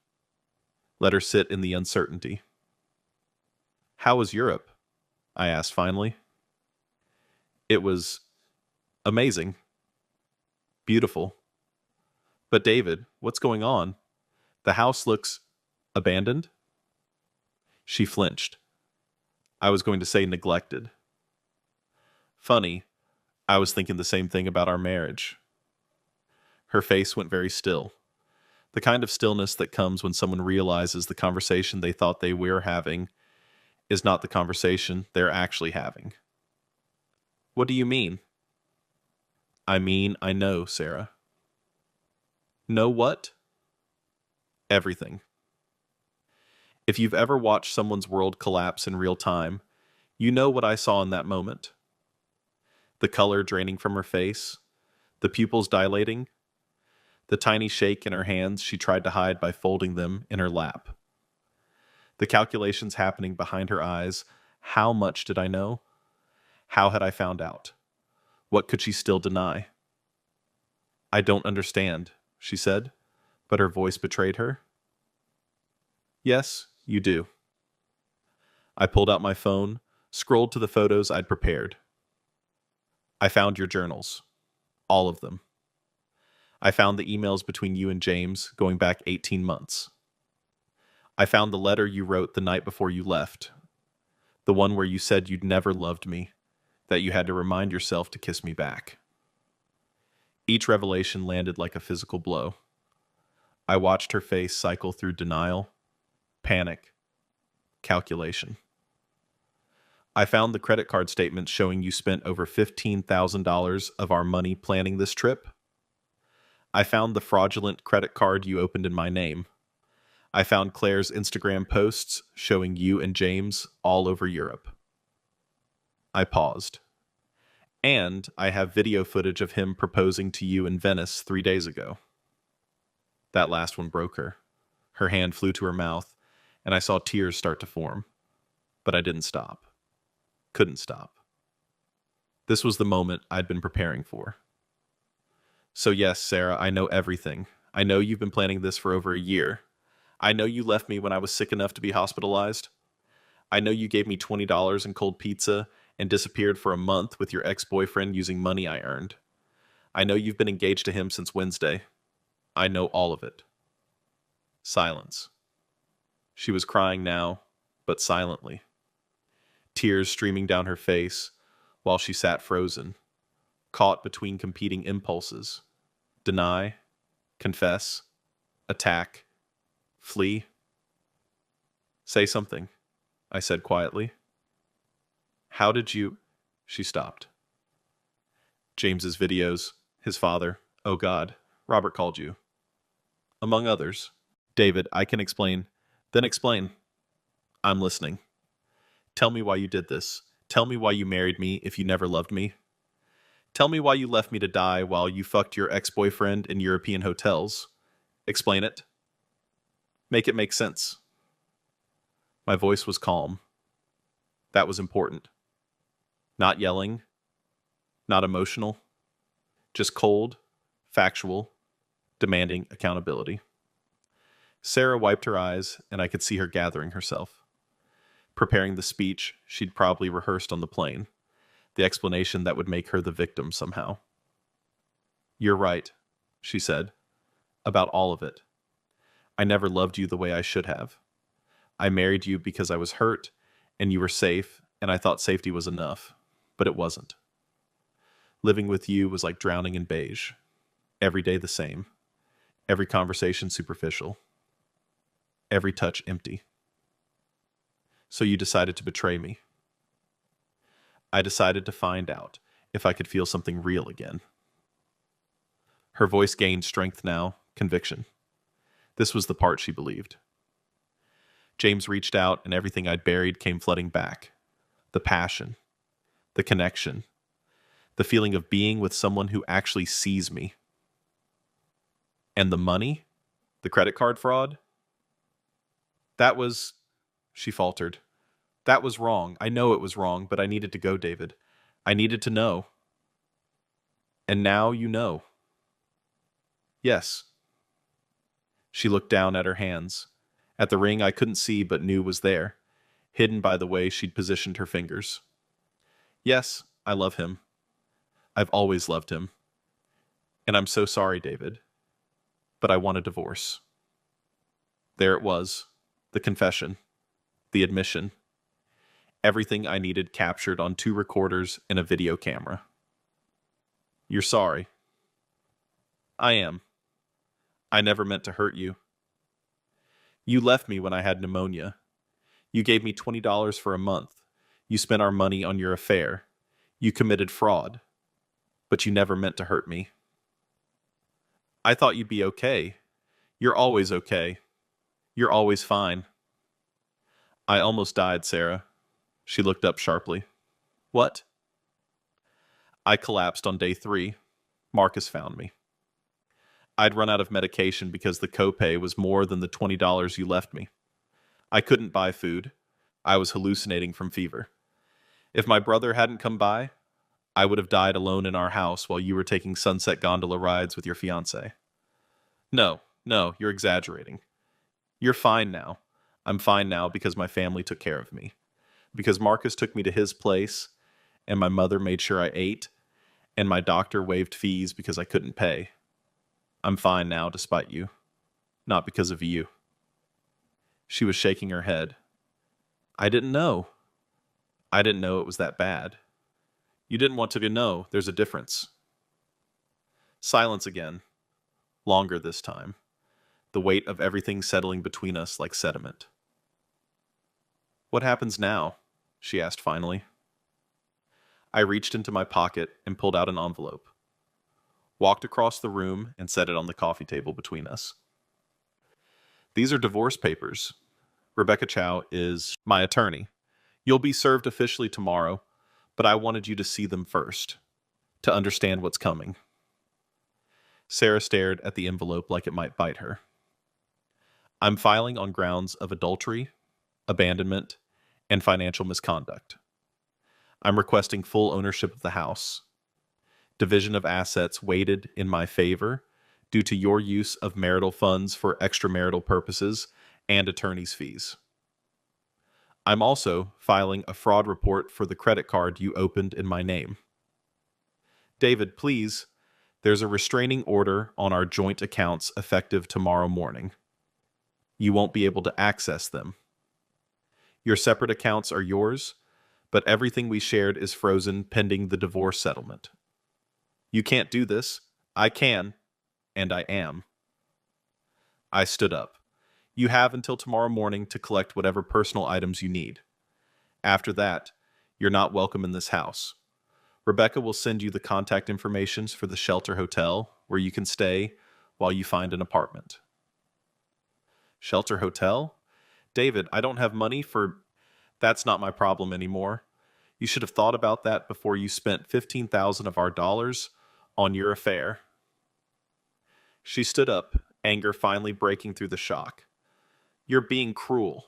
Let her sit in the uncertainty. How was Europe? I asked finally. It was amazing. Beautiful. But David, what's going on? The house looks abandoned? She flinched. I was going to say neglected. Funny, I was thinking the same thing about our marriage. Her face went very still. The kind of stillness that comes when someone realizes the conversation they thought they were having is not the conversation they're actually having. What do you mean? I mean, I know, Sarah. Know what? Everything. If you've ever watched someone's world collapse in real time, you know what I saw in that moment. The color draining from her face, the pupils dilating, the the tiny shake in her hands she tried to hide by folding them in her lap. The calculations happening behind her eyes. How much did I know? How had I found out? What could she still deny? I don't understand, she said, but her voice betrayed her. Yes, you do. I pulled out my phone, scrolled to the photos I'd prepared. I found your journals. All of them. I found the emails between you and James going back 18 months. I found the letter you wrote the night before you left. The one where you said you'd never loved me, that you had to remind yourself to kiss me back. Each revelation landed like a physical blow. I watched her face cycle through denial, panic, calculation. I found the credit card statements showing you spent over $15,000 of our money planning this trip. I found the fraudulent credit card you opened in my name. I found Claire's Instagram posts showing you and James all over Europe. I paused. And I have video footage of him proposing to you in Venice 3 days ago. That last one broke her. Her hand flew to her mouth, and I saw tears start to form. But I didn't stop. Couldn't stop. This was the moment I'd been preparing for. So yes, Sarah, I know everything. I know you've been planning this for over a year. I know you left me when I was sick enough to be hospitalized. I know you gave me $20 in cold pizza and disappeared for a month with your ex-boyfriend using money I earned. I know you've been engaged to him since Wednesday. I know all of it. Silence. She was crying now, but silently. Tears streaming down her face while she sat frozen, caught between competing impulses. Deny, confess, attack, flee. Say something, I said quietly. How did you... She stopped. James's videos, his father, oh God, Robert called you. Among others. David, I can explain. Then explain. I'm listening. Tell me why you did this. Tell me why you married me if you never loved me. Tell me why you left me to die while you fucked your ex-boyfriend in European hotels. Explain it. Make it make sense. My voice was calm. That was important. Not yelling. Not emotional. Just cold, factual, demanding accountability. Sarah wiped her eyes, and I could see her gathering herself. Preparing the speech she'd probably rehearsed on the plane. The explanation that would make her the victim somehow. You're right, she said, about all of it. I never loved you the way I should have. I married you because I was hurt, and you were safe, and I thought safety was enough, but it wasn't. Living with you was like drowning in beige. Every day the same. Every conversation superficial. Every touch empty. So you decided to betray me. I decided to find out if I could feel something real again. Her voice gained strength now, conviction. This was the part she believed. James reached out, and everything I'd buried came flooding back. The passion, the connection, the feeling of being with someone who actually sees me. And the money? The credit card fraud? That was... She faltered. That was wrong. I know it was wrong, but I needed to go, David. I needed to know. And now you know. Yes. She looked down at her hands, at the ring I couldn't see but knew was there, hidden by the way she'd positioned her fingers. Yes, I love him. I've always loved him. And I'm so sorry, David. But I want a divorce. There it was, the confession, the admission. Everything I needed captured on 2 recorders and a video camera. You're sorry. I am. I never meant to hurt you. You left me when I had pneumonia. You gave me $20 for a month. You spent our money on your affair. You committed fraud. But you never meant to hurt me. I thought you'd be okay. You're always okay. You're always fine. I almost died, Sarah. She looked up sharply. What? I collapsed on day 3. Marcus found me. I'd run out of medication because the copay was more than the $20 you left me. I couldn't buy food. I was hallucinating from fever. If my brother hadn't come by, I would have died alone in our house while you were taking sunset gondola rides with your fiancé. No, no, you're exaggerating. You're fine now. I'm fine now because my family took care of me. Because Marcus took me to his place, and my mother made sure I ate, and my doctor waived fees because I couldn't pay. I'm fine now despite you. Not because of you. She was shaking her head. I didn't know. I didn't know it was that bad. You didn't want to know. There's a difference. Silence again. Longer this time. The weight of everything settling between us like sediment. What happens now? She asked finally. I reached into my pocket and pulled out an envelope. Walked across the room and set it on the coffee table between us. These are divorce papers. Rebecca Chow is my attorney. You'll be served officially tomorrow, but I wanted you to see them first, to understand what's coming. Sarah stared at the envelope like it might bite her. I'm filing on grounds of adultery, abandonment, and financial misconduct. I'm requesting full ownership of the house. Division of assets weighted in my favor due to your use of marital funds for extramarital purposes and attorney's fees. I'm also filing a fraud report for the credit card you opened in my name. David, please, there's a restraining order on our joint accounts effective tomorrow morning. You won't be able to access them. Your separate accounts are yours, but everything we shared is frozen pending the divorce settlement. You can't do this. I can, and I am. I stood up. You have until tomorrow morning to collect whatever personal items you need. After that, you're not welcome in this house. Rebecca will send you the contact information for the shelter hotel where you can stay while you find an apartment. Shelter hotel? David, I don't have money for... That's not my problem anymore. You should have thought about that before you spent $15,000 of our dollars on your affair. She stood up, anger finally breaking through the shock. You're being cruel.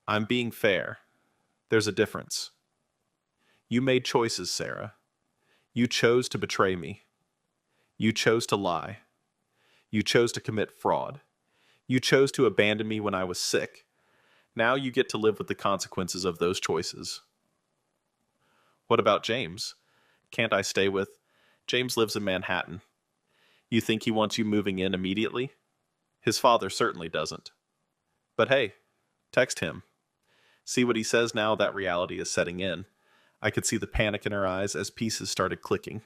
I'm being fair. There's a difference. You made choices, Sarah. You chose to betray me. You chose to lie. You chose to commit fraud. You chose to abandon me when I was sick. Now you get to live with the consequences of those choices. What about James? Can't I stay with... James lives in Manhattan. You think he wants you moving in immediately? His father certainly doesn't. But hey, text him. See what he says now that reality is setting in. I could see the panic in her eyes as pieces started clicking.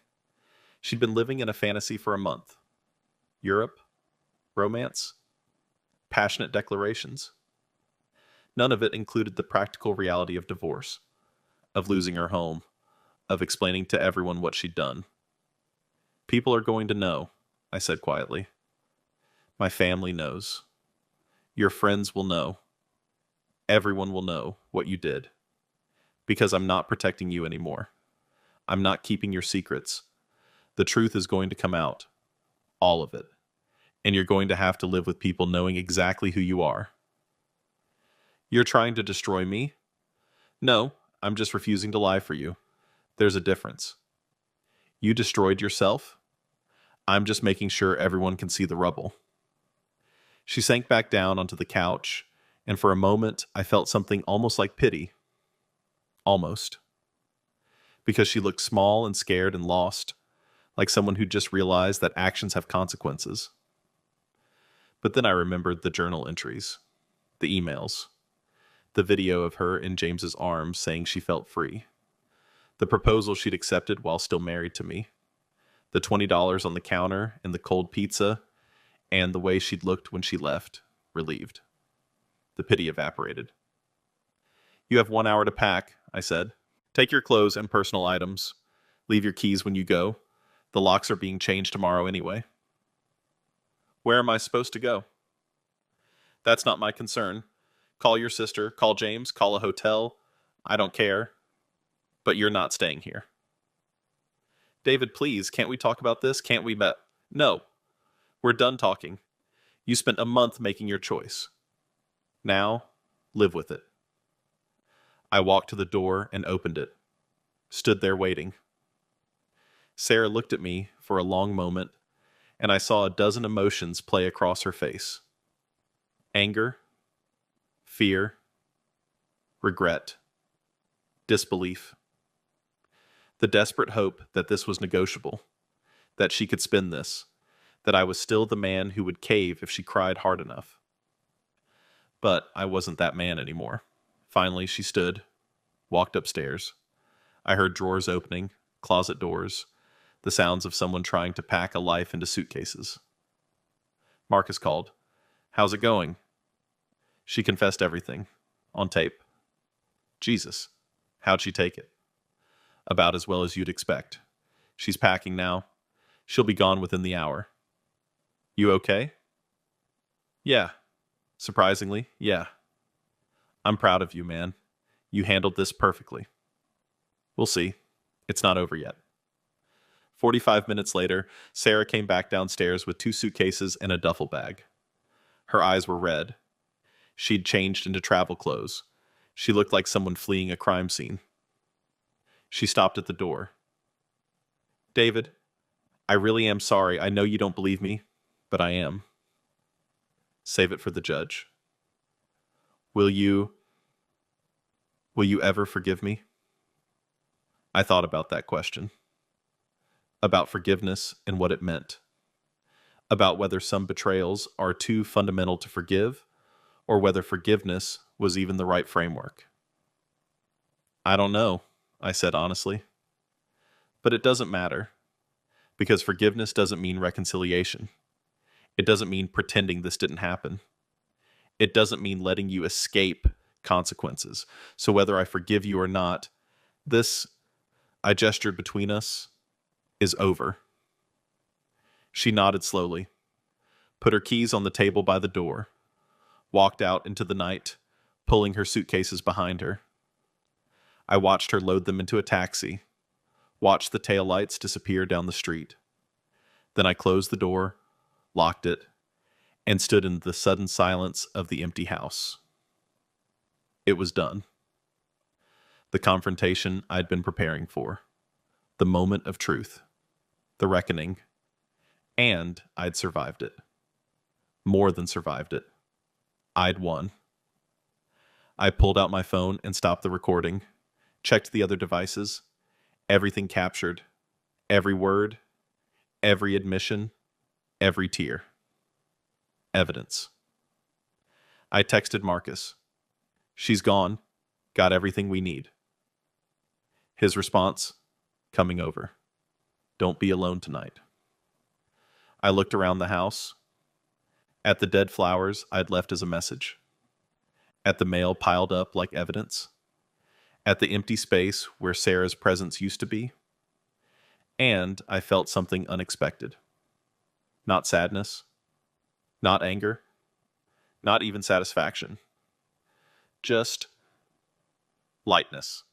She'd been living in a fantasy for a month. Europe? Romance? Passionate declarations? None of it included the practical reality of divorce, of losing her home, of explaining to everyone what she'd done. People are going to know, I said quietly. My family knows. Your friends will know. Everyone will know what you did. Because I'm not protecting you anymore. I'm not keeping your secrets. The truth is going to come out. All of it. And you're going to have to live with people knowing exactly who you are. You're trying to destroy me? No, I'm just refusing to lie for you. There's a difference. You destroyed yourself? I'm just making sure everyone can see the rubble. She sank back down onto the couch, and for a moment I felt something almost like pity. Almost. Because she looked small and scared and lost, like someone who just realized that actions have consequences. But then I remembered the journal entries, the emails, the video of her in James's arms saying she felt free, the proposal she'd accepted while still married to me, the $20 on the counter and the cold pizza, and the way she'd looked when she left, relieved. The pity evaporated. You have 1 hour to pack, I said. Take your clothes and personal items. Leave your keys when you go. The locks are being changed tomorrow anyway. Where am I supposed to go? That's not my concern. Call your sister, call James, call a hotel. I don't care. But you're not staying here. David, please, can't we talk about this? Can't we No, we're done talking. You spent a month making your choice. Now, live with it. I walked to the door and opened it, stood there waiting. Sarah looked at me for a long moment, and I saw a dozen emotions play across her face. Anger, fear, regret, disbelief. The desperate hope that this was negotiable, that she could spin this, that I was still the man who would cave if she cried hard enough. But I wasn't that man anymore. Finally, she stood, walked upstairs. I heard drawers opening, closet doors, the sounds of someone trying to pack a life into suitcases. Marcus called. "How's it going?" She confessed everything, on tape. Jesus, how'd she take it? About as well as you'd expect. She's packing now. She'll be gone within the hour. You okay? Yeah. Surprisingly, yeah. I'm proud of you, man. You handled this perfectly. We'll see. It's not over yet. 45 minutes later, Sarah came back downstairs with 2 suitcases and a duffel bag. Her eyes were red. She'd changed into travel clothes. She looked like someone fleeing a crime scene. She stopped at the door. "David, I really am sorry. I know you don't believe me, but I am." "Save it for the judge." Will you ever forgive me?" I thought about that question. About forgiveness and what it meant. About whether some betrayals are too fundamental to forgive, or whether forgiveness was even the right framework. "I don't know," I said honestly. "But it doesn't matter, because forgiveness doesn't mean reconciliation. It doesn't mean pretending this didn't happen. It doesn't mean letting you escape consequences. So whether I forgive you or not, this," I gestured between us, "is over." She nodded slowly, put her keys on the table by the door, walked out into the night, pulling her suitcases behind her. I watched her load them into a taxi, watched the taillights disappear down the street. Then I closed the door, locked it, and stood in the sudden silence of the empty house. It was done. The confrontation I'd been preparing for. The moment of truth. The reckoning. And I'd survived it. More than survived it. I'd won. I pulled out my phone and stopped the recording, checked the other devices, everything captured, every word, every admission, every tear. Evidence. I texted Marcus. "She's gone. Got everything we need." His response, "Coming over. Don't be alone tonight." I looked around the house, at the dead flowers I'd left as a message, at the mail piled up like evidence, at the empty space where Sarah's presence used to be, and I felt something unexpected. Not sadness, not anger, not even satisfaction. Just lightness.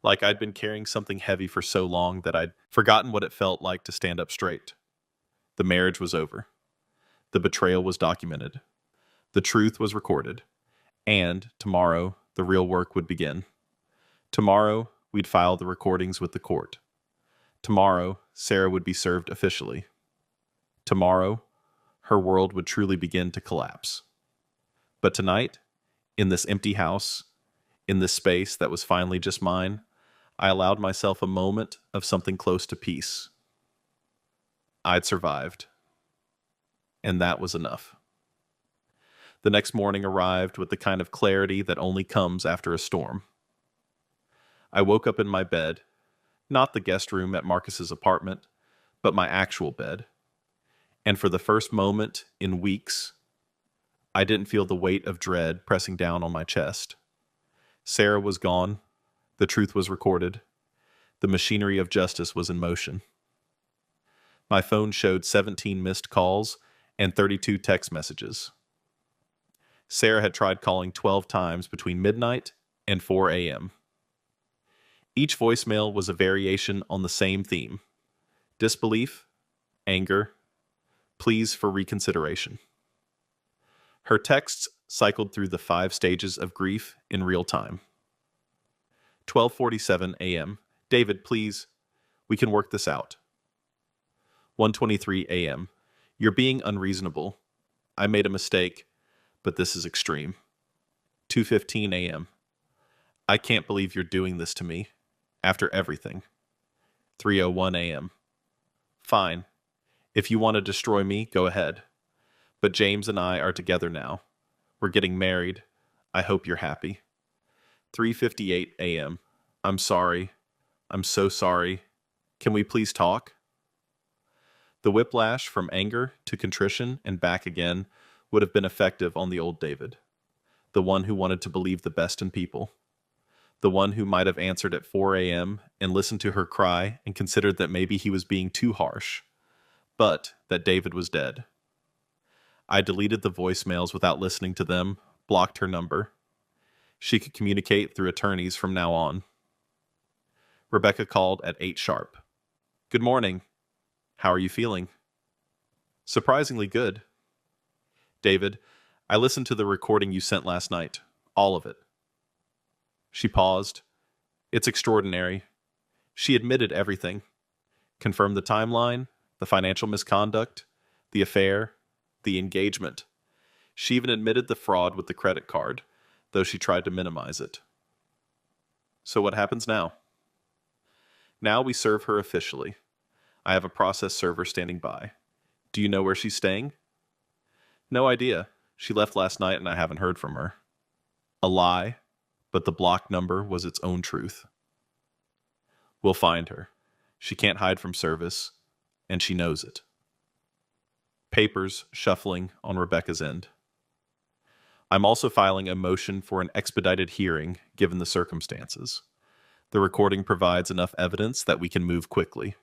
Like I'd been carrying something heavy for so long that I'd forgotten what it felt like to stand up straight. The marriage was over. The betrayal was documented. The truth was recorded. And tomorrow, the real work would begin. Tomorrow, we'd file the recordings with the court. Tomorrow, Sarah would be served officially. Tomorrow, her world would truly begin to collapse. But tonight, in this empty house, in this space that was finally just mine, I allowed myself a moment of something close to peace. I'd survived. And that was enough. The next morning arrived with the kind of clarity that only comes after a storm. I woke up in my bed, not the guest room at Marcus's apartment, but my actual bed. And for the first moment in weeks, I didn't feel the weight of dread pressing down on my chest. Sarah was gone. The truth was recorded. The machinery of justice was in motion. My phone showed 17 missed calls and 32 text messages. Sarah had tried calling 12 times between midnight and 4 a.m. Each voicemail was a variation on the same theme: disbelief, anger, pleas for reconsideration. Her texts cycled through the 5 stages of grief in real time. 12:47 a.m. David, please, we can work this out. 1:23 a.m. You're being unreasonable. I made a mistake, but this is extreme. 2:15 a.m. I can't believe you're doing this to me. After everything. 3:01 a.m. Fine. If you want to destroy me, go ahead. But James and I are together now. We're getting married. I hope you're happy. 3:58 a.m. I'm sorry. I'm so sorry. Can we please talk? The whiplash from anger to contrition and back again would have been effective on the old David, the one who wanted to believe the best in people, the one who might have answered at 4 a.m. and listened to her cry and considered that maybe he was being too harsh, but that David was dead. I deleted the voicemails without listening to them, blocked her number. She could communicate through attorneys from now on. Rebecca called at 8 sharp. Good morning. How are you feeling? Surprisingly good. David, I listened to the recording you sent last night. All of it. She paused. It's extraordinary. She admitted everything. Confirmed the timeline, the financial misconduct, the affair, the engagement. She even admitted the fraud with the credit card, though she tried to minimize it. So what happens now? Now we serve her officially. I have a process server standing by. Do you know where she's staying? No idea. She left last night and I haven't heard from her. A lie, but the block number was its own truth. We'll find her. She can't hide from service, and she knows it. Papers shuffling on Rebecca's end. I'm also filing a motion for an expedited hearing given the circumstances. The recording provides enough evidence that we can move quickly.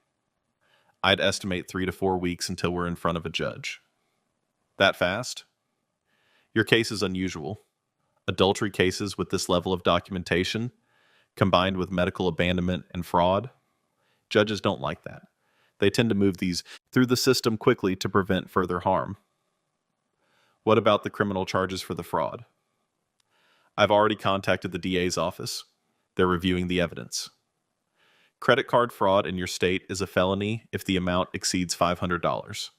I'd estimate 3 to 4 weeks until we're in front of a judge. That fast? Your case is unusual. Adultery cases with this level of documentation, combined with medical abandonment and fraud, judges don't like that. They tend to move these through the system quickly to prevent further harm. What about the criminal charges for the fraud? I've already contacted the DA's office. They're reviewing the evidence. Credit card fraud in your state is a felony if the amount exceeds $500.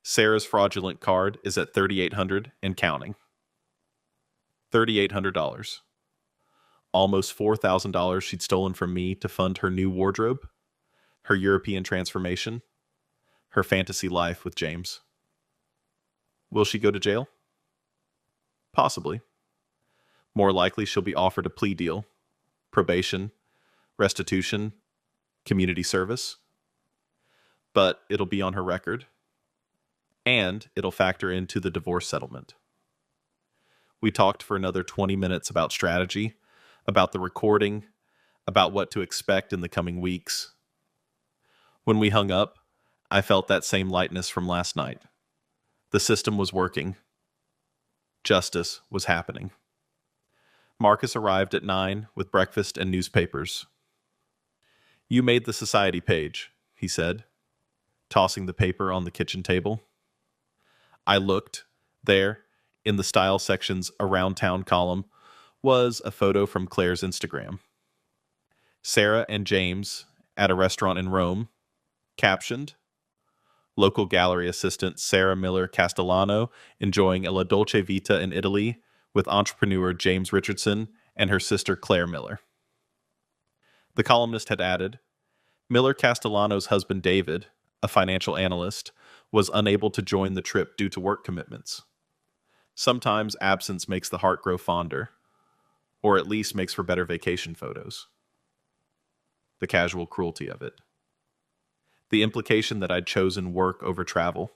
Sarah's fraudulent card is at $3,800 and counting. $3,800. Almost $4,000 she'd stolen from me to fund her new wardrobe, her European transformation, her fantasy life with James. Will she go to jail? Possibly. More likely she'll be offered a plea deal, probation, restitution, community service. But it'll be on her record, and it'll factor into the divorce settlement. We talked for another 20 minutes about strategy, about the recording, about what to expect in the coming weeks. When we hung up, I felt that same lightness from last night. The system was working. Justice was happening. Marcus arrived at 9 with breakfast and newspapers. You made the society page, he said, tossing the paper on the kitchen table. I looked. There, in the style section's Around Town column, was a photo from Claire's Instagram. Sarah and James at a restaurant in Rome, captioned, local gallery assistant Sarah Miller Castellano enjoying a La Dolce Vita in Italy with entrepreneur James Richardson and her sister Claire Miller. The columnist had added, Miller Castellano's husband David, a financial analyst, was unable to join the trip due to work commitments. Sometimes absence makes the heart grow fonder, or at least makes for better vacation photos. The casual cruelty of it. The implication that I'd chosen work over travel.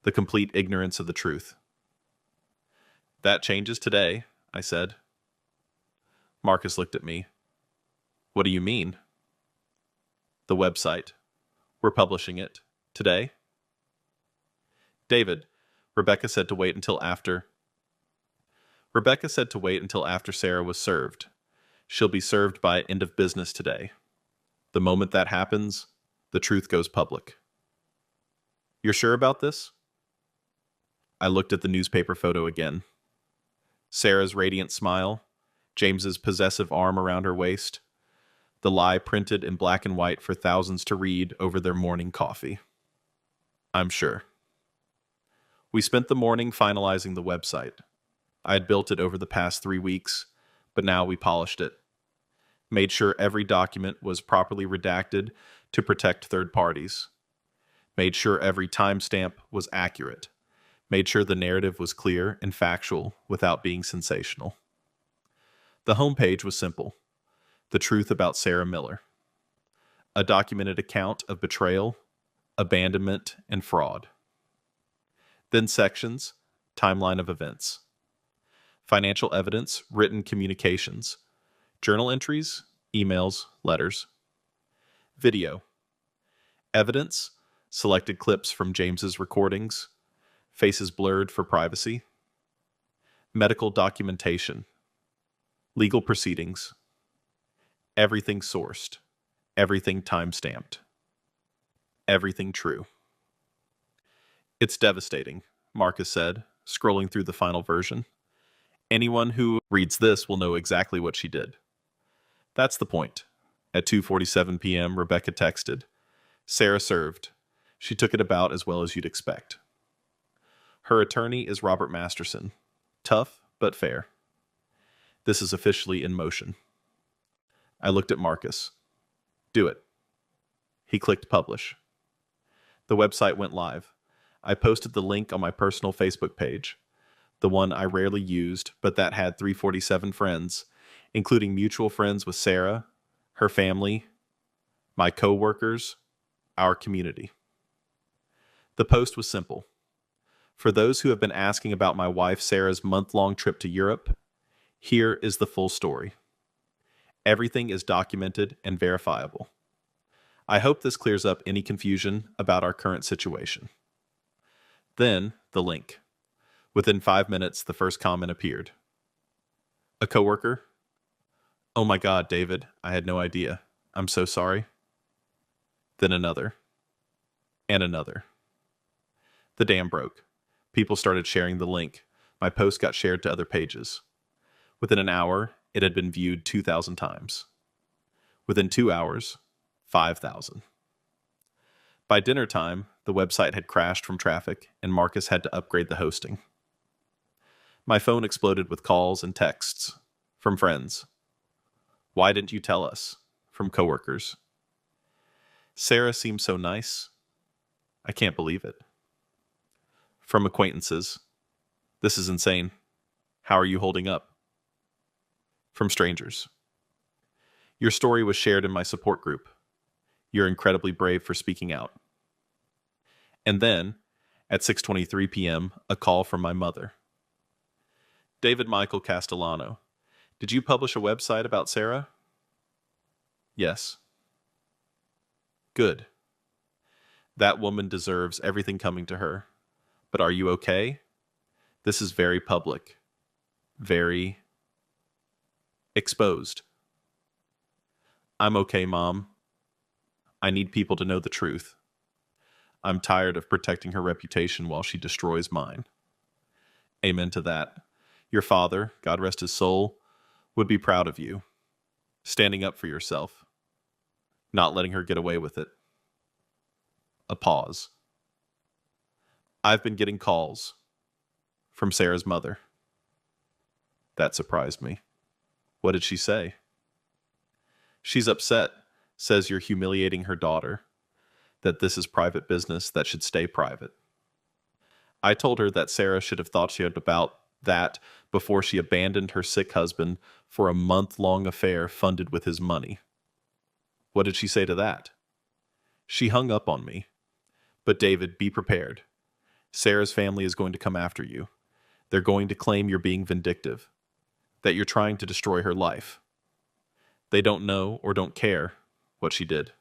The complete ignorance of the truth. That changes today, I said. Marcus looked at me. What do you mean? The website. We're publishing it. Today? David, Rebecca said to wait until after Sarah was served. She'll be served by end of business today. The moment that happens, the truth goes public. You're sure about this? I looked at the newspaper photo again. Sarah's radiant smile, James's possessive arm around her waist, the lie printed in black and white for thousands to read over their morning coffee. I'm sure. We spent the morning finalizing the website. I had built it over the past 3 weeks, but now we polished it. Made sure every document was properly redacted to protect third parties. Made sure every timestamp was accurate. Made sure the narrative was clear and factual without being sensational. The homepage was simple. The truth about Sarah Miller. A documented account of betrayal, abandonment, and fraud. Then sections, timeline of events. Financial evidence, written communications. Journal entries, emails, letters. Video. Evidence, selected clips from James's recordings, faces blurred for privacy. Medical documentation. Legal proceedings. Everything sourced. Everything time-stamped. Everything true. It's devastating, Marcus said, scrolling through the final version. Anyone who reads this will know exactly what she did. That's the point. At 2:47 p.m., Rebecca texted. Sarah served. She took it about as well as you'd expect. Her attorney is Robert Masterson. Tough, but fair. This is officially in motion. I looked at Marcus. Do it. He clicked publish. The website went live. I posted the link on my personal Facebook page, the one I rarely used, but that had 347 friends, including mutual friends with Sarah, her family, my co-workers, our community. The post was simple. For those who have been asking about my wife Sarah's month-long trip to Europe, here is the full story. Everything is documented and verifiable. I hope this clears up any confusion about our current situation. Then, the link. Within 5 minutes, the first comment appeared. A coworker? Oh my God, David, I had no idea. I'm so sorry. Then another. And another. The dam broke. People started sharing the link. My post got shared to other pages. Within an hour, it had been viewed 2,000 times. Within 2 hours, 5,000. By dinner time, the website had crashed from traffic, and Marcus had to upgrade the hosting. My phone exploded with calls and texts from friends. Why didn't you tell us? From coworkers. Sarah seems so nice. I can't believe it. From acquaintances. This is insane. How are you holding up? From strangers. Your story was shared in my support group. You're incredibly brave for speaking out. And then, at 6:23 p.m., a call from my mother. David Michael Castellano, did you publish a website about Sarah? Yes. Good. That woman deserves everything coming to her. But are you okay? This is very public. Very exposed. I'm okay, Mom. I need people to know the truth. I'm tired of protecting her reputation while she destroys mine. Amen to that. Your father, God rest his soul, would be proud of you. Standing up for yourself. Not letting her get away with it. A pause. I've been getting calls from Sarah's mother. That surprised me. What did she say? She's upset, says you're humiliating her daughter, that this is private business that should stay private. I told her that Sarah should have thought she had about that before she abandoned her sick husband for a month-long affair funded with his money. What did she say to that? She hung up on me. But David, be prepared. Sarah's family is going to come after you. They're going to claim you're being vindictive, that you're trying to destroy her life. They don't know or don't care what she did.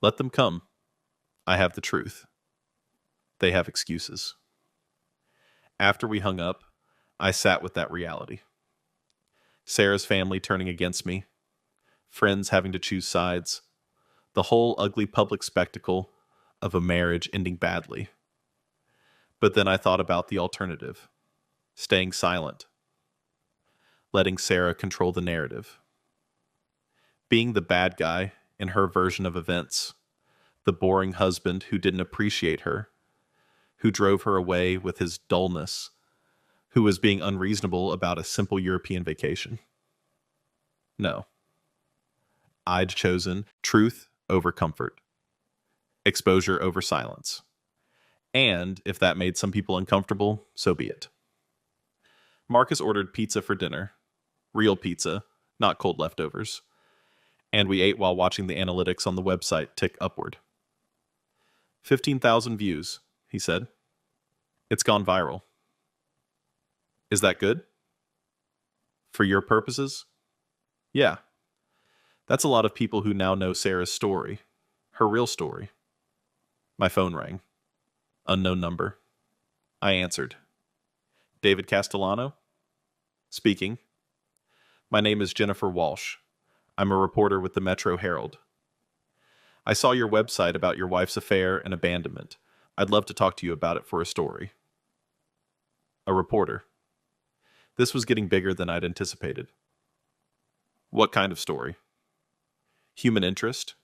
Let them come. I have the truth. They have excuses. After we hung up, I sat with that reality. Sarah's family turning against me, friends having to choose sides, the whole ugly public spectacle of a marriage ending badly. But then I thought about the alternative, staying silent, letting Sarah control the narrative, being the bad guy in her version of events, the boring husband who didn't appreciate her, who drove her away with his dullness, who was being unreasonable about a simple European vacation. No. I'd chosen truth over comfort, exposure over silence. And if that made some people uncomfortable, so be it. Marcus ordered pizza for dinner. Real pizza, not cold leftovers. And we ate while watching the analytics on the website tick upward. 15,000 views, he said. It's gone viral. Is that good? For your purposes? Yeah. That's a lot of people who now know Sarah's story. Her real story. My phone rang. Unknown number. I answered. David Castellano? Speaking. My name is Jennifer Walsh. I'm a reporter with the Metro Herald. I saw your website about your wife's affair and abandonment. I'd love to talk to you about it for a story. A reporter. This was getting bigger than I'd anticipated. What kind of story? Human interest,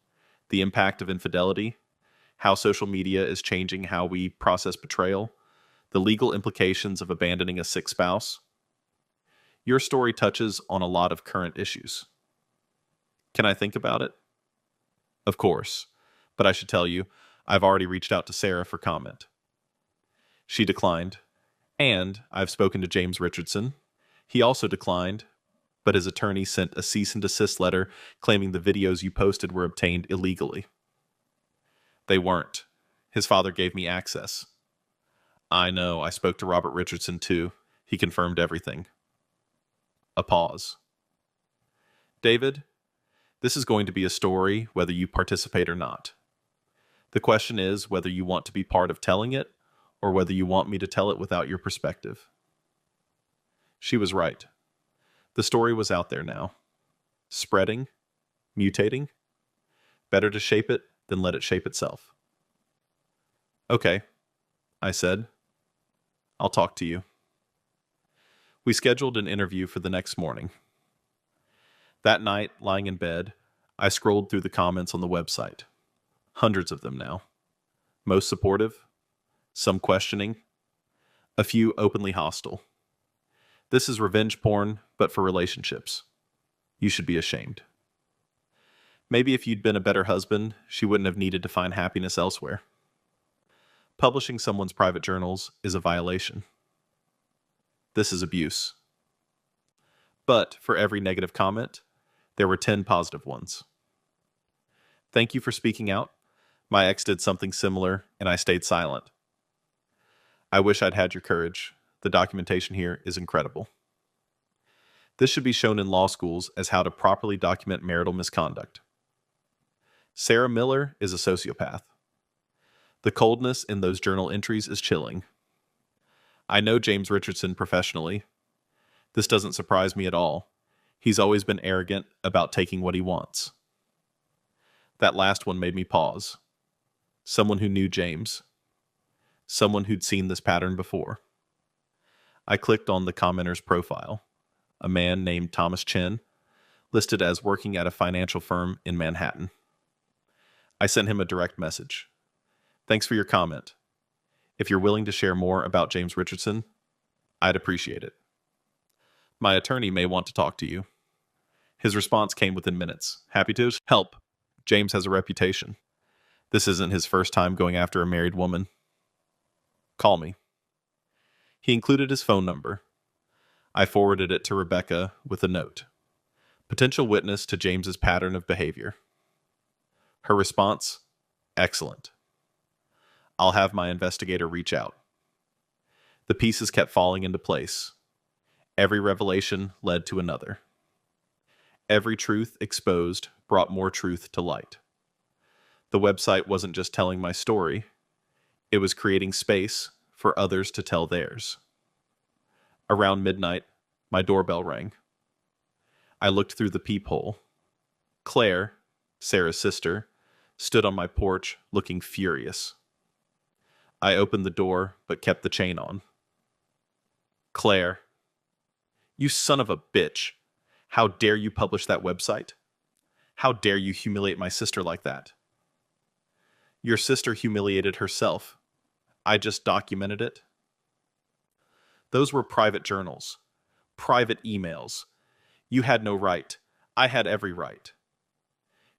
the impact of infidelity, how social media is changing how we process betrayal, the legal implications of abandoning a sick spouse. Your story touches on a lot of current issues. Can I think about it? Of course, but I should tell you, I've already reached out to Sarah for comment. She declined, and I've spoken to James Richardson. He also declined, but his attorney sent a cease and desist letter claiming the videos you posted were obtained illegally. They weren't. His father gave me access. I know, I spoke to Robert Richardson too. He confirmed everything. A pause. David, this is going to be a story whether you participate or not. The question is whether you want to be part of telling it or whether you want me to tell it without your perspective. She was right. The story was out there now. Spreading, mutating. Better to shape it than let it shape itself. Okay, I said. I'll talk to you. We scheduled an interview for the next morning. That night, lying in bed, I scrolled through the comments on the website. Hundreds of them now. Most supportive, some questioning, a few openly hostile. This is revenge porn, but for relationships. You should be ashamed. Maybe if you'd been a better husband, she wouldn't have needed to find happiness elsewhere. Publishing someone's private journals is a violation. This is abuse. But for every negative comment, there were 10 positive ones. Thank you for speaking out. My ex did something similar, and I stayed silent. I wish I'd had your courage. The documentation here is incredible. This should be shown in law schools as how to properly document marital misconduct. Sarah Miller is a sociopath. The coldness in those journal entries is chilling. I know James Richardson professionally. This doesn't surprise me at all. He's always been arrogant about taking what he wants. That last one made me pause. Someone who knew James. Someone who'd seen this pattern before. I clicked on the commenter's profile. A man named Thomas Chen, listed as working at a financial firm in Manhattan. I sent him a direct message. Thanks for your comment. If you're willing to share more about James Richardson, I'd appreciate it. My attorney may want to talk to you. His response came within minutes. Happy to help. James has a reputation. This isn't his first time going after a married woman. Call me. He included his phone number. I forwarded it to Rebecca with a note. Potential witness to James's pattern of behavior. Her response? Excellent. I'll have my investigator reach out. The pieces kept falling into place. Every revelation led to another. Every truth exposed brought more truth to light. The website wasn't just telling my story. It was creating space for others to tell theirs. Around midnight, my doorbell rang. I looked through the peephole. Claire, Sarah's sister, stood on my porch, looking furious. I opened the door, but kept the chain on. Claire, you son of a bitch. How dare you publish that website? How dare you humiliate my sister like that? Your sister humiliated herself. I just documented it. Those were private journals, private emails. You had no right. I had every right.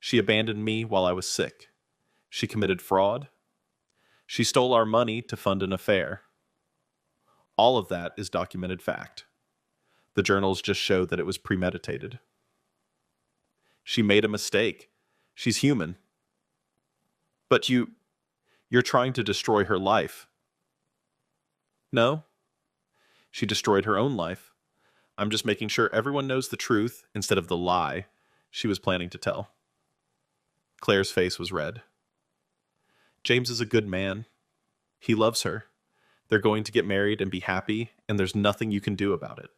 She abandoned me while I was sick. She committed fraud. She stole our money to fund an affair. All of that is documented fact. The journals just show that it was premeditated. She made a mistake. She's human. But you're trying to destroy her life. No, she destroyed her own life. I'm just making sure everyone knows the truth instead of the lie she was planning to tell. Claire's face was red. James is a good man. He loves her. They're going to get married and be happy, and there's nothing you can do about it.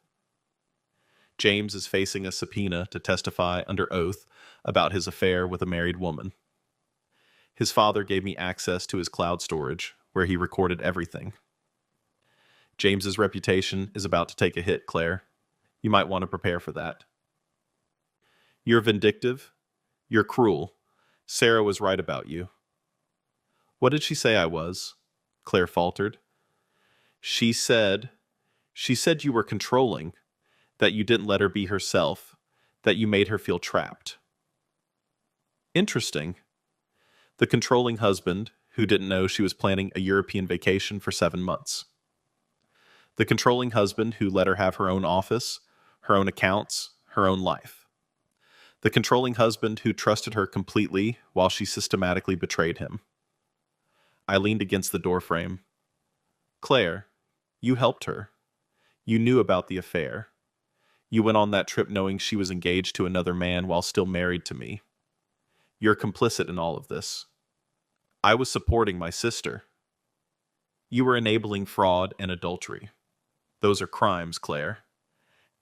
James is facing a subpoena to testify under oath about his affair with a married woman. His father gave me access to his cloud storage, where he recorded everything. James's reputation is about to take a hit, Claire. You might want to prepare for that. You're vindictive. You're cruel. Sarah was right about you. What did she say I was? Claire faltered. She said you were controlling, that you didn't let her be herself, that you made her feel trapped. Interesting. The controlling husband who didn't know she was planning a European vacation for 7 months. The controlling husband who let her have her own office, her own accounts, her own life. The controlling husband who trusted her completely while she systematically betrayed him. I leaned against the doorframe. Claire, you helped her. You knew about the affair. You went on that trip knowing she was engaged to another man while still married to me. You're complicit in all of this. I was supporting my sister. You were enabling fraud and adultery. Those are crimes, Claire.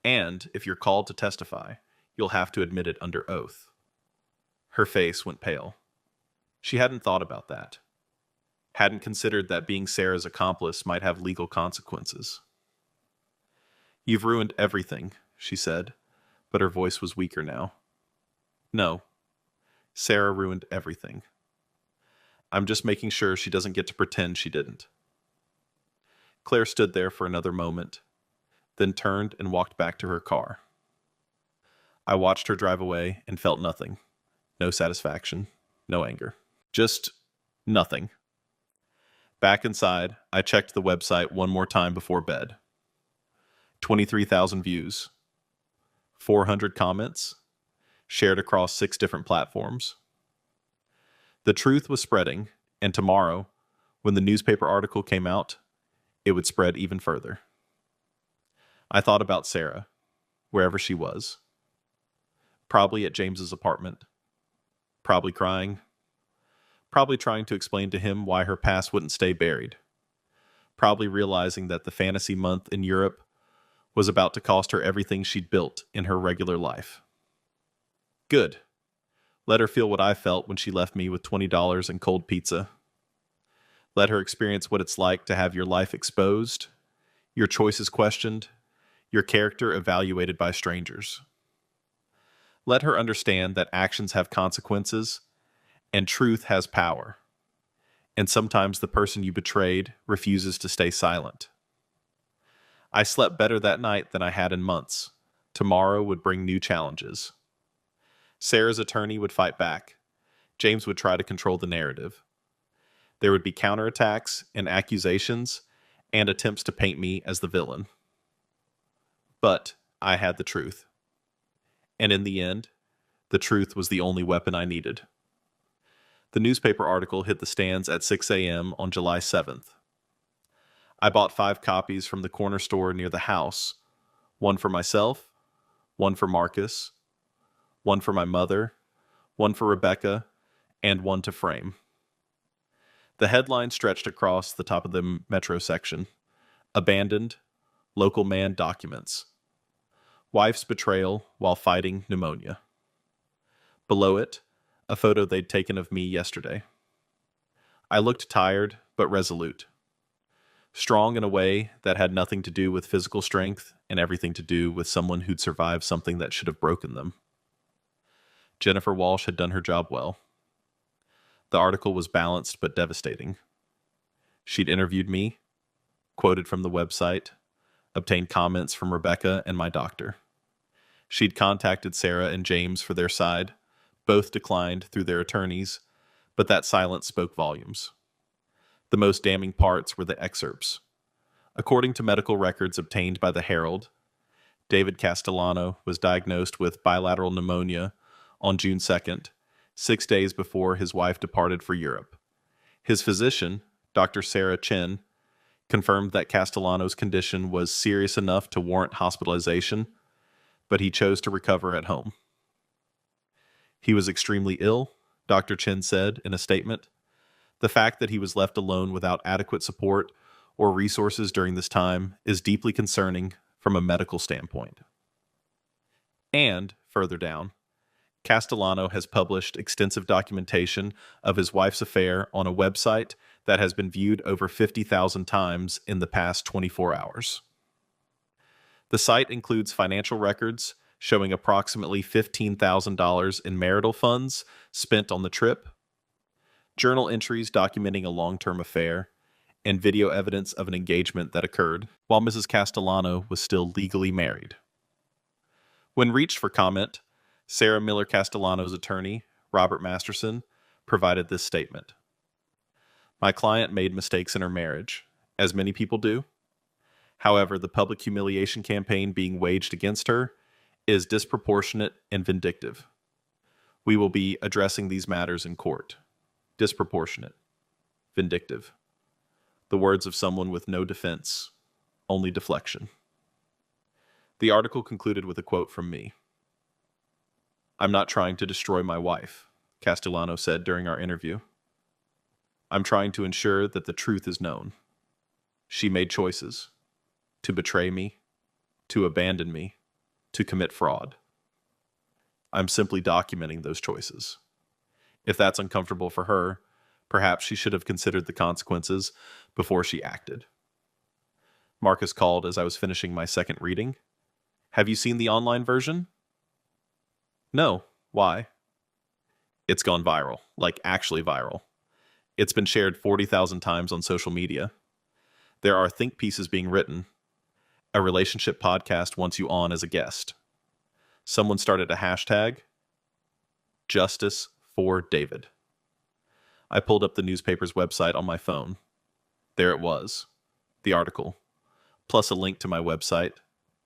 And if you're called to testify, you'll have to admit it under oath. Her face went pale. She hadn't thought about that. Hadn't considered that being Sarah's accomplice might have legal consequences. You've ruined everything, she said, but her voice was weaker now. No, Sarah ruined everything. I'm just making sure she doesn't get to pretend she didn't. Claire stood there for another moment, then turned and walked back to her car. I watched her drive away and felt nothing. No satisfaction, no anger. Just nothing. Back inside, I checked the website one more time before bed. 23,000 views. 400 comments. Shared across 6 different platforms. The truth was spreading, and tomorrow, when the newspaper article came out, it would spread even further. I thought about Sarah, wherever she was. Probably at James's apartment. Probably crying. Probably trying to explain to him why her past wouldn't stay buried. Probably realizing that the fantasy month in Europe was about to cost her everything she'd built in her regular life. Good. Let her feel what I felt when she left me with $20 and cold pizza. Let her experience what it's like to have your life exposed, your choices questioned, your character evaluated by strangers. Let her understand that actions have consequences and truth has power. And sometimes the person you betrayed refuses to stay silent. I slept better that night than I had in months. Tomorrow would bring new challenges. Sarah's attorney would fight back. James would try to control the narrative. There would be counterattacks and accusations and attempts to paint me as the villain. But I had the truth. And in the end, the truth was the only weapon I needed. The newspaper article hit the stands at 6 a.m. on July 7th. I bought 5 copies from the corner store near the house, one for myself, one for Marcus, one for my mother, one for Rebecca, and one to frame. The headline stretched across the top of the metro section. Abandoned, local man documents. Wife's betrayal while fighting pneumonia. Below it, a photo they'd taken of me yesterday. I looked tired, but resolute. Strong in a way that had nothing to do with physical strength and everything to do with someone who'd survived something that should have broken them. Jennifer Walsh had done her job well. The article was balanced but devastating. She'd interviewed me, quoted from the website, obtained comments from Rebecca and my doctor. She'd contacted Sarah and James for their side. Both declined through their attorneys, but that silence spoke volumes. The most damning parts were the excerpts. According to medical records obtained by the Herald, David Castellano was diagnosed with bilateral pneumonia on June 2nd, 6 days before his wife departed for Europe. His physician, Dr. Sarah Chen, confirmed that Castellano's condition was serious enough to warrant hospitalization, but he chose to recover at home. He was extremely ill, Dr. Chen said in a statement. The fact that he was left alone without adequate support or resources during this time is deeply concerning from a medical standpoint. And, further down, Castellano has published extensive documentation of his wife's affair on a website that has been viewed over 50,000 times in the past 24 hours. The site includes financial records showing approximately $15,000 in marital funds spent on the trip, journal entries documenting a long-term affair, and video evidence of an engagement that occurred while Mrs. Castellano was still legally married. When reached for comment, Sarah Miller Castellano's attorney, Robert Masterson, provided this statement. My client made mistakes in her marriage, as many people do. However, the public humiliation campaign being waged against her is disproportionate and vindictive. We will be addressing these matters in court. Disproportionate. Vindictive. The words of someone with no defense, only deflection. The article concluded with a quote from me. I'm not trying to destroy my wife, Castellano said during our interview. I'm trying to ensure that the truth is known. She made choices. To betray me, to abandon me, to commit fraud. I'm simply documenting those choices. If that's uncomfortable for her, perhaps she should have considered the consequences before she acted. Marcus called as I was finishing my second reading. Have you seen the online version? No. Why? It's gone viral, like actually viral. It's been shared 40,000 times on social media. There are think pieces being written. A relationship podcast wants you on as a guest. Someone started a hashtag, Justice for David. I pulled up the newspaper's website on my phone. There it was, the article, plus a link to my website,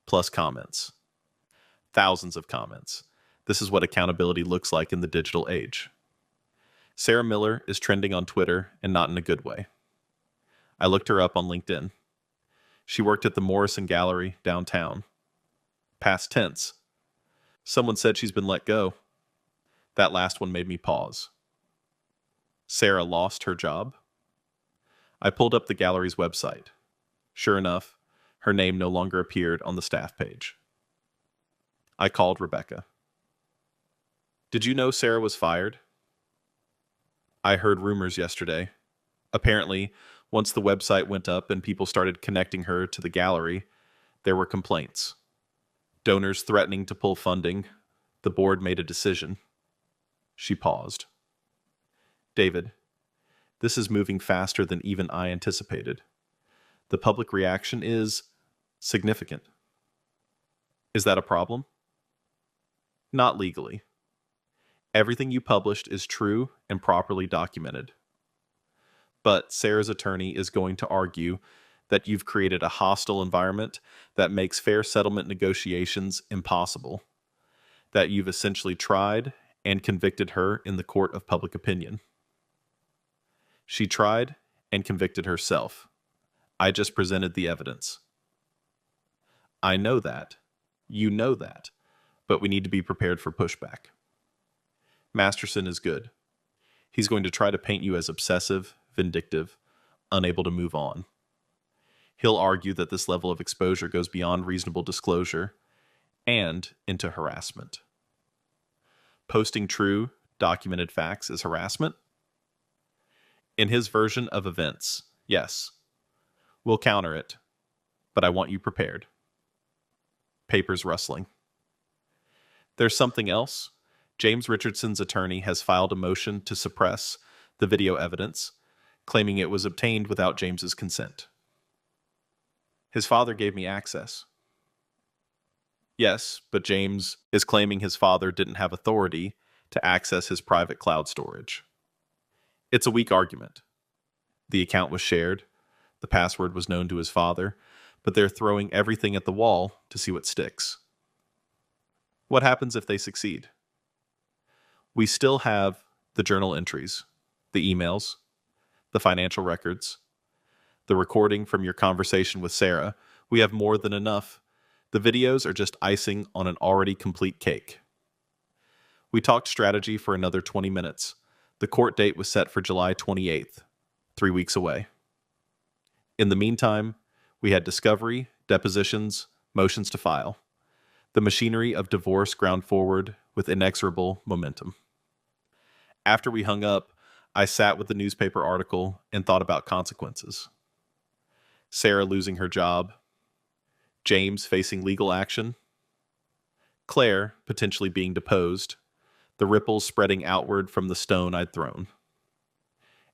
plus comments. Thousands of comments. This is what accountability looks like in the digital age. Sarah Miller is trending on Twitter and not in a good way. I looked her up on LinkedIn. She worked at the Morrison Gallery downtown. Past tense. Someone said she's been let go. That last one made me pause. Sarah lost her job. I pulled up the gallery's website. Sure enough, her name no longer appeared on the staff page. I called Rebecca. Did you know Sarah was fired? I heard rumors yesterday. Apparently, once the website went up and people started connecting her to the gallery, there were complaints. Donors threatening to pull funding. The board made a decision. She paused. David, this is moving faster than even I anticipated. The public reaction is significant. Is that a problem? Not legally. Everything you published is true and properly documented. But Sarah's attorney is going to argue that you've created a hostile environment that makes fair settlement negotiations impossible, that you've essentially tried and convicted her in the court of public opinion. She tried and convicted herself. I just presented the evidence. I know that. You know that. But we need to be prepared for pushback. Masterson is good. He's going to try to paint you as obsessive, vindictive, unable to move on. He'll argue that this level of exposure goes beyond reasonable disclosure and into harassment. Posting true, documented facts is harassment? In his version of events, yes. We'll counter it, but I want you prepared. Papers rustling. There's something else. James Richardson's attorney has filed a motion to suppress the video evidence, claiming it was obtained without James's consent. His father gave me access. Yes, but James is claiming his father didn't have authority to access his private cloud storage. It's a weak argument. The account was shared, the password was known to his father, but they're throwing everything at the wall to see what sticks. What happens if they succeed? We still have the journal entries, the emails, the financial records, the recording from your conversation with Sarah. We have more than enough. The videos are just icing on an already complete cake. We talked strategy for another 20 minutes. The court date was set for July 28th, 3 weeks away. In the meantime, we had discovery, depositions, motions to file. The machinery of divorce ground forward with inexorable momentum. After we hung up, I sat with the newspaper article and thought about consequences. Sarah losing her job, James facing legal action, Claire potentially being deposed, the ripples spreading outward from the stone I'd thrown.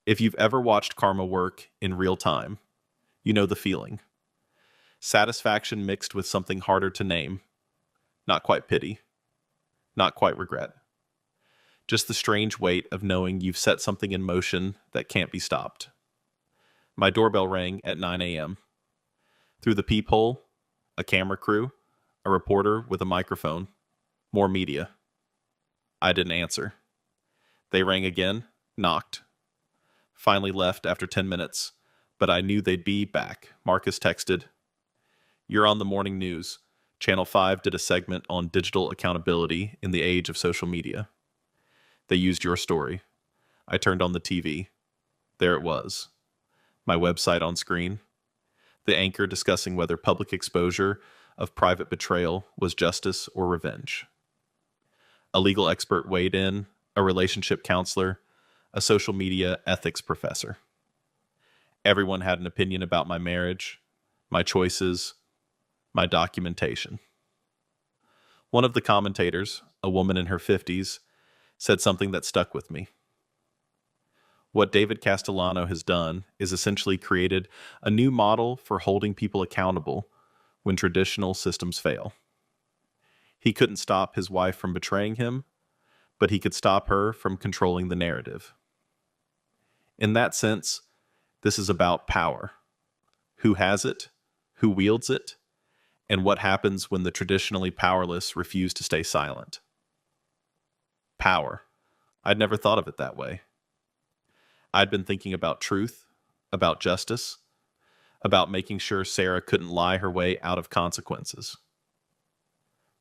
If you've ever watched karma work in real time, you know the feeling. Satisfaction mixed with something harder to name. Not quite pity. Not quite regret. Just the strange weight of knowing you've set something in motion that can't be stopped. My doorbell rang at 9 a.m. Through the peephole, a camera crew, a reporter with a microphone, more media. I didn't answer. They rang again, knocked. Finally left after 10 minutes, but I knew they'd be back. Marcus texted, "You're on the morning news. Channel 5 did a segment on digital accountability in the age of social media. They used your story. I turned on the TV. There it was. My website on screen. The anchor discussing whether public exposure of private betrayal was justice or revenge. A legal expert weighed in, a relationship counselor, a social media ethics professor. Everyone had an opinion about my marriage, my choices, my documentation. One of the commentators, a woman in her 50s, said something that stuck with me. What David Castellano has done is essentially created a new model for holding people accountable when traditional systems fail. He couldn't stop his wife from betraying him, but he could stop her from controlling the narrative. In that sense, this is about power. Who has it, who wields it, and what happens when the traditionally powerless refuse to stay silent. Power. I'd never thought of it that way. I'd been thinking about truth, about justice, about making sure Sarah couldn't lie her way out of consequences.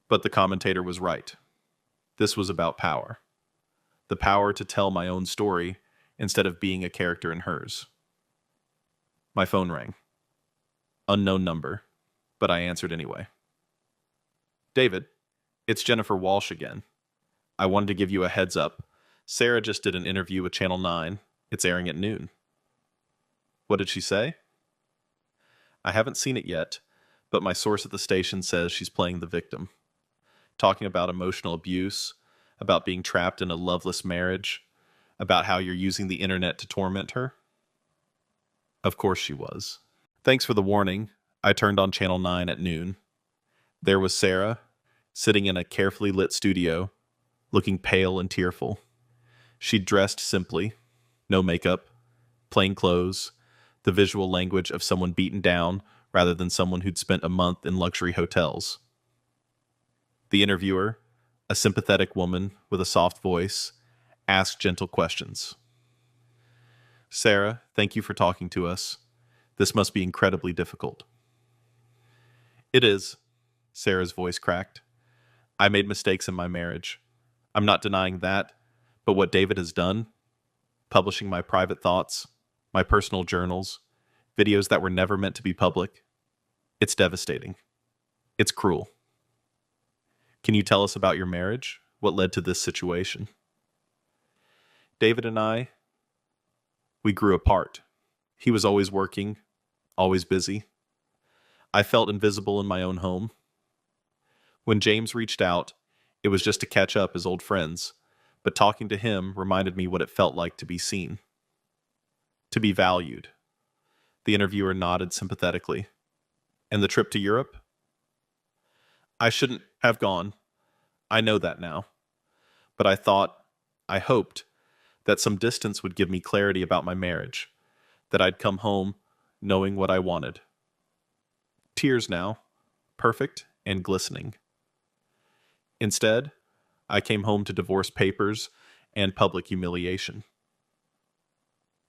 But the commentator was right. This was about power. The power to tell my own story instead of being a character in hers. My phone rang. Unknown number, but I answered anyway. "David, it's Jennifer Walsh again. I wanted to give you a heads up. Sarah just did an interview with Channel 9. It's airing at noon." "What did she say?" "I haven't seen it yet, but my source at the station says she's playing the victim. Talking about emotional abuse, about being trapped in a loveless marriage, about how you're using the internet to torment her." Of course she was. Thanks for the warning. I turned on Channel 9 at noon. There was Sarah, sitting in a carefully lit studio, looking pale and tearful. She'd dressed simply, no makeup, plain clothes, the visual language of someone beaten down rather than someone who'd spent a month in luxury hotels. The interviewer, a sympathetic woman with a soft voice, asked gentle questions. "Sarah, thank you for talking to us. This must be incredibly difficult." "It is," Sarah's voice cracked. "I made mistakes in my marriage. I'm not denying that, but what David has done, publishing my private thoughts, my personal journals, videos that were never meant to be public, it's devastating. It's cruel. Can you tell us about your marriage? What led to this situation?" David and I, we grew apart. He was always working, always busy. I felt invisible in my own home. When James reached out, it was just to catch up as old friends, but talking to him reminded me what it felt like to be seen, to be valued. The interviewer nodded sympathetically. And the trip to Europe? I shouldn't have gone. I know that now. But I hoped, that some distance would give me clarity about my marriage, that I'd come home knowing what I wanted. Tears now, perfect and glistening. Instead, I came home to divorce papers and public humiliation.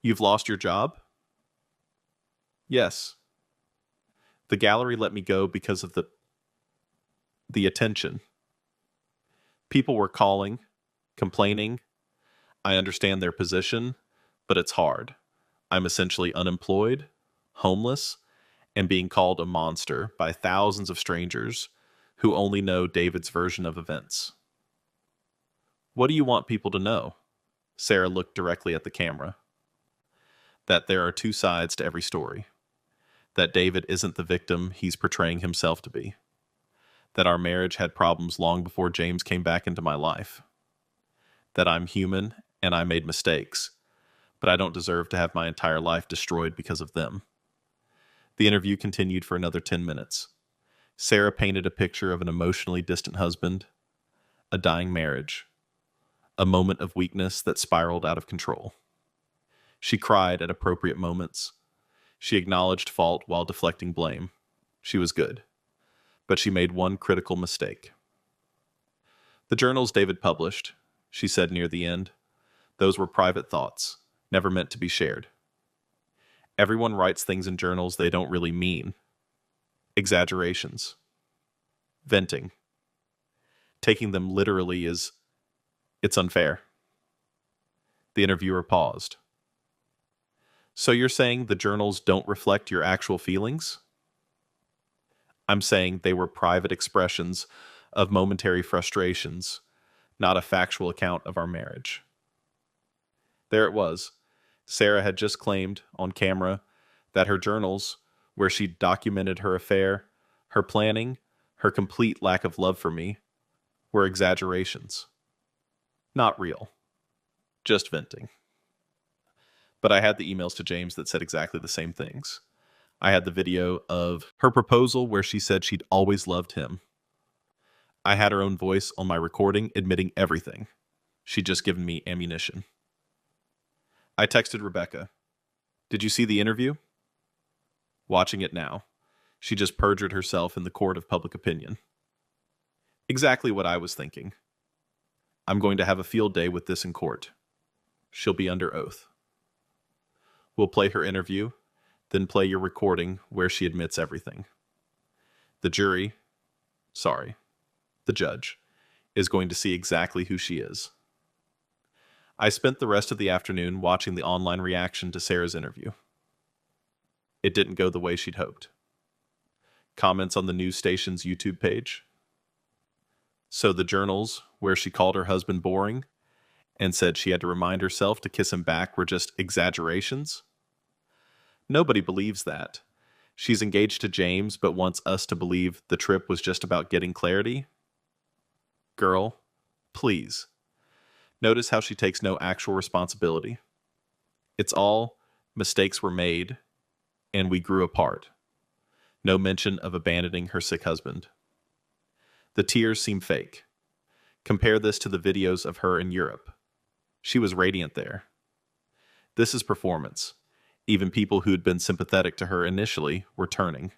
You've lost your job? Yes. The gallery let me go because of the attention. People were calling, complaining. I understand their position, but it's hard. I'm essentially unemployed, homeless, and being called a monster by thousands of strangers who only know David's version of events. What do you want people to know? Sarah looked directly at the camera. That there are two sides to every story. That David isn't the victim he's portraying himself to be. That our marriage had problems long before James came back into my life. That I'm human and I made mistakes, but I don't deserve to have my entire life destroyed because of them. The interview continued for another 10 minutes. Sarah painted a picture of an emotionally distant husband, a dying marriage, a moment of weakness that spiraled out of control. She cried at appropriate moments. She acknowledged fault while deflecting blame. She was good. But she made one critical mistake. The journals David published, she said near the end, those were private thoughts, never meant to be shared. Everyone writes things in journals they don't really mean. Exaggerations. Venting. Taking them literally it's unfair. The interviewer paused. So you're saying the journals don't reflect your actual feelings? I'm saying they were private expressions of momentary frustrations, not a factual account of our marriage. There it was. Sarah had just claimed, on camera, that her journals, where she documented her affair, her planning, her complete lack of love for me, were exaggerations. Not real. Just venting. But I had the emails to James that said exactly the same things. I had the video of her proposal where she said she'd always loved him. I had her own voice on my recording admitting everything. She'd just given me ammunition. I texted Rebecca. Did you see the interview? Watching it now. She just perjured herself in the court of public opinion. Exactly what I was thinking. I'm going to have a field day with this in court. She'll be under oath. We'll play her interview, then play your recording where she admits everything. The judge, is going to see exactly who she is. I spent the rest of the afternoon watching the online reaction to Sarah's interview. It didn't go the way she'd hoped. Comments on the news station's YouTube page. So the journals, where she called her husband boring and said she had to remind herself to kiss him back, were just exaggerations? Nobody believes that. She's engaged to James, but wants us to believe the trip was just about getting clarity? Girl, please. Notice how she takes no actual responsibility. It's all mistakes were made, and we grew apart. No mention of abandoning her sick husband. The tears seem fake. Compare this to the videos of her in Europe. She was radiant there. This is performance. Even people who had been sympathetic to her initially were turning.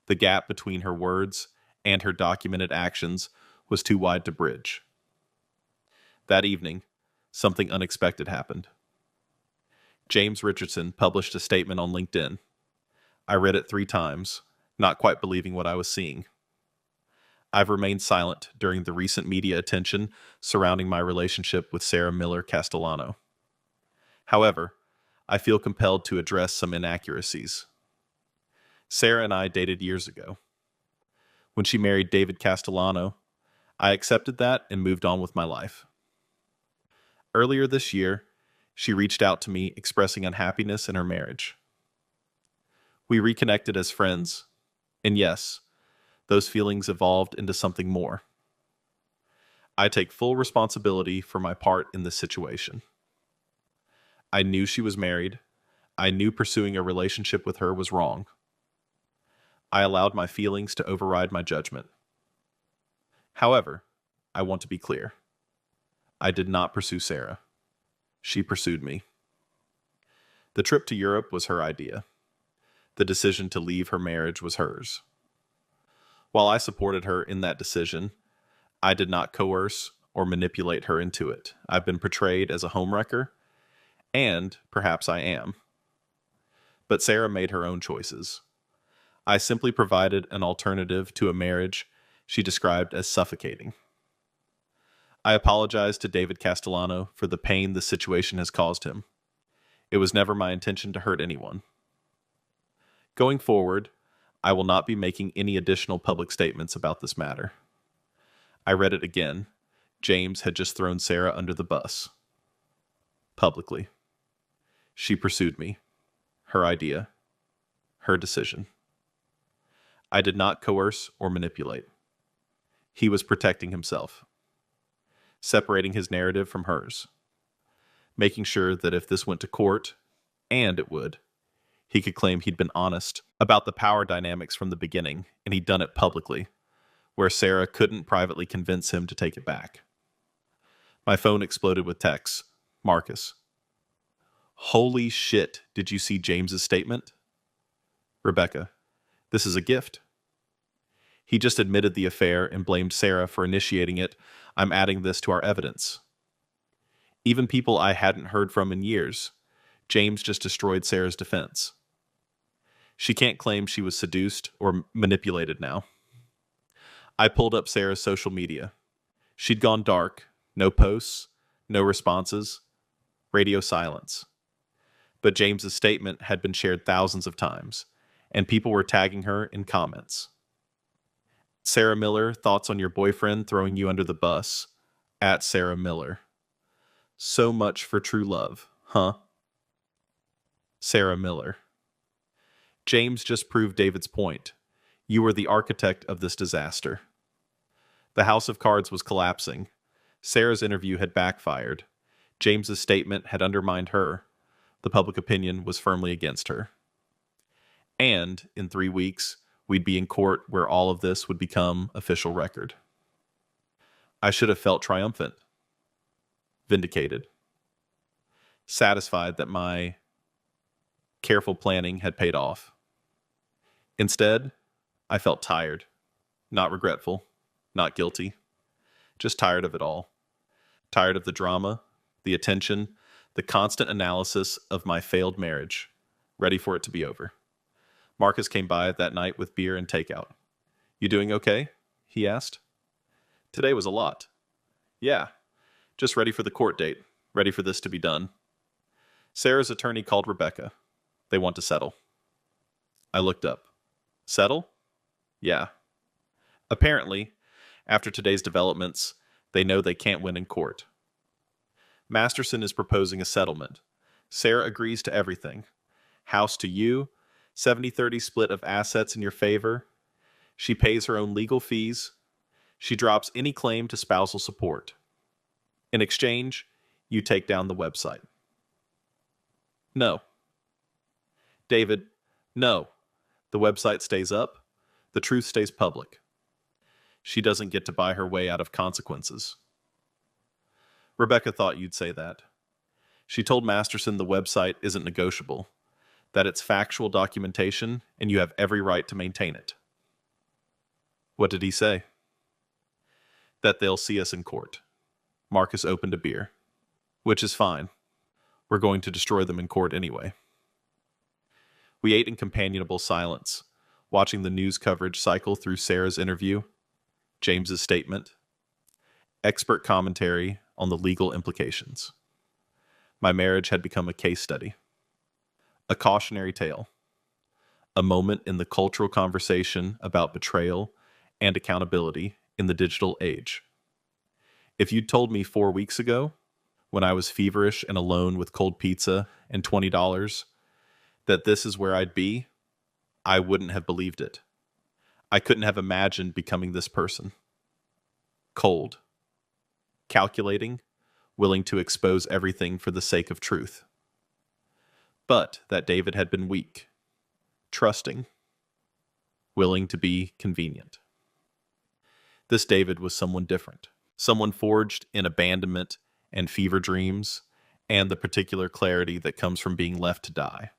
The gap between her words and her documented actions was too wide to bridge. That evening, something unexpected happened. James Richardson published a statement on LinkedIn. I read it 3 times, not quite believing what I was seeing. I've remained silent during the recent media attention surrounding my relationship with Sarah Miller Castellano. However, I feel compelled to address some inaccuracies. Sarah and I dated years ago. When she married David Castellano, I accepted that and moved on with my life. Earlier this year, she reached out to me expressing unhappiness in her marriage. We reconnected as friends, and yes, those feelings evolved into something more. I take full responsibility for my part in this situation. I knew she was married. I knew pursuing a relationship with her was wrong. I allowed my feelings to override my judgment. However, I want to be clear. I did not pursue Sarah. She pursued me. The trip to Europe was her idea. The decision to leave her marriage was hers. While I supported her in that decision, I did not coerce or manipulate her into it. I've been portrayed as a homewrecker, and perhaps I am. But Sarah made her own choices. I simply provided an alternative to a marriage she described as suffocating. I apologize to David Castellano for the pain the situation has caused him. It was never my intention to hurt anyone. Going forward, I will not be making any additional public statements about this matter. I read it again. James had just thrown Sarah under the bus. Publicly. She pursued me. Her idea. Her decision. I did not coerce or manipulate. He was protecting himself. Separating his narrative from hers. Making sure that if this went to court, and it would, he could claim he'd been honest about the power dynamics from the beginning, and he'd done it publicly, where Sarah couldn't privately convince him to take it back. My phone exploded with texts. Marcus. Holy shit, did you see James's statement? Rebecca. This is a gift. He just admitted the affair and blamed Sarah for initiating it. I'm adding this to our evidence. Even people I hadn't heard from in years, James just destroyed Sarah's defense. She can't claim she was seduced or manipulated now. I pulled up Sarah's social media. She'd gone dark, no posts, no responses, radio silence. But James's statement had been shared thousands of times, and people were tagging her in comments. Sarah Miller, thoughts on your boyfriend throwing you under the bus? At Sarah Miller. So much for true love, huh? Sarah Miller. James just proved David's point. You were the architect of this disaster. The house of cards was collapsing. Sarah's interview had backfired. James's statement had undermined her. The public opinion was firmly against her. And, in 3 weeks, we'd be in court where all of this would become official record. I should have felt triumphant. Vindicated. Satisfied that my careful planning had paid off. Instead, I felt tired. Not regretful. Not guilty. Just tired of it all. Tired of the drama, the attention, the constant analysis of my failed marriage. Ready for it to be over. Marcus came by that night with beer and takeout. You doing okay? He asked. Today was a lot. Yeah. Just ready for the court date. Ready for this to be done. Sarah's attorney called Rebecca. They want to settle. I looked up. Settle? Yeah. Apparently, after today's developments, they know they can't win in court. Masterson is proposing a settlement. Sarah agrees to everything. House to you, 70-30 split of assets in your favor. She pays her own legal fees. She drops any claim to spousal support. In exchange, you take down the website. No. David, no. The website stays up. The truth stays public. She doesn't get to buy her way out of consequences. Rebecca thought you'd say that. She told Masterson the website isn't negotiable, that it's factual documentation and you have every right to maintain it. What did he say? That they'll see us in court. Marcus opened a beer. Which is fine. We're going to destroy them in court anyway. We ate in companionable silence, watching the news coverage cycle through Sarah's interview, James's statement, expert commentary on the legal implications. My marriage had become a case study. A cautionary tale. A moment in the cultural conversation about betrayal and accountability in the digital age. If you'd told me 4 weeks ago, when I was feverish and alone with cold pizza and $20, that this is where I'd be, I wouldn't have believed it. I couldn't have imagined becoming this person. Cold, calculating, willing to expose everything for the sake of truth. But that David had been weak, trusting, willing to be convenient. This David was someone different, someone forged in abandonment and fever dreams, and the particular clarity that comes from being left to die.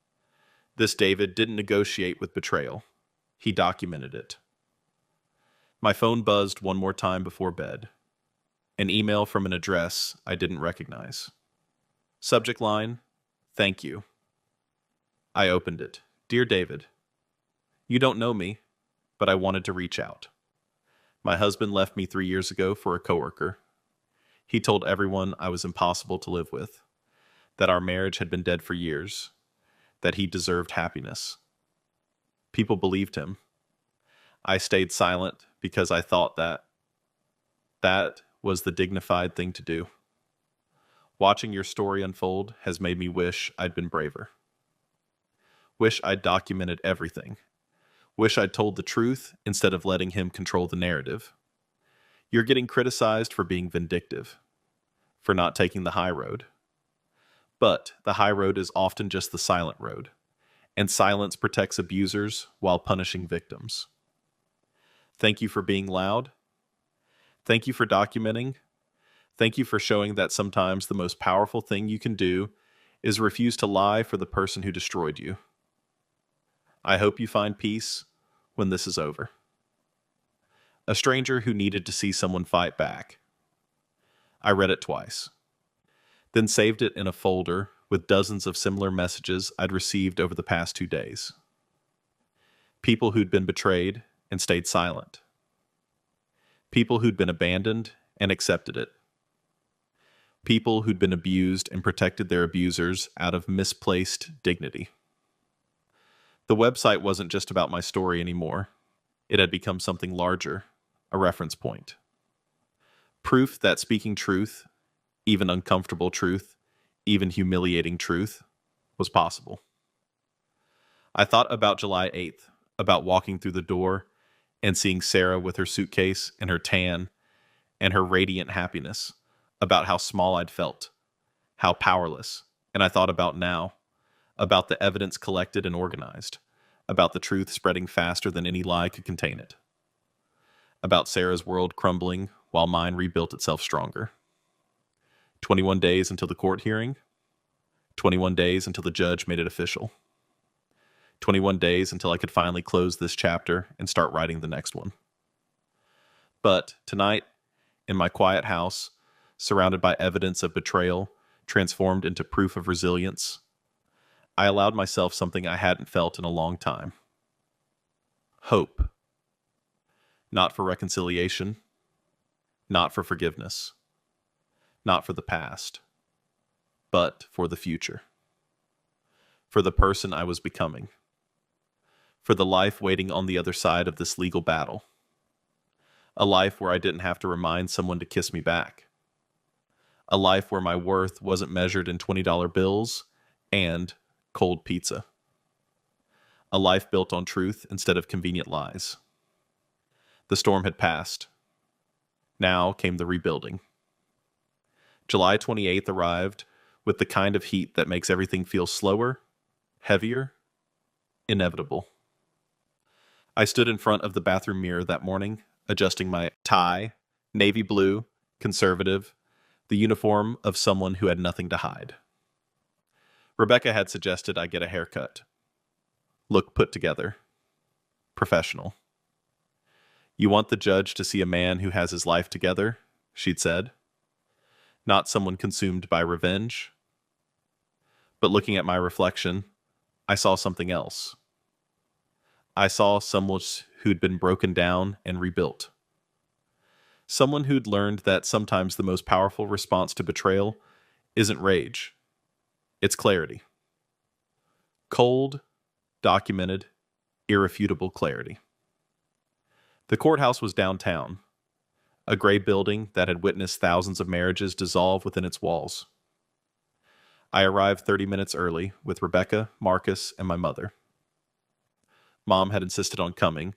This David didn't negotiate with betrayal. He documented it. My phone buzzed one more time before bed. An email from an address I didn't recognize. Subject line, "Thank you." I opened it. "Dear David, you don't know me, but I wanted to reach out. My husband left me 3 years ago for a coworker. He told everyone I was impossible to live with, that our marriage had been dead for years, that he deserved happiness. People believed him. I stayed silent because I thought that was the dignified thing to do. Watching your story unfold has made me wish I'd been braver. Wish I'd documented everything. Wish I'd told the truth instead of letting him control the narrative. You're getting criticized for being vindictive, for not taking the high road. But the high road is often just the silent road, and silence protects abusers while punishing victims. Thank you for being loud. Thank you for documenting. Thank you for showing that sometimes the most powerful thing you can do is refuse to lie for the person who destroyed you. I hope you find peace when this is over." A stranger who needed to see someone fight back. I read it twice, then saved it in a folder with dozens of similar messages I'd received over the past 2 days. People who'd been betrayed and stayed silent. People who'd been abandoned and accepted it. People who'd been abused and protected their abusers out of misplaced dignity. The website wasn't just about my story anymore. It had become something larger, a reference point. Proof that speaking truth, even uncomfortable truth, even humiliating truth, was possible. I thought about July 8th, about walking through the door and seeing Sarah with her suitcase and her tan and her radiant happiness, about how small I'd felt, how powerless, and I thought about now, about the evidence collected and organized, about the truth spreading faster than any lie could contain it, about Sarah's world crumbling while mine rebuilt itself stronger. 21 days until the court hearing, 21 days until the judge made it official, 21 days until I could finally close this chapter and start writing the next one. But tonight, in my quiet house, surrounded by evidence of betrayal, transformed into proof of resilience, I allowed myself something I hadn't felt in a long time. Hope. Not for reconciliation, not for forgiveness, not for the past, but for the future. For the person I was becoming. For the life waiting on the other side of this legal battle. A life where I didn't have to remind someone to kiss me back. A life where my worth wasn't measured in $20 bills and cold pizza. A life built on truth instead of convenient lies. The storm had passed. Now came the rebuilding. July 28th arrived with the kind of heat that makes everything feel slower, heavier, inevitable. I stood in front of the bathroom mirror that morning, adjusting my tie, navy blue, conservative, the uniform of someone who had nothing to hide. Rebecca had suggested I get a haircut. Look put together. Professional. "You want the judge to see a man who has his life together," she'd said. "Not someone consumed by revenge." But looking at my reflection, I saw something else. I saw someone who'd been broken down and rebuilt. Someone who'd learned that sometimes the most powerful response to betrayal isn't rage. It's clarity. Cold, documented, irrefutable clarity. The courthouse was downtown, a gray building that had witnessed thousands of marriages dissolve within its walls. I arrived 30 minutes early with Rebecca, Marcus, and my mother. Mom had insisted on coming,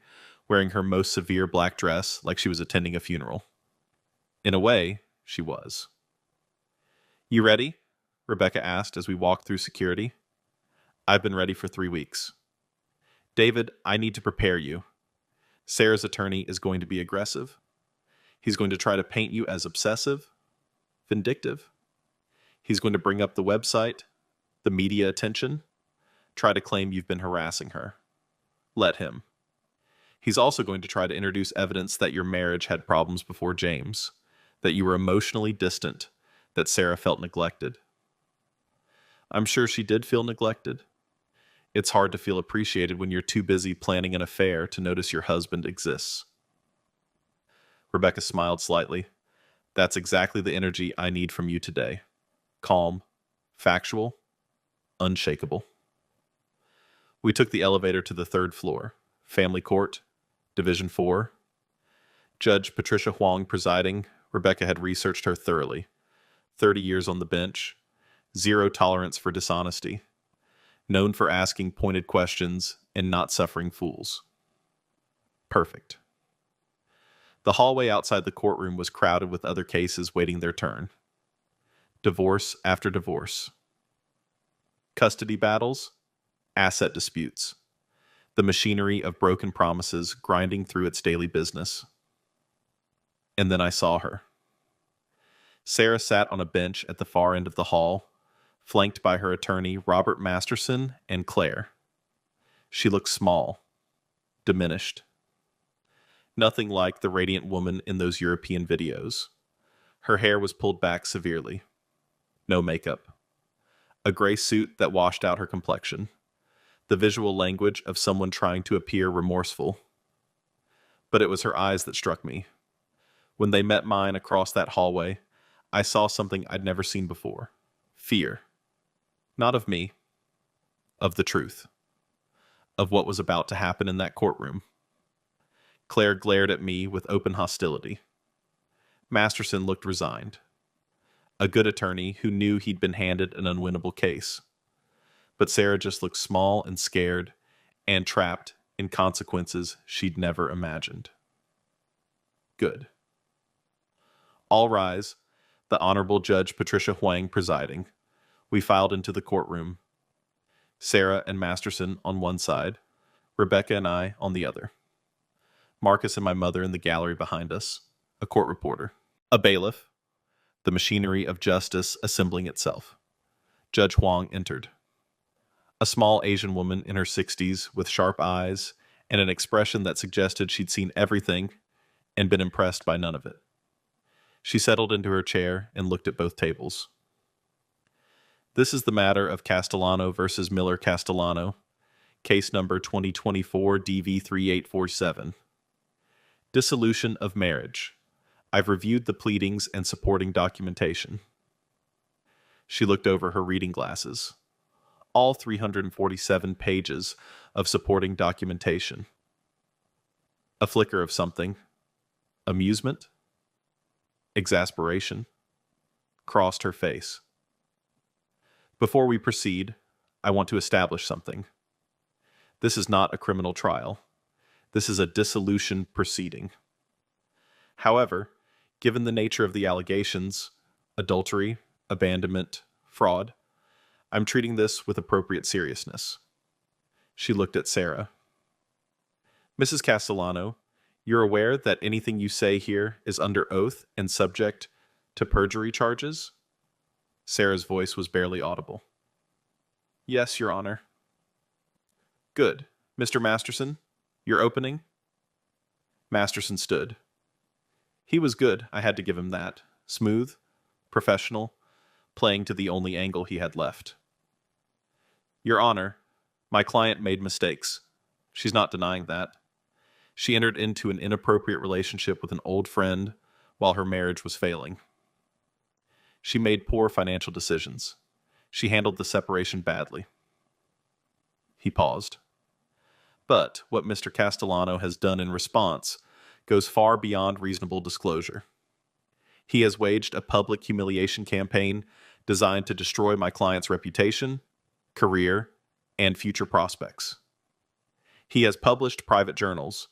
wearing her most severe black dress like she was attending a funeral. In a way, she was. "You ready?" Rebecca asked as we walked through security. "I've been ready for 3 weeks." "David, I need to prepare you. Sarah's attorney is going to be aggressive. He's going to try to paint you as obsessive, vindictive. He's going to bring up the website, the media attention, try to claim you've been harassing her. Let him. He's also going to try to introduce evidence that your marriage had problems before James, that you were emotionally distant, that Sarah felt neglected." I'm sure she did feel neglected. It's hard to feel appreciated when you're too busy planning an affair to notice your husband exists. Rebecca smiled slightly. "That's exactly the energy I need from you today. Calm, factual, unshakable." We took the elevator to the 3rd floor, Family Court, Division 4. Judge Patricia Huang presiding. Rebecca had researched her thoroughly. 30 years on the bench, zero tolerance for dishonesty, known for asking pointed questions and not suffering fools. Perfect. The hallway outside the courtroom was crowded with other cases waiting their turn. Divorce after divorce. Custody battles, asset disputes, the machinery of broken promises grinding through its daily business. And then I saw her. Sarah sat on a bench at the far end of the hall, flanked by her attorney Robert Masterson and Claire. She looked small, diminished. Nothing like the radiant woman in those European videos. Her hair was pulled back severely. No makeup. A gray suit that washed out her complexion. The visual language of someone trying to appear remorseful. But it was her eyes that struck me. When they met mine across that hallway, I saw something I'd never seen before. Fear. Not of me. Of the truth. Of what was about to happen in that courtroom. Claire glared at me with open hostility. Masterson looked resigned. A good attorney who knew he'd been handed an unwinnable case. But Sarah just looked small and scared, and trapped in consequences she'd never imagined. Good. All rise. The Honorable Judge Patricia Huang presiding. We filed into the courtroom. Sarah and Masterson on one side, Rebecca and I on the other. Marcus and my mother in the gallery behind us, a court reporter, a bailiff, the machinery of justice assembling itself. Judge Huang entered. A small Asian woman in her 60s with sharp eyes and an expression that suggested she'd seen everything and been impressed by none of it. She settled into her chair and looked at both tables. "This is the matter of Castellano versus Miller Castellano, case number 2024 DV3847. Dissolution of marriage. I've reviewed the pleadings and supporting documentation." She looked over her reading glasses. All 347 pages of supporting documentation. A flicker of something. Amusement? Exasperation? Crossed her face. "Before we proceed, I want to establish something. This is not a criminal trial. This is a dissolution proceeding. However, given the nature of the allegations, adultery, abandonment, fraud, I'm treating this with appropriate seriousness." She looked at Sarah. "Mrs. Castellano, you're aware that anything you say here is under oath and subject to perjury charges?" Sarah's voice was barely audible. "Yes, Your Honor." "Good. Mr. Masterson, your opening?" Masterson stood. He was good, I had to give him that. Smooth, professional, playing to the only angle he had left. "Your Honor, my client made mistakes. She's not denying that. She entered into an inappropriate relationship with an old friend while her marriage was failing. She made poor financial decisions. She handled the separation badly." He paused. "But what Mr. Castellano has done in response goes far beyond reasonable disclosure. He has waged a public humiliation campaign designed to destroy my client's reputation, career, and future prospects. He has published private journals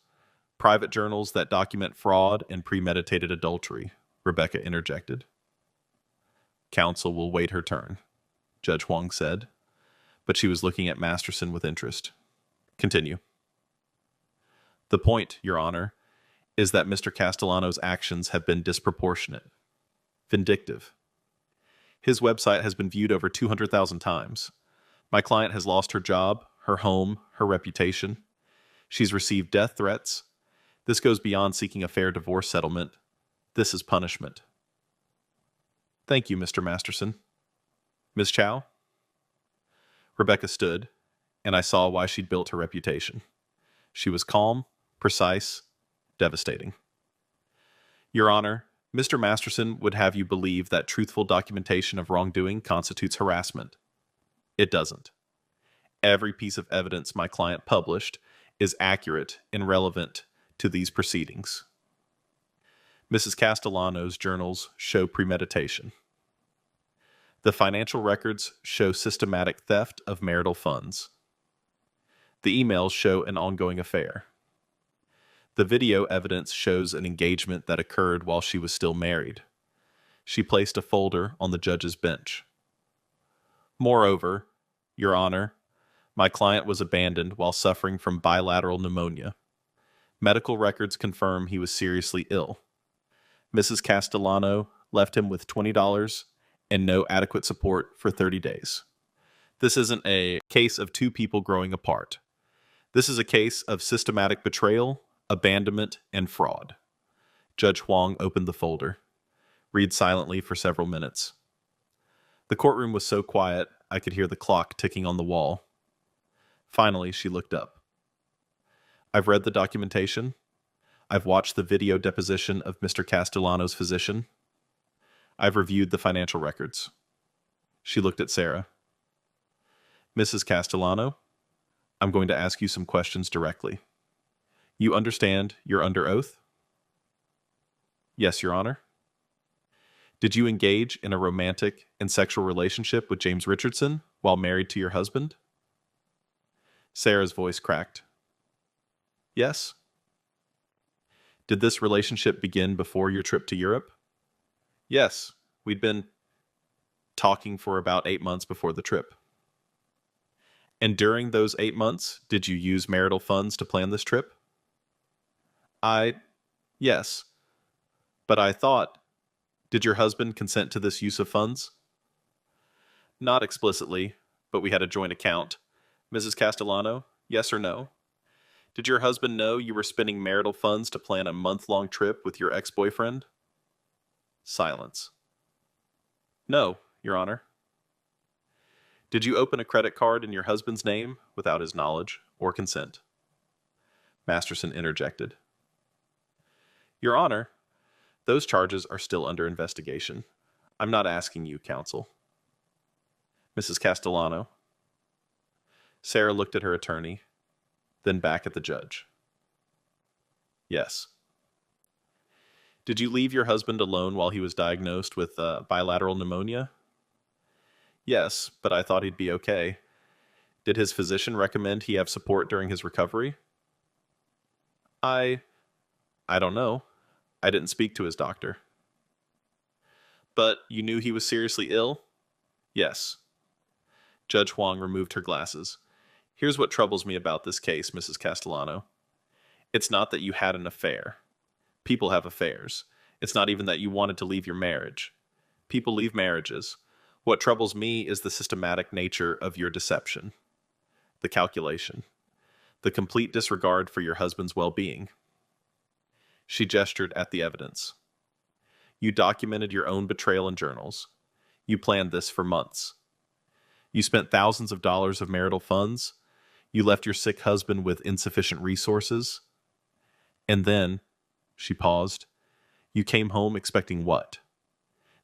that document fraud and premeditated adultery, Rebecca interjected. Counsel will wait her turn, Judge Huang said, but she was looking at Masterson with interest. Continue. The point, Your Honor, is that Mr. Castellano's actions have been disproportionate, vindictive. His website has been viewed over 200,000 times. My client has lost her job, her home, her reputation. She's received death threats. This goes beyond seeking a fair divorce settlement. This is punishment. Thank you, Mr. Masterson. Ms. Chow? Rebecca stood, and I saw why she'd built her reputation. She was calm, precise, devastating. Your Honor, Mr. Masterson would have you believe that truthful documentation of wrongdoing constitutes harassment. It doesn't. Every piece of evidence my client published is accurate and relevant to these proceedings. Mrs. Castellano's journals show premeditation. The financial records show systematic theft of marital funds. The emails show an ongoing affair. The video evidence shows an engagement that occurred while she was still married. She placed a folder on the judge's bench. Moreover, Your Honor, my client was abandoned while suffering from bilateral pneumonia. Medical records confirm he was seriously ill. Mrs. Castellano left him with $20 and no adequate support for 30 days. This isn't a case of two people growing apart. This is a case of systematic betrayal, abandonment, and fraud. Judge Huang opened the folder. Read silently for several minutes. The courtroom was so quiet, I could hear the clock ticking on the wall. Finally, she looked up. I've read the documentation. I've watched the video deposition of Mr. Castellano's physician. I've reviewed the financial records. She looked at Sarah. Mrs. Castellano, I'm going to ask you some questions directly. You understand you're under oath? Yes, Your Honor. Did you engage in a romantic and sexual relationship with James Richardson while married to your husband? Sarah's voice cracked. Yes. Did this relationship begin before your trip to Europe? Yes, we'd been talking for about 8 months before the trip. And during those 8 months, did you use marital funds to plan this trip? Yes. But I thought, did your husband consent to this use of funds? Not explicitly, but we had a joint account. Mrs. Castellano, yes or no? Did your husband know you were spending marital funds to plan a month-long trip with your ex-boyfriend? Silence. No, Your Honor. Did you open a credit card in your husband's name without his knowledge or consent? Masterson interjected. Your Honor, those charges are still under investigation. I'm not asking you, counsel. Mrs. Castellano. Sarah looked at her attorney, then back at the judge. Yes. Did you leave your husband alone while he was diagnosed with bilateral pneumonia? Yes, but I thought he'd be okay. Did his physician recommend he have support during his recovery? I don't know. I didn't speak to his doctor. But you knew he was seriously ill? Yes. Judge Huang removed her glasses. Here's what troubles me about this case, Mrs. Castellano. It's not that you had an affair. People have affairs. It's not even that you wanted to leave your marriage. People leave marriages. What troubles me is the systematic nature of your deception. The calculation. The complete disregard for your husband's well-being. She gestured at the evidence. You documented your own betrayal in journals. You planned this for months. You spent thousands of dollars of marital funds. You left your sick husband with insufficient resources. And then, she paused, you came home expecting what?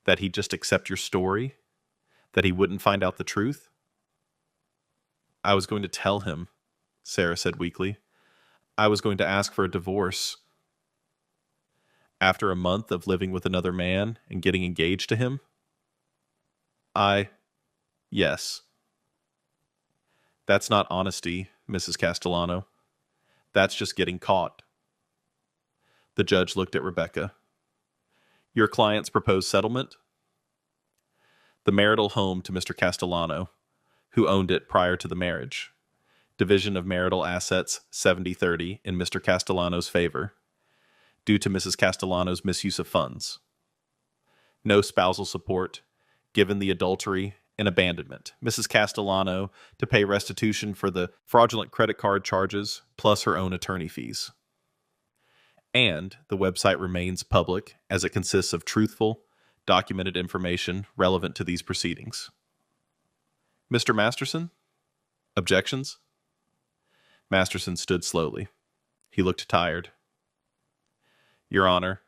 That he'd just accept your story? That he wouldn't find out the truth? I was going to tell him, Sarah said weakly. I was going to ask for a divorce. After a month of living with another man and getting engaged to him? Yes. That's not honesty, Mrs. Castellano. That's just getting caught. The judge looked at Rebecca. Your client's proposed settlement? The marital home to Mr. Castellano, who owned it prior to the marriage. Division of marital assets 70-30 in Mr. Castellano's favor, due to Mrs. Castellano's misuse of funds. No spousal support, given the adultery and abandonment. Mrs. Castellano to pay restitution for the fraudulent credit card charges, plus her own attorney fees. And the website remains public as it consists of truthful, documented information relevant to these proceedings. Mr. Masterson? Objections? Masterson stood slowly. He looked tired. Your Honor,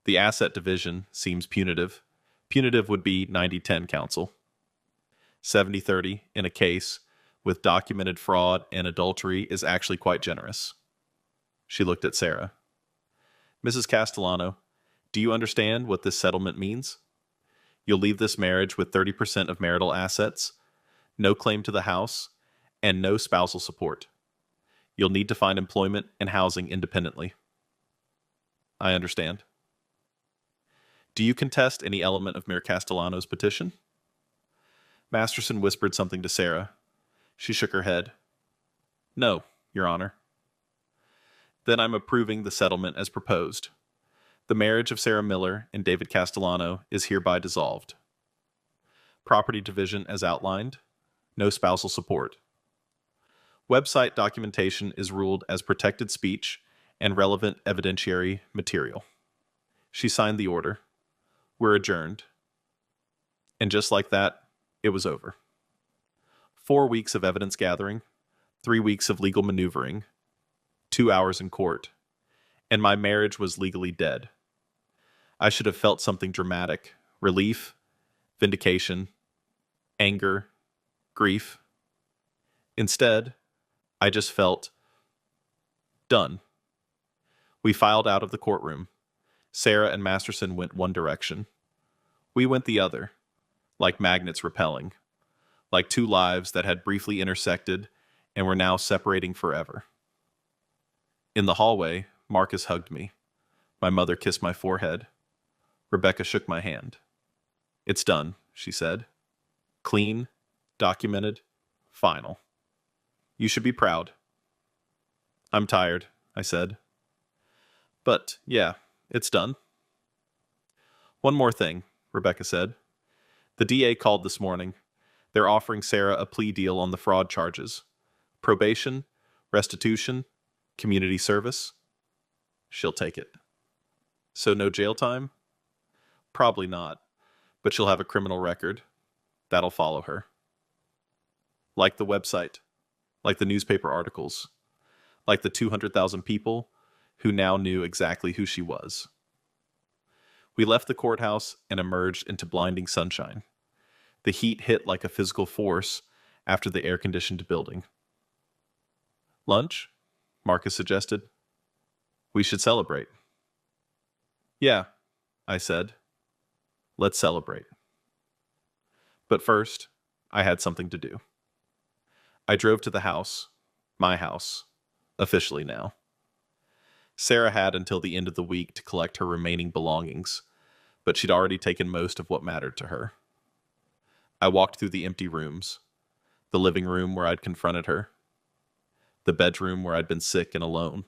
the asset division seems punitive. Punitive would be 90-10 counsel. 70-30 in a case with documented fraud and adultery is actually quite generous. She looked at Sarah. Mrs. Castellano, do you understand what this settlement means? You'll leave this marriage with 30% of marital assets, no claim to the house, and no spousal support. You'll need to find employment and housing independently. I understand. Do you contest any element of Mayor Castellano's petition? Masterson whispered something to Sarah. She shook her head. No, Your Honor. Then I'm approving the settlement as proposed. The marriage of Sarah Miller and David Castellano is hereby dissolved. Property division as outlined. No spousal support. Website documentation is ruled as protected speech and relevant evidentiary material. She signed the order. We're adjourned. And just like that, it was over. 4 weeks of evidence gathering, 3 weeks of legal maneuvering, 2 hours in court, and my marriage was legally dead. I should have felt something dramatic, relief, vindication, anger, grief. Instead, I just felt done. We filed out of the courtroom. Sarah and Masterson went one direction. We went the other, like magnets repelling, like two lives that had briefly intersected and were now separating forever. In the hallway, Marcus hugged me. My mother kissed my forehead. Rebecca shook my hand. It's done, she said. Clean, documented, final. You should be proud. I'm tired, I said. But, yeah, it's done. One more thing, Rebecca said. The DA called this morning. They're offering Sarah a plea deal on the fraud charges. Probation, restitution, community service. She'll take it. So no jail time? Probably not, but she'll have a criminal record. That'll follow her. Like the website, like the newspaper articles, like the 200,000 people who now knew exactly who she was. We left the courthouse and emerged into blinding sunshine. The heat hit like a physical force after the air-conditioned building. Lunch? Marcus suggested. We should celebrate. Yeah, I said. Let's celebrate. But first, I had something to do. I drove to the house, my house, officially now. Sarah had until the end of the week to collect her remaining belongings, but she'd already taken most of what mattered to her. I walked through the empty rooms, the living room where I'd confronted her, the bedroom where I'd been sick and alone,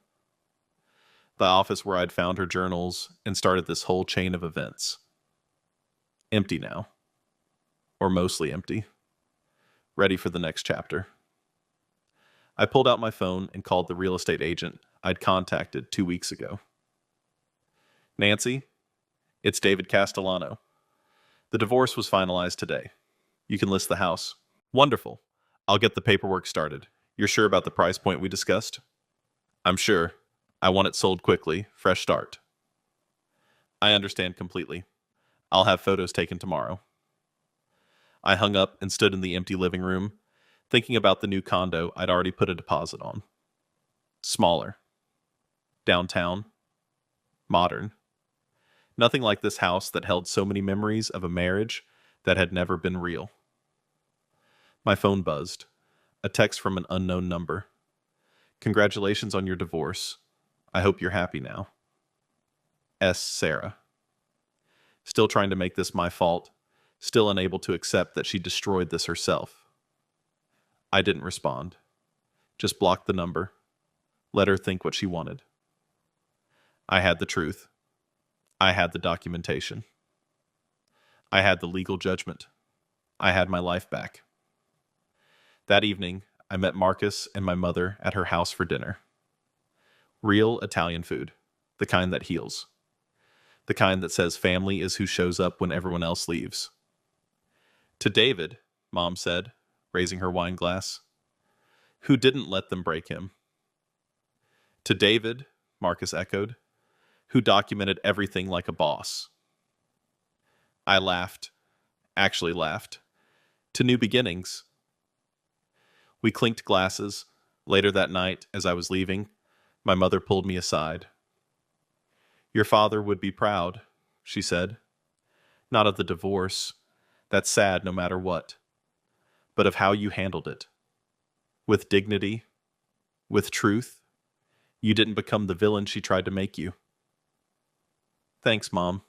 the office where I'd found her journals and started this whole chain of events. Empty now, or mostly empty, ready for the next chapter. I pulled out my phone and called the real estate agent I'd contacted 2 weeks ago. Nancy, it's David Castellano. The divorce was finalized today. You can list the house. Wonderful. I'll get the paperwork started. You're sure about the price point we discussed? I'm sure. I want it sold quickly. Fresh start. I understand completely. I'll have photos taken tomorrow. I hung up and stood in the empty living room, thinking about the new condo I'd already put a deposit on. Smaller. Downtown. Modern. Nothing like this house that held so many memories of a marriage that had never been real. My phone buzzed. A text from an unknown number. Congratulations on your divorce. I hope you're happy now. S. Sarah. Still trying to make this my fault. Still unable to accept that she destroyed this herself. I didn't respond. Just blocked the number. Let her think what she wanted. I had the truth. I had the documentation. I had the legal judgment. I had my life back. That evening, I met Marcus and my mother at her house for dinner. Real Italian food, the kind that heals. The kind that says family is who shows up when everyone else leaves. To David, Mom said, raising her wine glass, who didn't let them break him. To David, Marcus echoed, who documented everything like a boss. I laughed, actually laughed. To new beginnings. We clinked glasses. Later that night, as I was leaving, my mother pulled me aside. Your father would be proud, she said. Not of the divorce. That's sad no matter what. But of how you handled it. With dignity. With truth. You didn't become the villain she tried to make you. Thanks, Mom.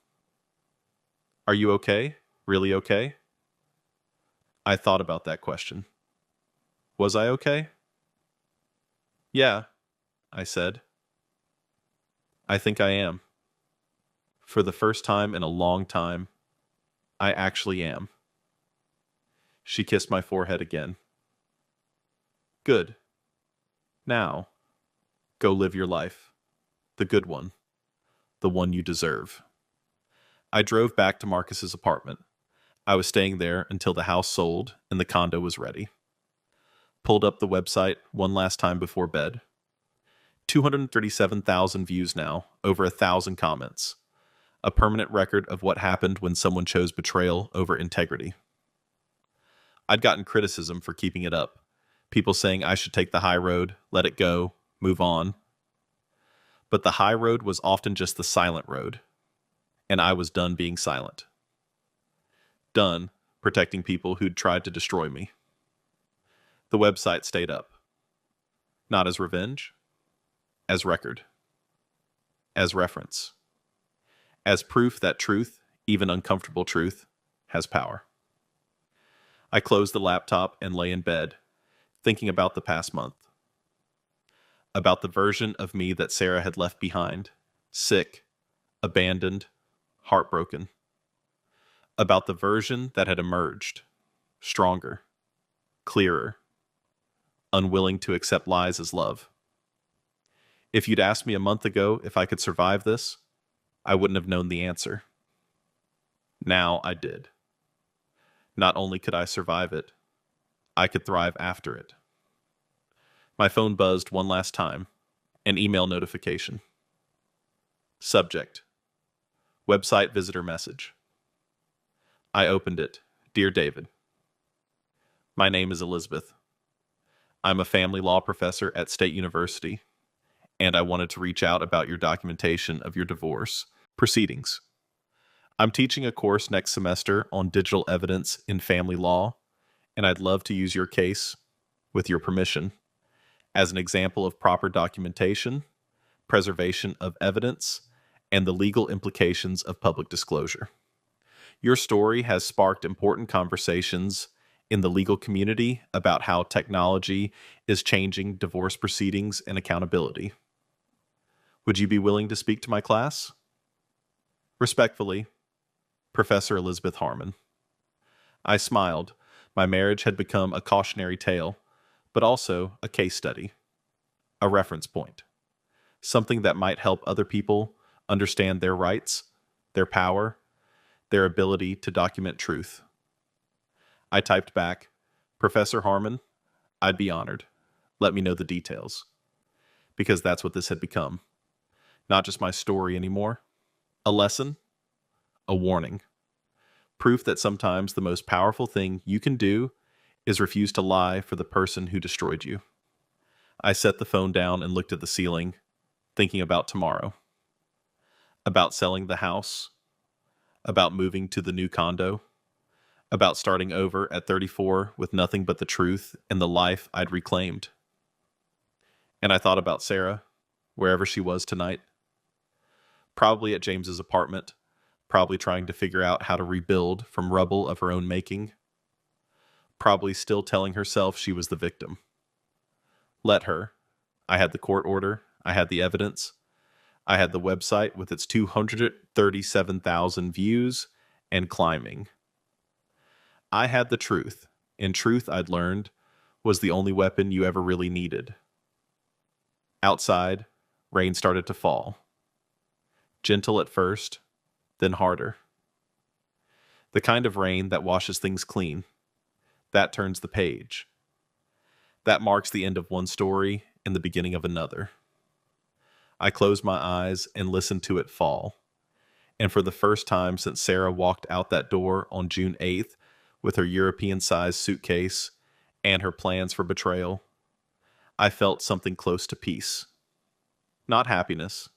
Are you okay? Really okay? I thought about that question. Was I okay? Yeah, I said. I think I am. For the first time in a long time, I actually am. She kissed my forehead again. Good. Now, go live your life. The good one. The one you deserve. I drove back to Marcus's apartment. I was staying there until the house sold and the condo was ready. Pulled up the website one last time before bed. 237,000 views now, over 1,000 comments. A permanent record of what happened when someone chose betrayal over integrity. I'd gotten criticism for keeping it up. People saying I should take the high road, let it go, move on. But the high road was often just the silent road. And I was done being silent. Done protecting people who'd tried to destroy me. The website stayed up. Not as revenge, as record, as reference, as proof that truth, even uncomfortable truth, has power. I closed the laptop and lay in bed, thinking about the past month. About the version of me that Sarah had left behind, sick, abandoned, heartbroken. About the version that had emerged, stronger, clearer, unwilling to accept lies as love. If you'd asked me a month ago if I could survive this, I wouldn't have known the answer. Now I did. Not only could I survive it, I could thrive after it. My phone buzzed one last time, an email notification. Subject: website visitor message. I opened it. Dear David, my name is Elizabeth. I'm a family law professor at State University, and I wanted to reach out about your documentation of your divorce proceedings. I'm teaching a course next semester on digital evidence in family law, and I'd love to use your case, with your permission, as an example of proper documentation, preservation of evidence, and the legal implications of public disclosure. Your story has sparked important conversations in the legal community about how technology is changing divorce proceedings and accountability. Would you be willing to speak to my class? Respectfully, Professor Elizabeth Harmon. I smiled. My marriage had become a cautionary tale, but also a case study, a reference point, something that might help other people understand their rights, their power, their ability to document truth. I typed back, Professor Harmon, I'd be honored. Let me know the details. Because that's what this had become. Not just my story anymore. A lesson, a warning. Proof that sometimes the most powerful thing you can do is refuse to lie for the person who destroyed you. I set the phone down and looked at the ceiling, thinking about tomorrow. About selling the house. About moving to the new condo. about starting over at 34 with nothing but the truth and the life I'd reclaimed. And I thought about Sarah, wherever she was tonight. Probably at James's apartment, probably trying to figure out how to rebuild from rubble of her own making. Probably still telling herself she was the victim. Let her. I had the court order. I had the evidence. I had the website with its 237,000 views and climbing. I had the truth, and truth, I'd learned, was the only weapon you ever really needed. Outside, rain started to fall. Gentle at first, then harder. The kind of rain that washes things clean. That turns the page. That marks the end of one story and the beginning of another. I closed my eyes and listened to it fall. And for the first time since Sarah walked out that door on June 8th with her European-sized suitcase and her plans for betrayal, I felt something close to peace. Not happiness.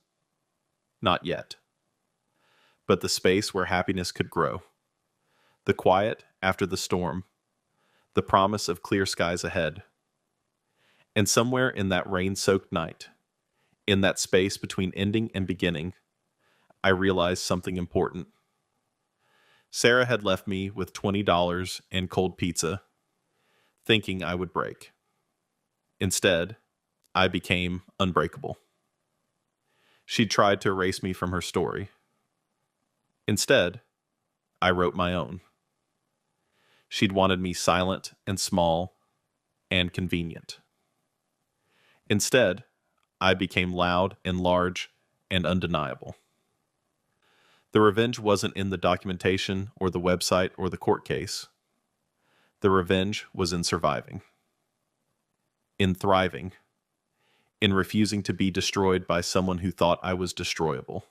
Not yet. But the space where happiness could grow. The quiet after the storm. The promise of clear skies ahead. And somewhere in that rain-soaked night, in that space between ending and beginning, I realized something important. Sarah had left me with $20 and cold pizza, thinking I would break. Instead, I became unbreakable. She'd tried to erase me from her story. Instead, I wrote my own. She'd wanted me silent and small and convenient. Instead, I became loud and large and undeniable. The revenge wasn't in the documentation or the website or the court case. The revenge was in surviving. In thriving. In refusing to be destroyed by someone who thought I was destroyable.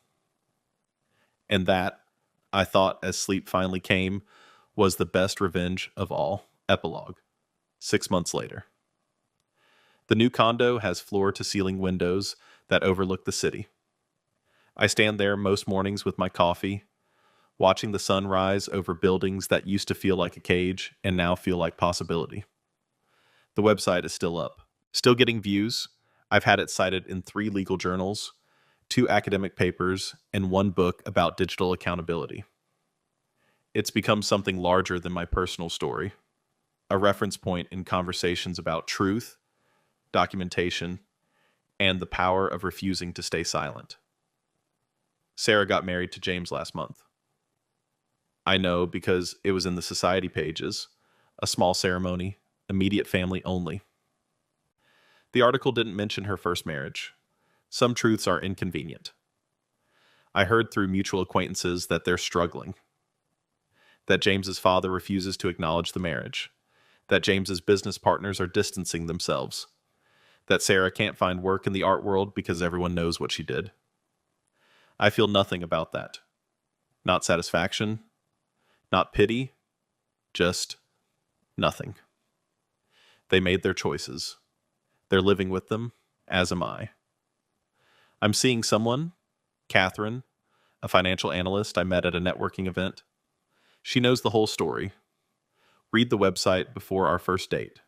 And that, I thought as sleep finally came, was the best revenge of all. Epilogue. 6 months later. The new condo has floor-to-ceiling windows that overlook the city. I stand there most mornings with my coffee, watching the sun rise over buildings that used to feel like a cage and now feel like possibility. The website is still up, still getting views. I've had it cited in 3 legal journals, 2 academic papers, and 1 book about digital accountability. It's become something larger than my personal story, a reference point in conversations about truth, documentation, and the power of refusing to stay silent. Sarah got married to James last month. I know because it was in the society pages, a small ceremony, immediate family only. The article didn't mention her first marriage. Some truths are inconvenient. I heard through mutual acquaintances that they're struggling. That James's father refuses to acknowledge the marriage. That James's business partners are distancing themselves. That Sarah can't find work in the art world because everyone knows what she did. I feel nothing about that. Not satisfaction, not pity, just nothing. They made their choices. They're living with them, as am I. I'm seeing someone, Catherine, a financial analyst I met at a networking event. She knows the whole story. Read the website before our first date.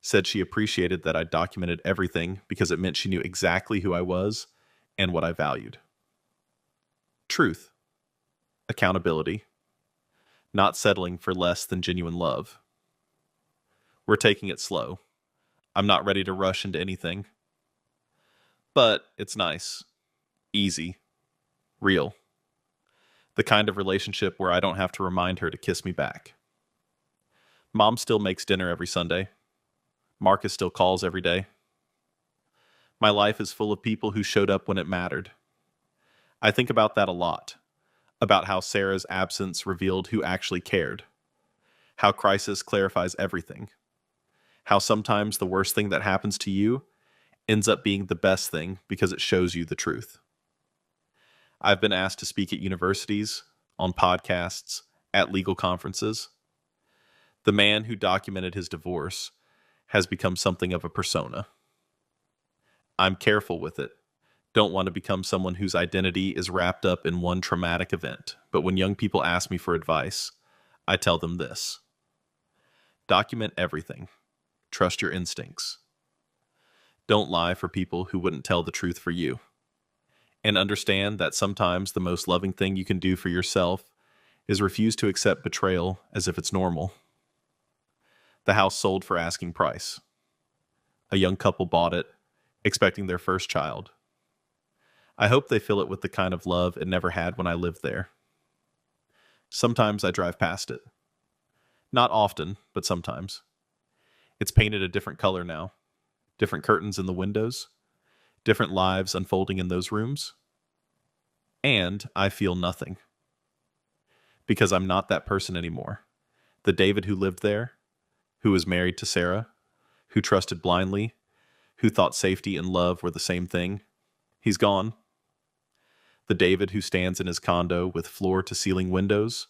Said she appreciated that I documented everything because it meant she knew exactly who I was and what I valued. Truth. Accountability. Not settling for less than genuine love. We're taking it slow. I'm not ready to rush into anything. But it's nice. Easy. Real. The kind of relationship where I don't have to remind her to kiss me back. Mom still makes dinner every Sunday. Marcus still calls every day. My life is full of people who showed up when it mattered. I think about that a lot. About how Sarah's absence revealed who actually cared. How crisis clarifies everything. How sometimes the worst thing that happens to you ends up being the best thing because it shows you the truth. I've been asked to speak at universities, on podcasts, at legal conferences. The man who documented his divorce has become something of a persona. I'm careful with it. Don't want to become someone whose identity is wrapped up in one traumatic event. But when young people ask me for advice, I tell them this: document everything. Trust your instincts. Don't lie for people who wouldn't tell the truth for you. And understand that sometimes the most loving thing you can do for yourself is refuse to accept betrayal as if it's normal. The house sold for asking price. A young couple bought it, expecting their first child. I hope they fill it with the kind of love it never had when I lived there. Sometimes I drive past it. Not often, but sometimes. It's painted a different color now. Different curtains in the windows. Different lives unfolding in those rooms. And I feel nothing. Because I'm not that person anymore. The David who lived there, who was married to Sarah, who trusted blindly, who thought safety and love were the same thing, he's gone. The David who stands in his condo with floor-to-ceiling windows,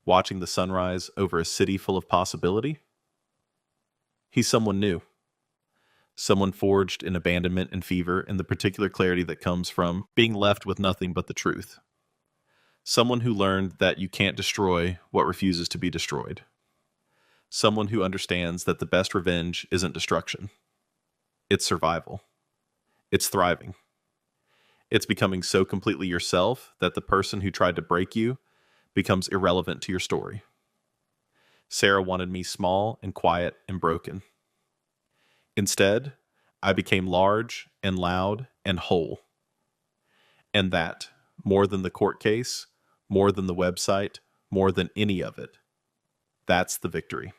watching the sunrise over a city full of possibility, he's someone new. Someone forged in abandonment and fever and the particular clarity that comes from being left with nothing but the truth. Someone who learned that you can't destroy what refuses to be destroyed. Someone who understands that the best revenge isn't destruction. It's survival. It's thriving. It's becoming so completely yourself that the person who tried to break you becomes irrelevant to your story. Sarah wanted me small and quiet and broken. Instead, I became large and loud and whole. And that, more than the court case, more than the website, more than any of it, that's the victory.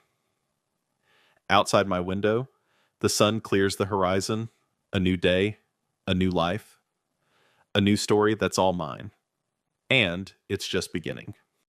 Outside my window, the sun clears the horizon, a new day, a new life, a new story that's all mine. And it's just beginning.